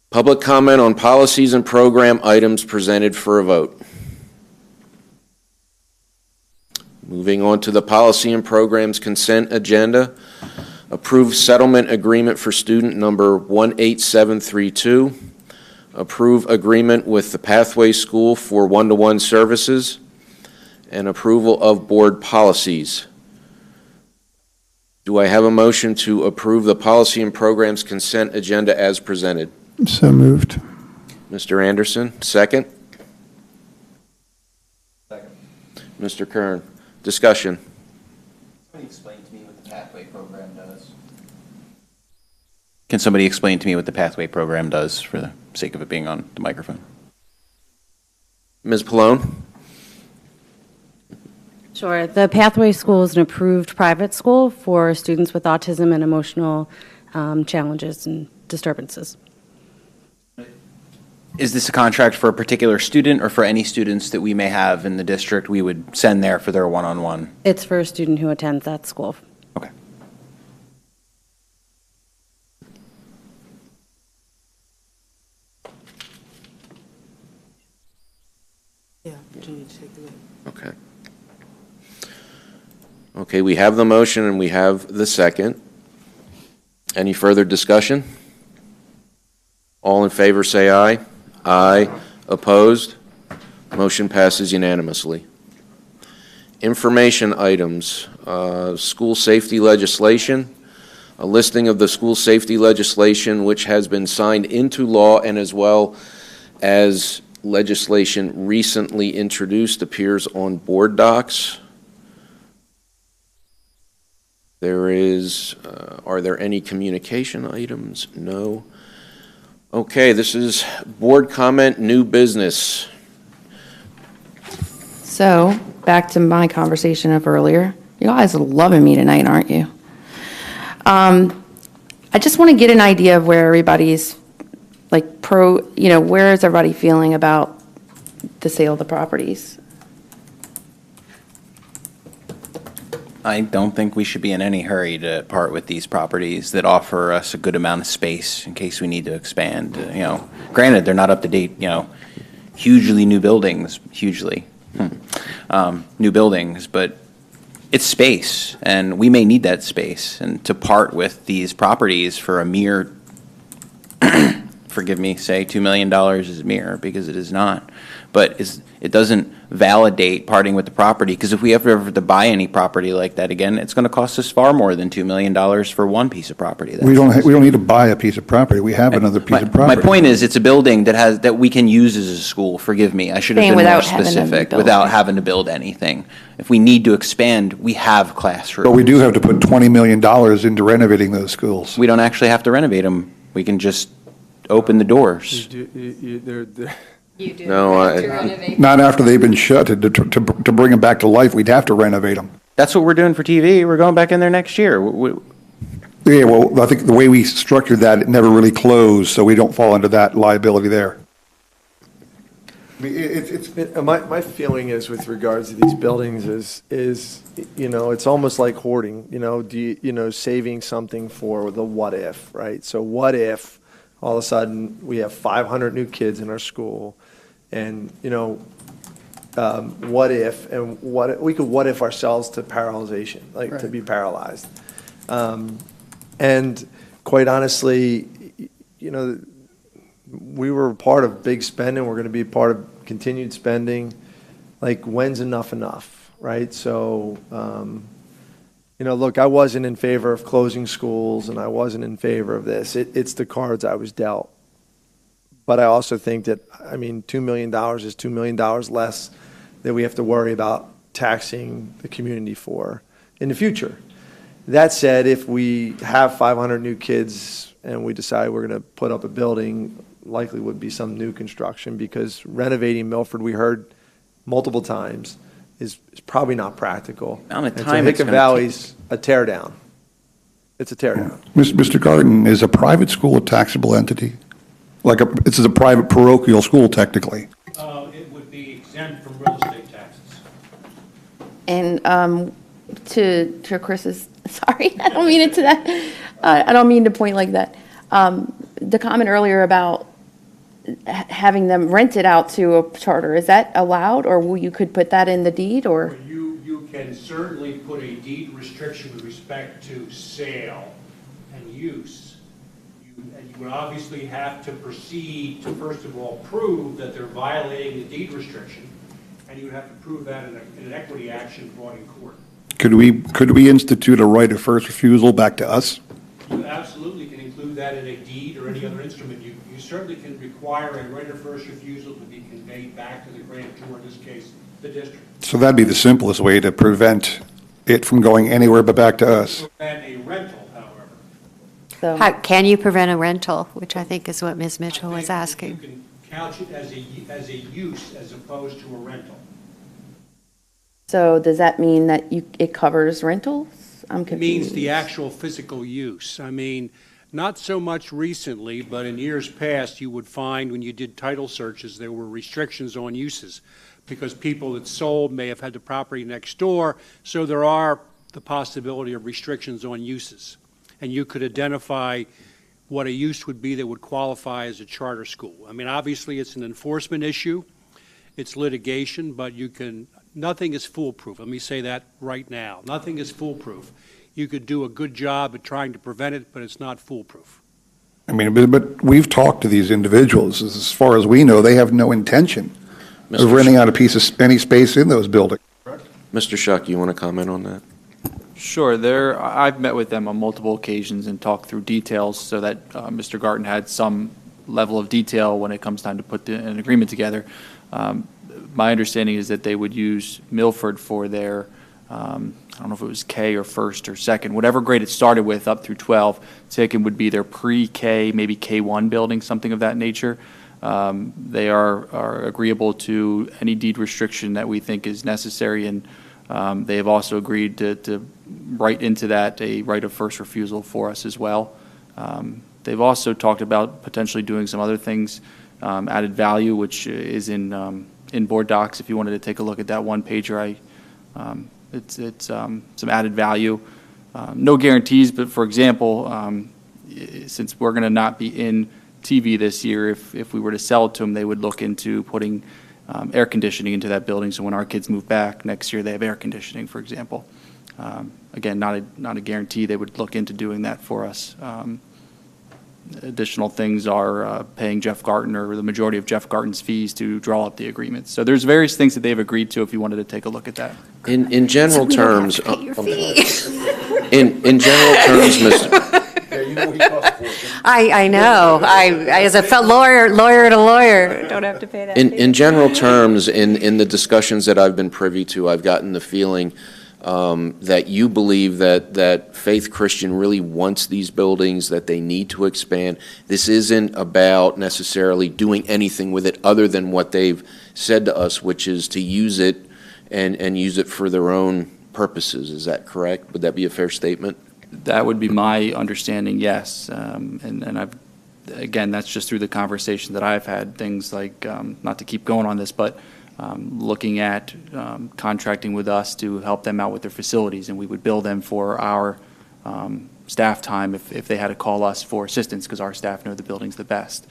Speaker 1: Public comment on policies and program items presented for a vote. Moving on to the policy and programs consent agenda. Approve settlement agreement for student number 18732. Approve agreement with the Pathway School for one-to-one services. And approval of board policies. Do I have a motion to approve the policy and programs consent agenda as presented?
Speaker 20: So moved.
Speaker 1: Mr. Anderson, second.
Speaker 5: Second.
Speaker 1: Mr. Kern, discussion.
Speaker 6: Somebody explain to me what the Pathway program does? Can somebody explain to me what the Pathway program does for the sake of it being on the microphone?
Speaker 1: Ms. Pallone?
Speaker 8: Sure. The Pathway School is an approved private school for students with autism and emotional challenges and disturbances.
Speaker 6: Is this a contract for a particular student or for any students that we may have in the district we would send there for their one-on-one?
Speaker 8: It's for a student who attends that school.
Speaker 6: Okay.
Speaker 2: Yeah, you need to take the vote.
Speaker 1: Okay. Okay, we have the motion and we have the second. Any further discussion? All in favor say aye. Aye. Opposed? Motion passes unanimously. Information items, school safety legislation, a listing of the school safety legislation which has been signed into law and as well as legislation recently introduced appears on board docs. There is, are there any communication items? No. Okay, this is board comment, new business.
Speaker 3: So, back to my conversation of earlier, You guys are loving me tonight, aren't you? I just want to get an idea of where everybody's, like, where is everybody feeling about the sale of the properties?
Speaker 6: I don't think we should be in any hurry to part with these properties that offer us a good amount of space in case we need to expand. Granted, they're not up to date, hugely new buildings, new buildings, but it's space, and we may need that space. And to part with these properties for a mere, forgive me, say $2 million is mere, because it is not. But it doesn't validate parting with the property, because if we ever to buy any property like that again, it's going to cost us far more than $2 million for one piece of property.
Speaker 9: We don't need to buy a piece of property. We have another piece of property.
Speaker 6: My point is, it's a building that we can use as a school. Forgive me, I should have been more specific. Without having to build anything. If we need to expand, we have classrooms.
Speaker 9: But we do have to put $20 million into renovating those schools.
Speaker 6: We don't actually have to renovate them. We can just open the doors.
Speaker 1: You do. No,
Speaker 9: not after they've been shut. To bring them back to life, we'd have to renovate them.
Speaker 6: That's what we're doing for TV. We're going back in there next year.
Speaker 9: Yeah, well, I think the way we structured that, it never really closed, so we don't fall into that liability there.
Speaker 12: I mean, my feeling is with regards to these buildings is it's almost like hoarding. Saving something for the what if, right? So what if all of a sudden we have 500 new kids in our school, and what if we could what if ourselves to paralyzation, like to be paralyzed, and quite honestly, we were part of big spending. We're going to be part of continued spending. Like, when's enough, right? So, look, I wasn't in favor of closing schools, and I wasn't in favor of this. It's the cards I was dealt. But I also think that, $2 million is $2 million less that we have to worry about taxing the community for in the future. That said, if we have 500 new kids and we decide we're going to put up a building, likely would be some new construction, because renovating Milford, we heard multiple times, is probably not practical. Hickam Valley's a tear down. It's a tear down.
Speaker 9: Mr. Garden, is a private school a taxable entity? This is a private parochial school, technically.
Speaker 19: It would be exempt from real estate taxes.
Speaker 3: And to Chris's, sorry, I don't mean it to that. I don't mean to point like that. The comment earlier about having them rented out to a charter, is that allowed, or you could put that in the deed, or?
Speaker 19: You can certainly put a deed restriction with respect to sale and use. You would obviously have to proceed to, first of all, prove that they're violating the deed restriction, and you would have to prove that in an equity action brought in court.
Speaker 9: Could we institute a right of first refusal back to us?
Speaker 19: You absolutely can include that in a deed or any other instrument. You certainly can require a right of first refusal to be conveyed back to the grantor, in this case, the district.
Speaker 9: So that'd be the simplest way to prevent it from going anywhere but back to us.
Speaker 19: Prevent a rental, however.
Speaker 3: So,
Speaker 13: How can you prevent a rental, which I think is what Ms. Mitchell was asking.
Speaker 19: You can couch it as a use as opposed to a rental.
Speaker 3: so does that mean that it covers rentals? I'm
Speaker 19: It
Speaker 3: confused.
Speaker 19: means the actual physical use. Not so much recently, but in years past, you would find when you did title searches, there were restrictions on uses because people that sold may have had the property next door, so there are the possibility of restrictions on uses. And you could identify what a use would be that would qualify as a charter school. Obviously, it's an enforcement issue. It's litigation, but nothing is foolproof. Let me say that right now. Nothing is foolproof. You could do a good job at trying to prevent it, but it's not foolproof.
Speaker 9: But we've talked to these individuals. As far as we know, they have no intention of renting out any space in those buildings.
Speaker 1: Mr. Shuck, you want to comment on that?
Speaker 16: Sure. I've met with them on multiple occasions and talked through details so that Mr. Garten had some level of detail when it comes time to put an agreement together. My understanding is that they would use Milford for their I don't know if it was K or first or second, whatever grade it started with up through 12. Second would be their pre-K, maybe K1 building, something of that nature. They are agreeable to any deed restriction that we think is necessary, and They have also agreed to write into that a right of first refusal for us as well. They've also talked about potentially doing some other things, added value, which is in board docs. If you wanted to take a look at that one pager, it's some added value. No guarantees, but for example, since we're going to not be in TV this year, if we were to sell it to them, they would look into putting air conditioning into that building, so when our kids move back next year, they have air conditioning, for example. Again, not a guarantee. They would look into doing that for us. Additional things are paying Jeff Garton or the majority of Jeff Garton's fees to draw up the agreement. So there's various things that they've agreed to if you wanted to take a look at that.
Speaker 1: In general
Speaker 3: So we don't
Speaker 1: terms,
Speaker 3: have to pay your
Speaker 1: in general terms, Mr.
Speaker 13: I know. I as a lawyer to lawyer, don't have to pay that.
Speaker 1: In general terms, in the discussions that I've been privy to, I've gotten the feeling that you believe that Faith Christian really wants these buildings, that they need to expand. This isn't about necessarily doing anything with it other than what they've said to us, which is to use it and use it for their own purposes. Is that correct? Would that be a fair statement?
Speaker 16: That would be my understanding, yes. And I've, again, that's just through the conversation that I've had, things like, not to keep going on this, but looking at contracting with us to help them out with their facilities, and we would bill them for our staff time if they had to call us for assistance, because our staff know the buildings the best.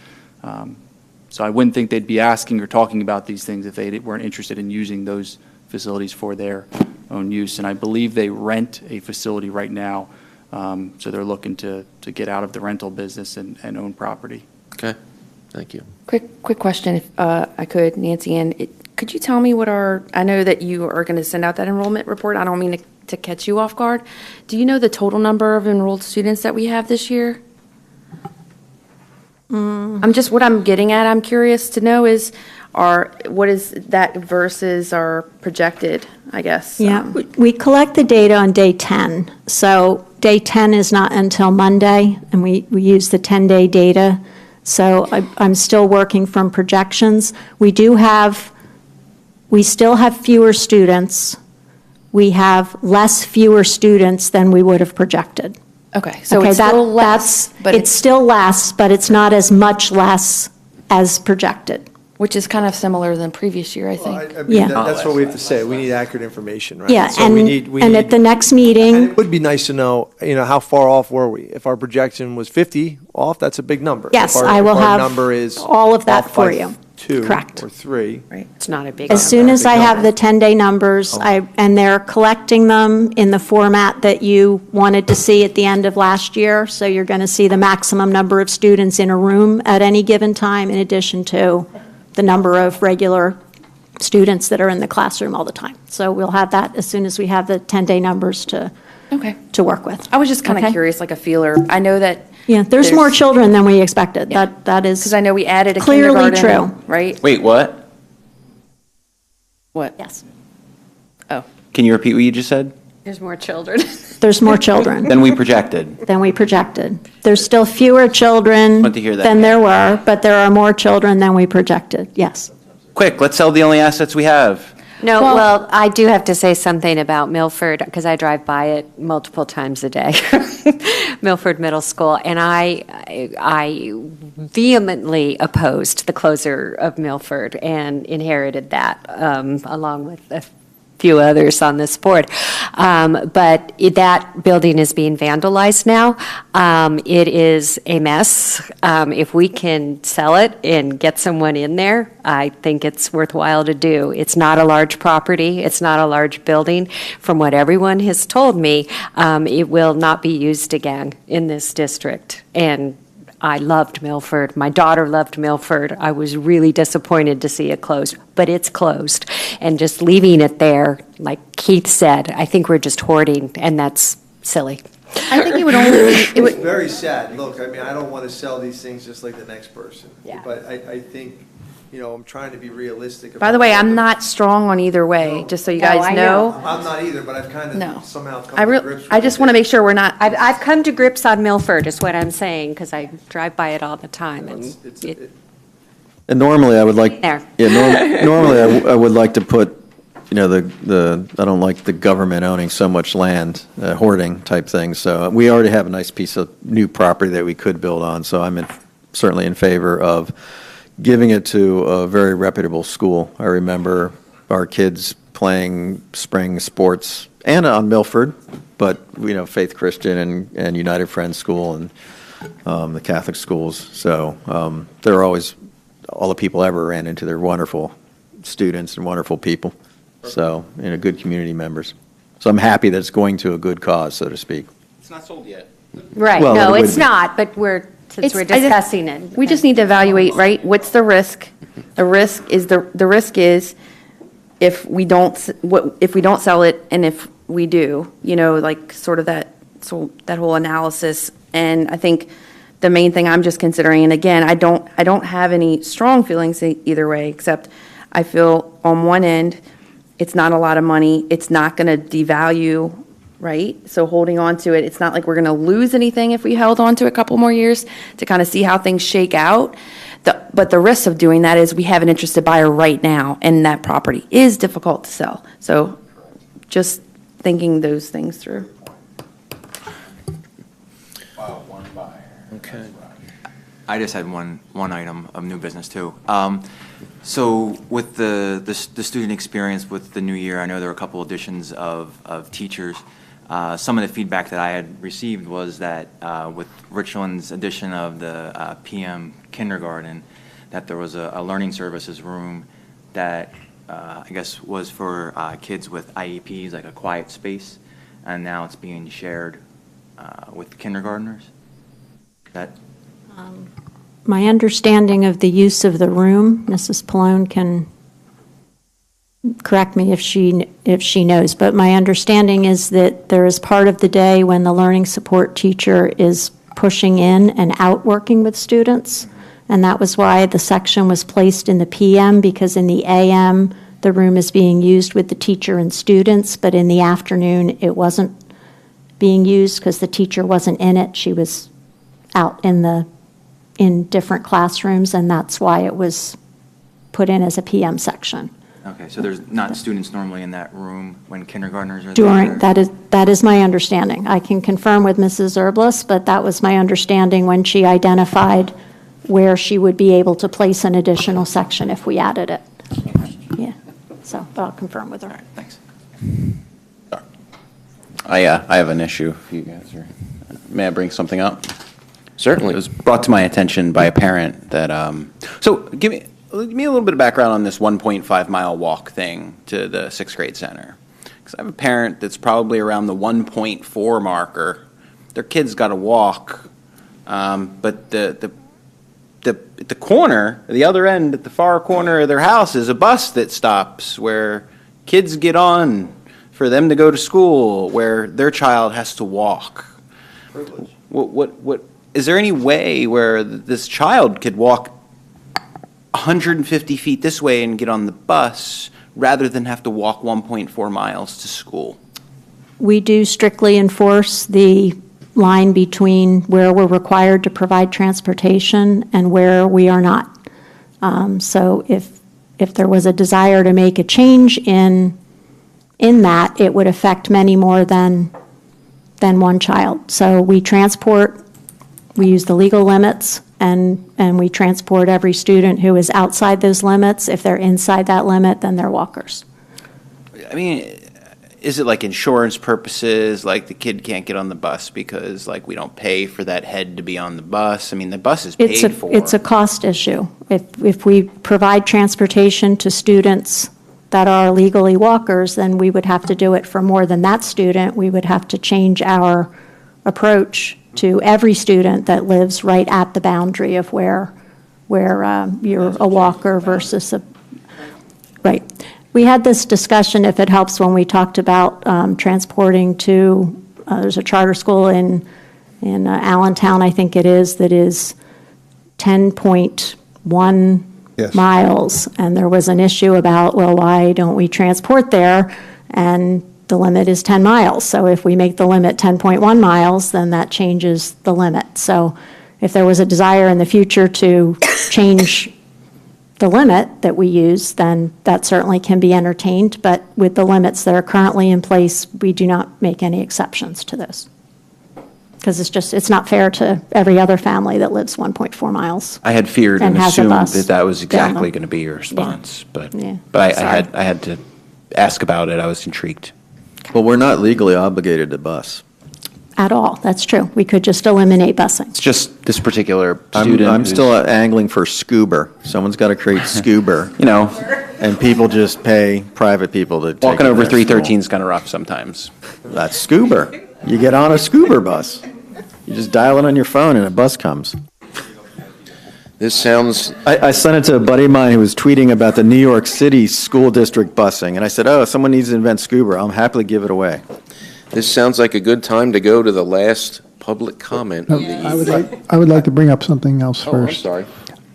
Speaker 16: So I wouldn't think they'd be asking or talking about these things if they weren't interested in using those facilities for their own use. And I believe they rent a facility right now, so they're looking to get out of the rental business and own property.
Speaker 1: Okay, thank you.
Speaker 3: Quick question, if I could, Nancy Ann. Could you tell me what I know that you are going to send out that enrollment report. I don't mean to catch you off guard. Do you know the total number of enrolled students that we have this year? What I'm getting at, I'm curious to know is, what is that versus our projected, I guess?
Speaker 10: Yeah, we collect the data on day 10. So day 10 is not until Monday, and we use the 10-day data. So I'm still working from projections. We still have fewer students. We have fewer students than we would have projected.
Speaker 3: Okay, so it's still less, but
Speaker 10: it's still less, but it's not as much less as projected.
Speaker 3: Which is kind of similar than previous year, I think.
Speaker 12: I mean,
Speaker 10: Yeah.
Speaker 12: that's what we have to say. We need accurate information, right?
Speaker 10: Yeah,
Speaker 12: So
Speaker 10: and,
Speaker 12: we need,
Speaker 10: and at the next meeting,
Speaker 12: and it would be nice to know, how far off were we? If our projection was 50 off, that's a big number.
Speaker 10: yes,
Speaker 12: If our-
Speaker 10: I will
Speaker 12: if our
Speaker 10: have
Speaker 12: number is
Speaker 10: all of that
Speaker 12: off
Speaker 10: for
Speaker 12: by
Speaker 10: you.
Speaker 12: 2
Speaker 10: Correct.
Speaker 12: or 3.
Speaker 3: Right.
Speaker 13: It's not a big
Speaker 10: As soon as I have the 10-day numbers, and they're collecting them in the format that you wanted to see at the end of last year. So you're going to see the maximum number of students in a room at any given time, in addition to the number of regular students that are in the classroom all the time. So we'll have that as soon as we have the 10-day numbers to work with.
Speaker 3: I was just kind of
Speaker 10: Okay.
Speaker 3: curious, like a feeler. I know that.
Speaker 10: Yeah, there's more children than we expected. That is
Speaker 3: Because I know we added a
Speaker 10: clearly
Speaker 3: kindergarten,
Speaker 10: true.
Speaker 3: right?
Speaker 6: Wait, what?
Speaker 3: What?
Speaker 10: Yes.
Speaker 3: Oh.
Speaker 6: Can you repeat what you just said?
Speaker 13: There's more children.
Speaker 10: There's more children
Speaker 6: Than we projected.
Speaker 10: than we projected. There's still fewer children
Speaker 6: Want to hear that.
Speaker 10: than there were, but there are more children than we projected, yes.
Speaker 6: Quick, let's sell the only assets we have.
Speaker 13: No, well, I do have to say something about Milford, because I drive by it multiple times a day, Milford Middle School, and I vehemently opposed the closure of Milford and inherited that, along with a few others on this board. But that building is being vandalized now. It is a mess. If we can sell it and get someone in there, I think it's worthwhile to do. It's not a large property. It's not a large building. From what everyone has told me, it will not be used again in this district. And I loved Milford. My daughter loved Milford. I was really disappointed to see it closed, but it's closed. And just leaving it there, like Keith said, I think we're just hoarding, and that's silly.
Speaker 3: I think it would only be,
Speaker 12: It's very sad. Look, I mean, I don't want to sell these things just like the next person.
Speaker 13: Yeah.
Speaker 12: But I think, I'm trying to be realistic.
Speaker 3: by the way,
Speaker 12: about
Speaker 3: I'm
Speaker 12: it.
Speaker 3: not strong on either way, just so you
Speaker 13: No,
Speaker 3: guys
Speaker 13: I
Speaker 3: know.
Speaker 12: I'm not either, but I've kind
Speaker 3: No.
Speaker 12: of somehow come to grips with
Speaker 3: I just
Speaker 12: it.
Speaker 3: want to make sure we're not,
Speaker 13: I've come to grips on Milford, is what I'm saying, because I drive by it all the time. And
Speaker 12: It's
Speaker 15: And normally I would like,
Speaker 13: There.
Speaker 15: yeah, normally I would like to put I don't like the government owning so much land, hoarding type thing. So we already have a nice piece of new property that we could build on. So I'm certainly in favor of giving it to a very reputable school. I remember our kids playing spring sports and on Milford, but Faith Christian and United Friends School and the Catholic schools. So they're always, all the people I ever ran into, they're wonderful students and wonderful people. So, good community members. So I'm happy that it's going to a good cause, so to speak.
Speaker 1: It's not sold yet.
Speaker 13: Right,
Speaker 15: Well,
Speaker 13: no,
Speaker 15: it
Speaker 13: it's
Speaker 15: would be.
Speaker 13: not, but since we're discussing it.
Speaker 3: We just need to evaluate, right? What's the risk? The risk is if we don't sell it, and if we do, like sort of that whole analysis. And I think the main thing I'm just considering, and again, I don't have any strong feelings either way, except I feel on one end, it's not a lot of money. It's not going to devalue, right? So holding on to it, it's not like we're going to lose anything if we held on to a couple more years to kind of see how things shake out. But the risk of doing that is we have an interested buyer right now, and that property is difficult to sell. So just thinking those things through.
Speaker 1: Wow, one buyer. Okay.
Speaker 5: I just had one item of new business too. So with the student experience with the new year, I know there were a couple additions of teachers. Some of the feedback that I had received was that with Richland's addition of the PM kindergarten, that there was a learning services room that I guess was for kids with IEPs, like a quiet space, and now it's being shared with kindergartners. That.
Speaker 10: My understanding of the use of the room, Mrs. Pallone can correct me if she knows, but my understanding is that there is part of the day when the learning support teacher is pushing in and out working with students, and that was why the section was placed in the PM, because in the AM the room is being used with the teacher and students, but in the afternoon it wasn't being used because the teacher wasn't in it. She was out in different classrooms, and that's why it was put in as a PM section.
Speaker 5: Okay, so there's not students normally in that room when kindergartners are there?
Speaker 10: That is my understanding. I can confirm with Mrs. Erblis, but that was my understanding when she identified where she would be able to place an additional section if we added it. Yeah, so but I'll confirm with her.
Speaker 5: All right, thanks.
Speaker 6: I have an issue. If you guys are, may I bring something up?
Speaker 1: Certainly.
Speaker 6: It was brought to my attention by a parent that, so give me a little bit of background on this 1.5 mile walk thing to the sixth grade center. Because I have a parent that's probably around the 1.4 marker. Their kid's got to walk, but the corner, the other end, at the far corner of their house is a bus that stops where kids get on for them to go to school, where their child has to walk.
Speaker 1: Privilege.
Speaker 6: What is there any way where this child could walk 150 feet this way and get on the bus rather than have to walk 1.4 miles to school?
Speaker 10: We do strictly enforce the line between where we're required to provide transportation and where we are not. So if there was a desire to make a change in that, it would affect many more than one child. So we transport, we use the legal limits, and we transport every student who is outside those limits. If they're inside that limit, then they're walkers.
Speaker 6: I mean, is it like insurance purposes, like the kid can't get on the bus because like we don't pay for that head to be on the bus? I mean, the bus is paid for.
Speaker 10: It's a cost issue. If we provide transportation to students that are legally walkers, then we would have to do it for more than that student. We would have to change our approach to every student that lives right at the boundary of where you're a walker versus a, right. We had this discussion, if it helps, when we talked about transporting to, there's a charter school in Allentown, I think it is, that is 10.1
Speaker 9: Yes.
Speaker 10: miles. And there was an issue about, well, why don't we transport there? And the limit is 10 miles. So if we make the limit 10.1 miles, then that changes the limit. So if there was a desire in the future to change the limit that we use, then that certainly can be entertained. But with the limits that are currently in place, we do not make any exceptions to those. Because it's not fair to every other family that lives 1.4 miles.
Speaker 6: I had feared and
Speaker 10: has a
Speaker 6: assumed
Speaker 10: bus
Speaker 6: that that was
Speaker 10: down
Speaker 6: exactly
Speaker 10: them.
Speaker 6: going to be your response, but
Speaker 10: Yeah.
Speaker 6: I had to ask about it. I was intrigued.
Speaker 15: Well, we're not legally obligated to bus.
Speaker 10: At all, that's true. We could just eliminate busing.
Speaker 6: It's just this particular student.
Speaker 15: I'm
Speaker 6: who's-
Speaker 15: still angling for scuba. Someone's got to create scuba.
Speaker 6: You know,
Speaker 15: and people just pay private people to take
Speaker 6: walking
Speaker 15: it
Speaker 6: over
Speaker 15: to their
Speaker 6: 313 is kind of rough sometimes.
Speaker 15: school. That's scuba. You get on a scuba bus. You just dial it on your phone and a bus comes.
Speaker 1: This sounds,
Speaker 15: I sent it to a buddy of mine who was tweeting about the New York City school district busing, and I said, "Oh, someone needs to invent scuba. I'll happily give it away."
Speaker 1: this sounds like a good time to go to the last public comment of the evening.
Speaker 20: I would like to bring up something else
Speaker 1: Oh, I'm
Speaker 20: first.
Speaker 1: sorry.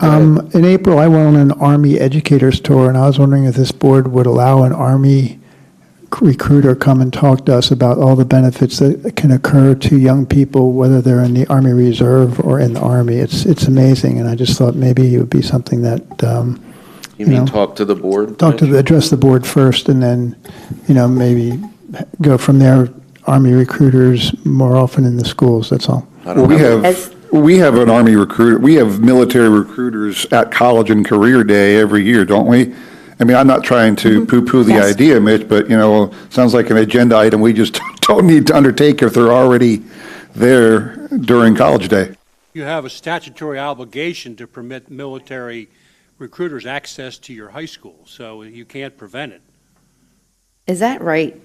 Speaker 20: In April, I went on an Army educators tour, and I was wondering if this board would allow an Army recruiter come and talk to us about all the benefits that can occur to young people, whether they're in the Army Reserve or in the Army. It's amazing, and I just thought maybe it would be something that
Speaker 1: You mean
Speaker 20: know,
Speaker 1: talk to the board?
Speaker 20: address the board first, and then maybe go from there. Army recruiters more often in the schools. That's all.
Speaker 9: Well, we have an Army recruiter, we have military recruiters at college and career day every year, don't we? I mean, I'm not trying to poo-poo the idea, Mitch, but, sounds like an agenda item we just don't need to undertake if they're already there during college day.
Speaker 19: You have a statutory obligation to permit military recruiters access to your high school, so you can't prevent it.
Speaker 3: Is that right?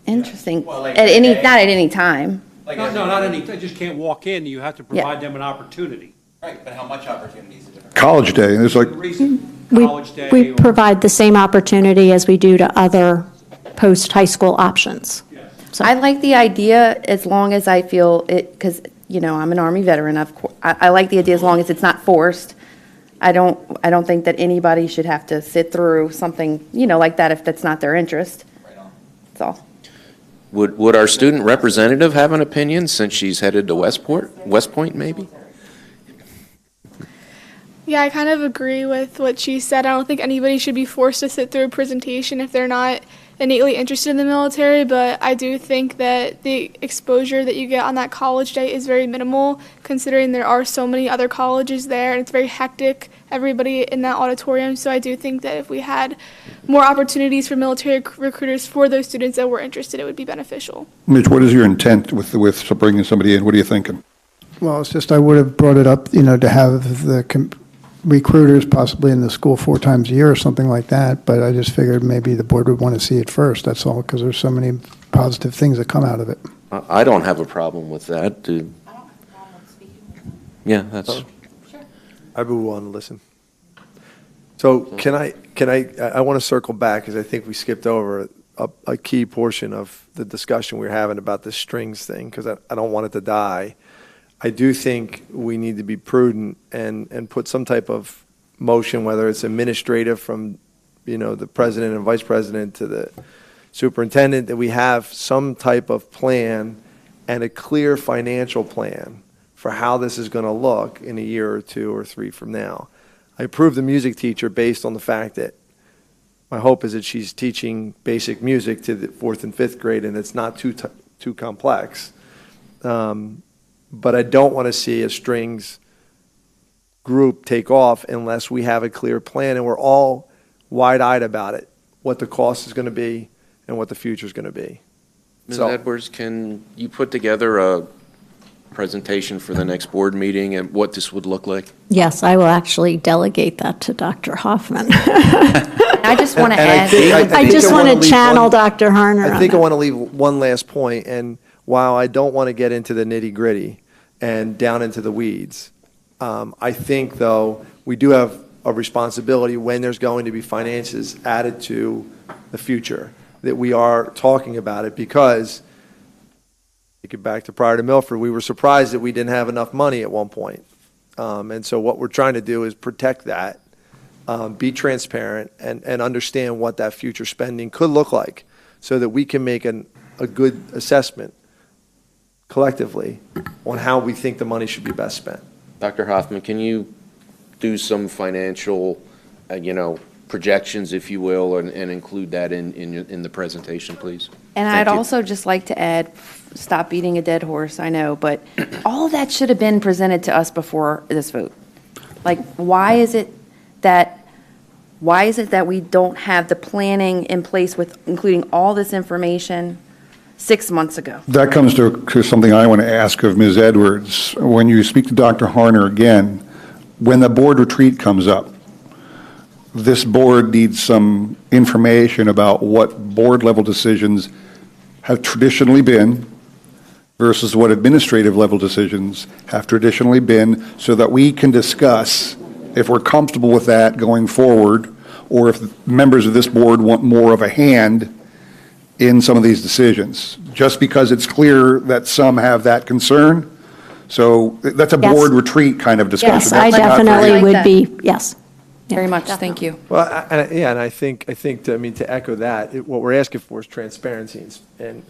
Speaker 3: Interesting.
Speaker 19: Well, like
Speaker 3: Not at
Speaker 19: today.
Speaker 3: any time.
Speaker 19: No, not any, they just can't walk in, you have to provide them an opportunity.
Speaker 6: Right, but how much opportunity is it?
Speaker 9: College day, there's like,
Speaker 19: College day.
Speaker 10: We provide the same opportunity as we do to other post-high school options.
Speaker 3: I like the idea as long as I feel it, because, I'm an Army veteran, I like the idea as long as it's not forced. I don't think that anybody should have to sit through something, like that if that's not their interest. That's all.
Speaker 1: Would our student representative have an opinion since she's headed to West Point, maybe?
Speaker 14: Yeah, I kind of agree with what she said. I don't think anybody should be forced to sit through a presentation if they're not innately interested in the military, but I do think that the exposure that you get on that college day is very minimal, considering there are so many other colleges there, and it's very hectic, everybody in that auditorium. So I do think that if we had more opportunities for military recruiters for those students that were interested, it would be beneficial.
Speaker 9: Mitch, what is your intent with bringing somebody in? What are you thinking?
Speaker 20: Well, it's just I would have brought it up, to have the recruiters possibly in the school 4 times a year or something like that, but I just figured maybe the board would want to see it first, that's all, because there's so many positive things that come out of it.
Speaker 1: I don't have a problem with that. Yeah, that's.
Speaker 12: I would want to listen. So can I want to circle back, because I think we skipped over a key portion of the discussion we were having about the strings thing, because I don't want it to die. I do think we need to be prudent and put some type of motion, whether it's administrative from, the president and vice president to the superintendent, that we have some type of plan and a clear financial plan for how this is going to look in a year or 2 or 3 from now. I approved the music teacher based on the fact that my hope is that she's teaching basic music to the 4th and 5th grade, and it's not too complex. But I don't want to see a strings group take off unless we have a clear plan and we're all wide-eyed about it, what the cost is going to be and what the future is going to be.
Speaker 1: Ms. Edwards, can you put together a presentation for the next board meeting and what this would look like?
Speaker 10: Yes, I will actually delegate that to Dr. Hoffman.
Speaker 3: I just want to add.
Speaker 10: I just want to channel Dr. Harner.
Speaker 12: I think I want to leave one last point, and while I don't want to get into the nitty-gritty and down into the weeds, I think, though, we do have a responsibility when there's going to be finances added to the future, that we are talking about it, because, take it back to prior to Milford, we were surprised that we didn't have enough money at one point. And so what we're trying to do is protect that, be transparent, and understand what that future spending could look like, so that we can make a good assessment collectively on how we think the money should be best spent.
Speaker 1: Dr. Hoffman, can you do some financial projections, if you will, and include that in the presentation, please.
Speaker 3: And
Speaker 1: Thank
Speaker 3: I'd
Speaker 1: you.
Speaker 3: also just like to add, stop beating a dead horse, I know, but all of that should have been presented to us before this vote. Like, why is it that we don't have the planning in place with including all this information 6 months ago?
Speaker 9: That comes to something I want to ask of Ms. Edwards. When you speak to Dr. Harner again, when the board retreat comes up, this board needs some information about what board-level decisions have traditionally been versus what administrative-level decisions have traditionally been, so that we can discuss if we're comfortable with that going forward, or if members of this board want more of a hand in some of these decisions, just because it's clear that some have that concern. So that's a
Speaker 10: Yes.
Speaker 9: board retreat kind of discussion.
Speaker 10: Yes, I
Speaker 9: That's not
Speaker 10: definitely
Speaker 9: very-
Speaker 10: would be, yes.
Speaker 3: Very much, thank you.
Speaker 12: Well, and I think to echo that, what we're asking for is transparency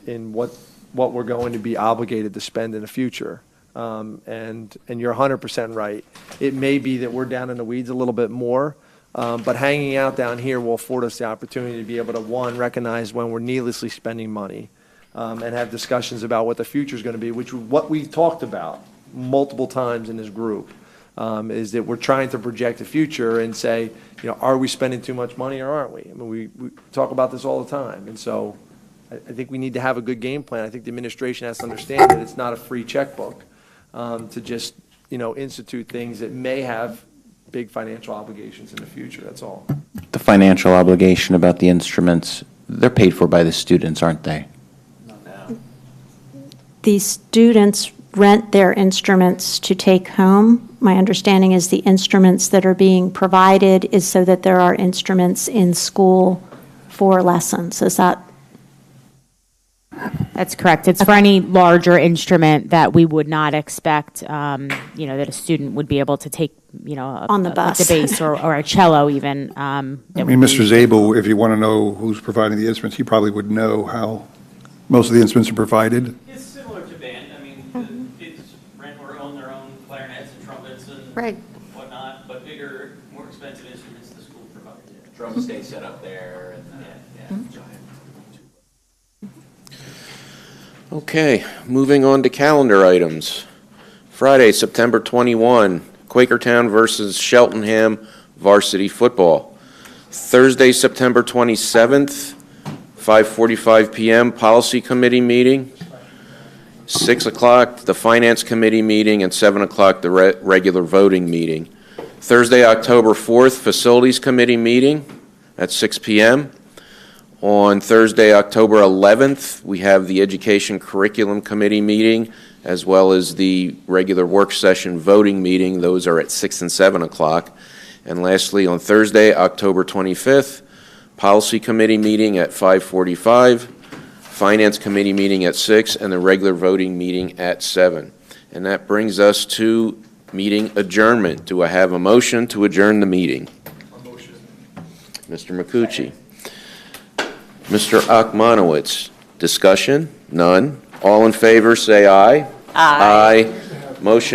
Speaker 12: in what we're going to be obligated to spend in the future. And you're 100% right. It may be that we're down in the weeds a little bit more, but hanging out down here will afford us the opportunity to be able to, one, recognize when we're needlessly spending money, and have discussions about what the future is going to be, which is what we've talked about multiple times in this group. Is that we're trying to project the future and say, are we spending too much money or aren't we? I mean, we talk about this all the time. And so I think we need to have a good game plan. I think the administration has to understand that it's not a free checkbook to just, institute things that may have big financial obligations in the future. That's all.
Speaker 6: The financial obligation about the instruments, they're paid for by the students, aren't they?
Speaker 10: The students rent their instruments to take home. My understanding is the instruments that are being provided is so that there are instruments in school for lessons. Is that?
Speaker 4: That's correct. It's for any larger instrument that we would not expect, that a student would be able to take,
Speaker 10: on the bus,
Speaker 4: like the bass or a cello even.
Speaker 9: I mean, Mr. Zabel, if you want to know who's providing the instruments, he probably would know how most of the instruments are provided.
Speaker 11: It's similar to band. I mean, the kids rent or own their own clarinets and trumpets and whatnot, but bigger, more expensive instruments the school provides.
Speaker 6: Drums stay set up there.
Speaker 1: Okay, moving on to calendar items. Friday, September 21, Quakertown versus Cheltenham varsity football. Thursday, September 27th, 5:45 p.m. Policy Committee meeting. 6 o'clock, the Finance Committee meeting, and 7 o'clock, the regular voting meeting. Thursday, October 4th, Facilities Committee meeting at 6 p.m. On Thursday, October 11th, we have the Education Curriculum Committee meeting, as well as the regular work session voting meeting. Those are at 6 and 7 o'clock. And lastly, on Thursday, October 25th, Policy Committee meeting at 5:45, Finance Committee meeting at 6, and the regular voting meeting at 7. And that brings us to meeting adjournment. Do I have a motion to adjourn the meeting?
Speaker 12: A motion.
Speaker 1: Mr. Makucci. Mr. Akmanowitz, discussion? None. All in favor, say aye. Aye. Motion